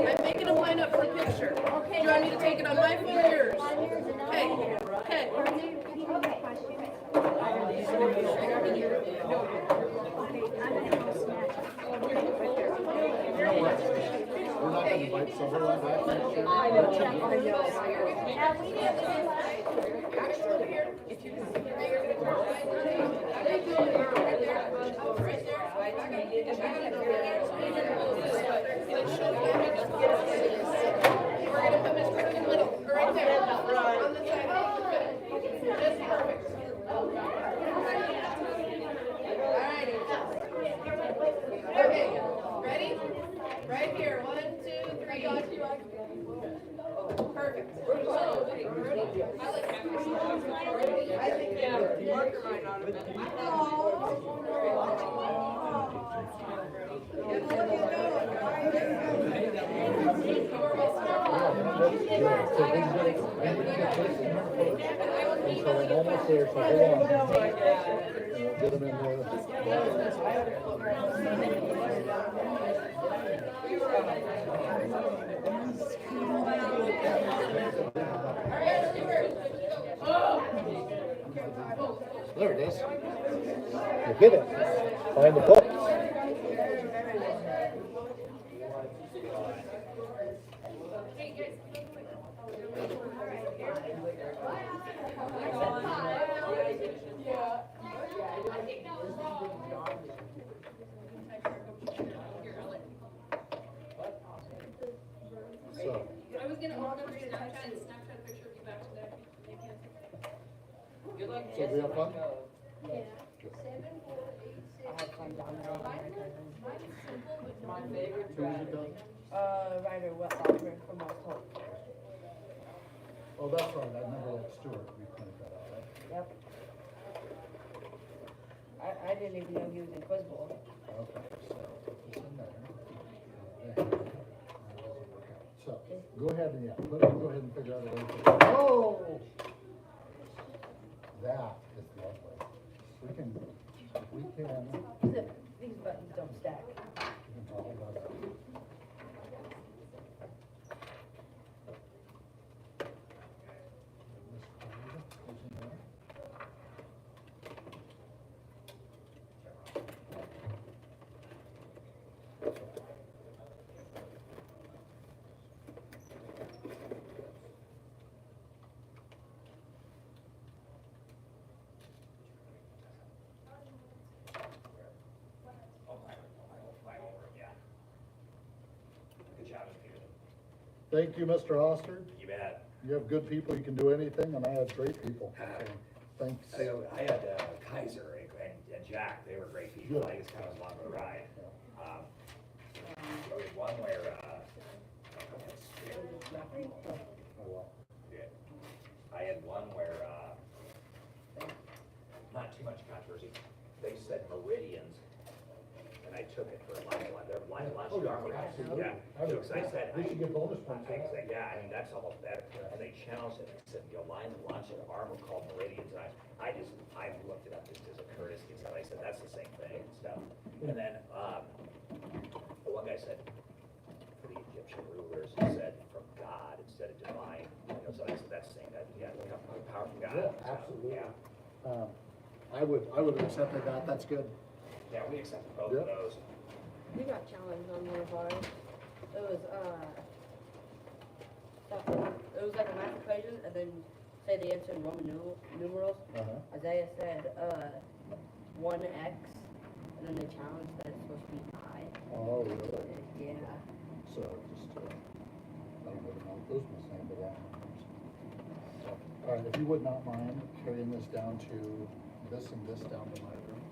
I'm making a line up for a picture. Do you want me to take it on my phone or yours? Okay, okay. We're not going to invite Summerlin back. I Okay, ready? Right here, 1, 2, 3. Perfect. I think marker might not have been. so I'm almost there, so hold on. Get them in there. There it is. You get it. Find the book. So, I was gonna order your Snapchat and Snapchat a picture of you back to back. Good luck. so we have fun? I had fun down there. My favorite So is it done? Ryder Wetlocker from West Hope. Oh, that's right, I remember that Stuart, we printed that out, right? Yep. I didn't even know he was in Quiz Bowl. Okay, so, it's in there. There. That doesn't work out. So, go ahead and, go ahead and figure out a way to, oh! That is lovely. We can, These buttons don't stack. we can talk about that. Good job, Peter. Thank you, Mr. Oster. You bet. You have good people, you can do anything, and I have great people. So, thanks. I had Kaiser and Jack, they were great people, I just kind of along the ride. There was one where, Oh, well. I had one where, not too much controversy, they said meridians, and I took it for their line lunch. Oh, yeah, absolutely. Yeah, because I said, We should get bonus points for I that. said, yeah, I mean, that's almost better, and they challenged it, they said, line lunch and arm were called meridians, and I looked it up just as a courtesy, and I said, that's the same thing and stuff. And then, the one guy said, for the Egyptian rulers, he said, from God instead of divine, so I said, that's the same, yeah, the power from God. Yeah, So, absolutely. Yeah, I would have accepted that, that's good. yeah, we accepted both Yep. of those. We got challenged on one of ours. It was, it was like a math equation, and then say the answer in Roman numerals. Uh-huh. Isaiah said, 1x, and then they challenged that it's supposed to be pi. Oh, really? Yeah. So just, I don't know, those must have the wrong numbers. So, all right, if you would not mind carrying this down to this and this down to my room,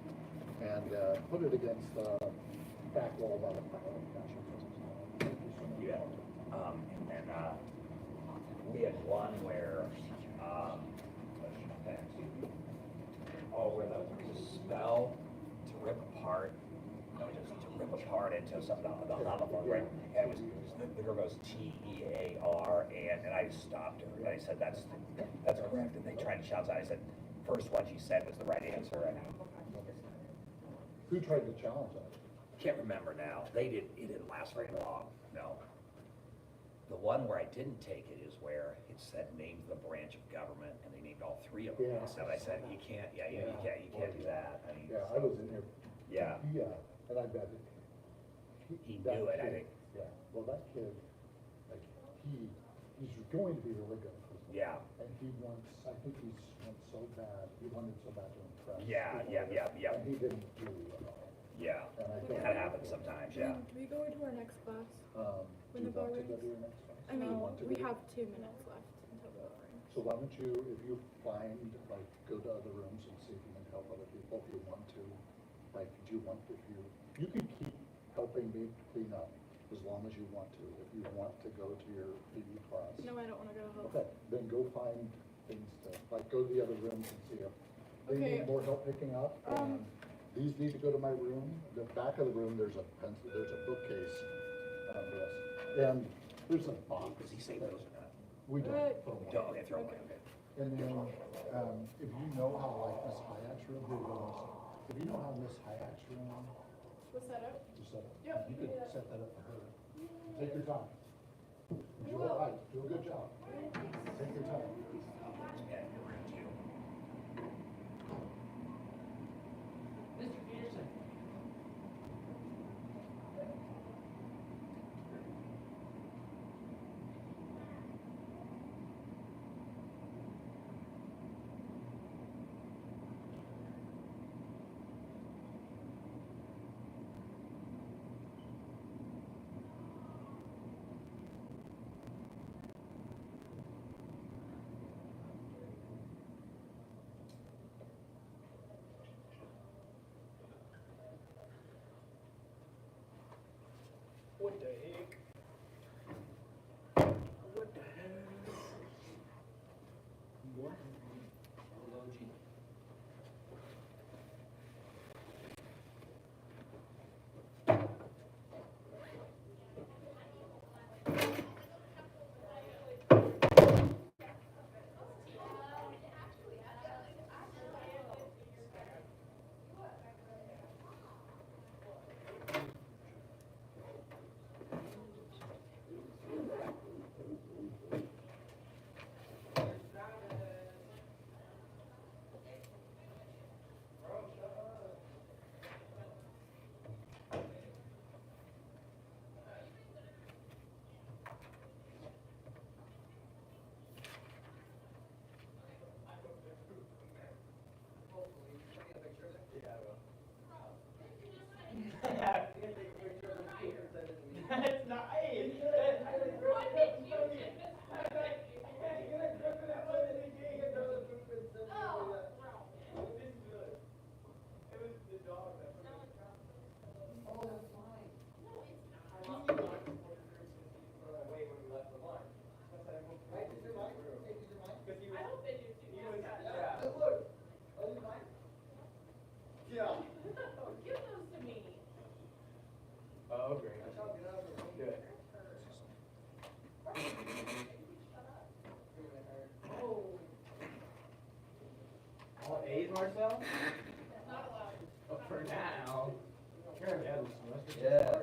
and put it against the back wall by the fire. Yeah, and we had one where, where the spell to rip apart, just to rip apart into something, the homophone, right? And it was, the girl goes T-E-A-R, and I just stopped her, and I said, that's correct, and they tried to shout out, I said, first one she said was the right answer, and Who tried to challenge that? can't remember now. It didn't last very long, no. The one where I didn't take it is where it said name the branch of government, and they named all three of them. Yeah. So I said, you can't do that. I mean, Yeah, I was in here. Yeah. And I bet it. He that knew it, I kid- think. Yeah, well, that kid, like, he's going to be really good. Yeah, And he wants, I think he went so bad, he wanted so bad to impress. Yeah, people, yeah. And he didn't do it at all. yeah. And I think. That happens sometimes, yeah. Can we go into our next class? Do you want to go to your next class? I mean, Do you want to we go? have 2 minutes left until the rings. So why don't you, if you find, like, go to other rooms and see if you can help other people, if you want to, like, do you want, you can keep helping me clean up as long as you want to. If you want to go to your PE class. No, I don't want to go to health. Okay, then go find things to, like, go to the other rooms and see if they Okay. need more help picking up. And these need to go to my room. The back of the room, there's a pencil, there's a bookcase on this. And there's a box. Does he say those or not? We don't. Don't, okay, throw them away, okay. And then, if you know how like this Hayek's room, if you know how this Hayek's room What's that up? is set up, Yep, you we can could do that. set that up for her. Take your time. Do it right, do a good job. Take your time. Mr. Peterson. What the heck? What the heck? What? That's not, hey. Oh, great. Good. All A's, Marcel? Oh, for now. Yeah.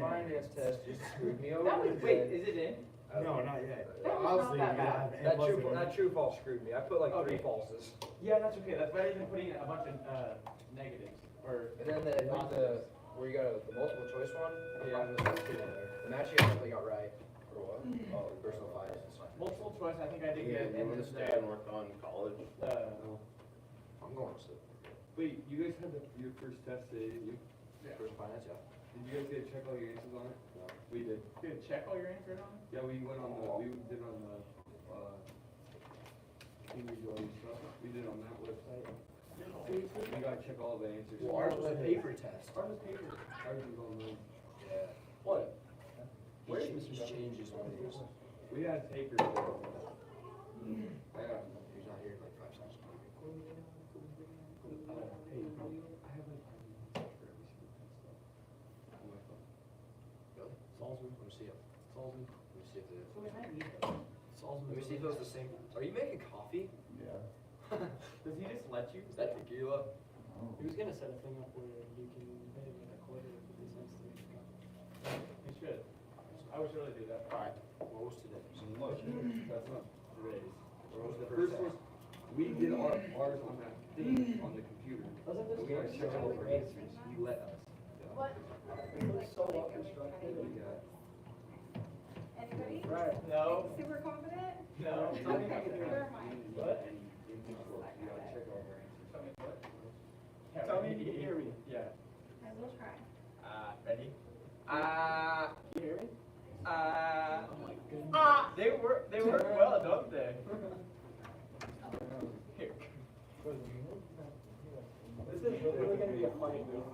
Finance test just screwed me over. That was, wait, is it in? No, not yet. That was Obviously, not that yeah, bad. That true false screwed me. I put like Okay. 3 falses. Yeah, that's okay, that's better than putting a bunch of, negatives, or. And then where you got the multiple choice one, Yeah. the matching I definitely got right. For what? Oh, personal finance. Multiple choice, I think I did good, and then work on college? I'm going to. Wait, you guys had your first test today, didn't you? Personal finance, yeah. Did you guys get to check all your answers on it? No. We did. Good, check all your answers on it? Yeah, we did on the, individual stuff. We did on that website. We gotta check all the answers. Well, ours was a paper test. Ours was paper. Ours was online. Yeah. What? Each changes one of these. We had paper. I got He's not here in like 5 seconds. hey, I have like for every single test stuff on my phone. Really? Salzman. Let me see it. Salzman. Let me see if it. So we might need it. Salzman. Let me see if it was the same. Are you making coffee? Yeah. Does he just let you? Is that tequila? He was gonna set a thing up where you can pay him a quarter if he sends to me. You should. I would really do that. Alright. What was today? That's not today's. Where was the First first one, we did ours on that thing on the computer. Wasn't this We gotta first? check all of our answers. You let us. What? So well constructed. We got. Anybody? Right. No. Super confident? No. Okay, where am I? What? We gotta check all of our answers. Tell me if you can hear me. Yeah. I will try. Ready? You hear me? Oh my goodness. They work well, don't they? Here. This is really gonna be a funny move.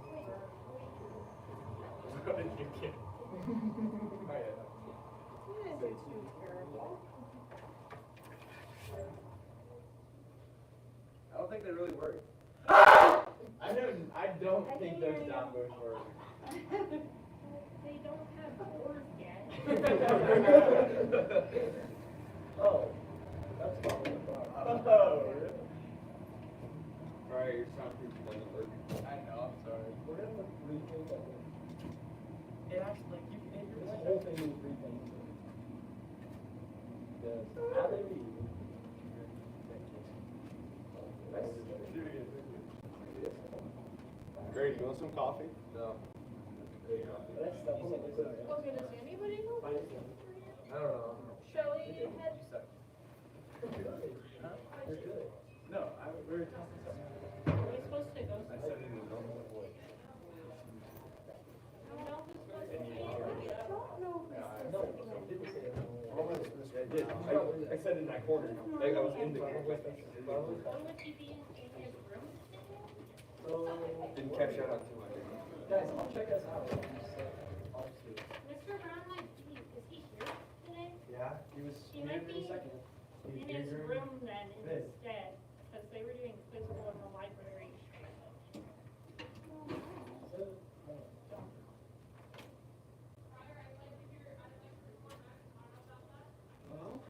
What did you get? Oh, yeah. You didn't do too terrible. I don't think they really work. I don't think those downvotes work. They don't have doors yet. Oh, that's fine. it actually, like, you can, this whole thing is three things. Does how they read. Grady, you want some coffee? No. That's the whole thing. Okay, does anybody know? I don't know. Shelley, you had. They're good. No, we were talking Are we supposed to go? I said it in a normal voice. I did. I said in that corner. Like I was in the corner with us. Didn't catch that on too much. Guys, I'll check us out. Mr. Brown, like, is he here today? Yeah, he was He here might for a be second. in his room then instead, because they were doing physical in the library. Well,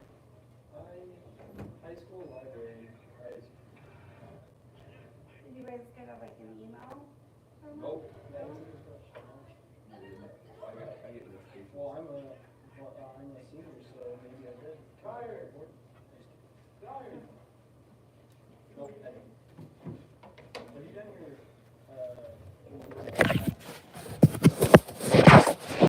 high school library, right? Did you guys get like an email? Nope. That is a good question. I get notifications. Well, I'm a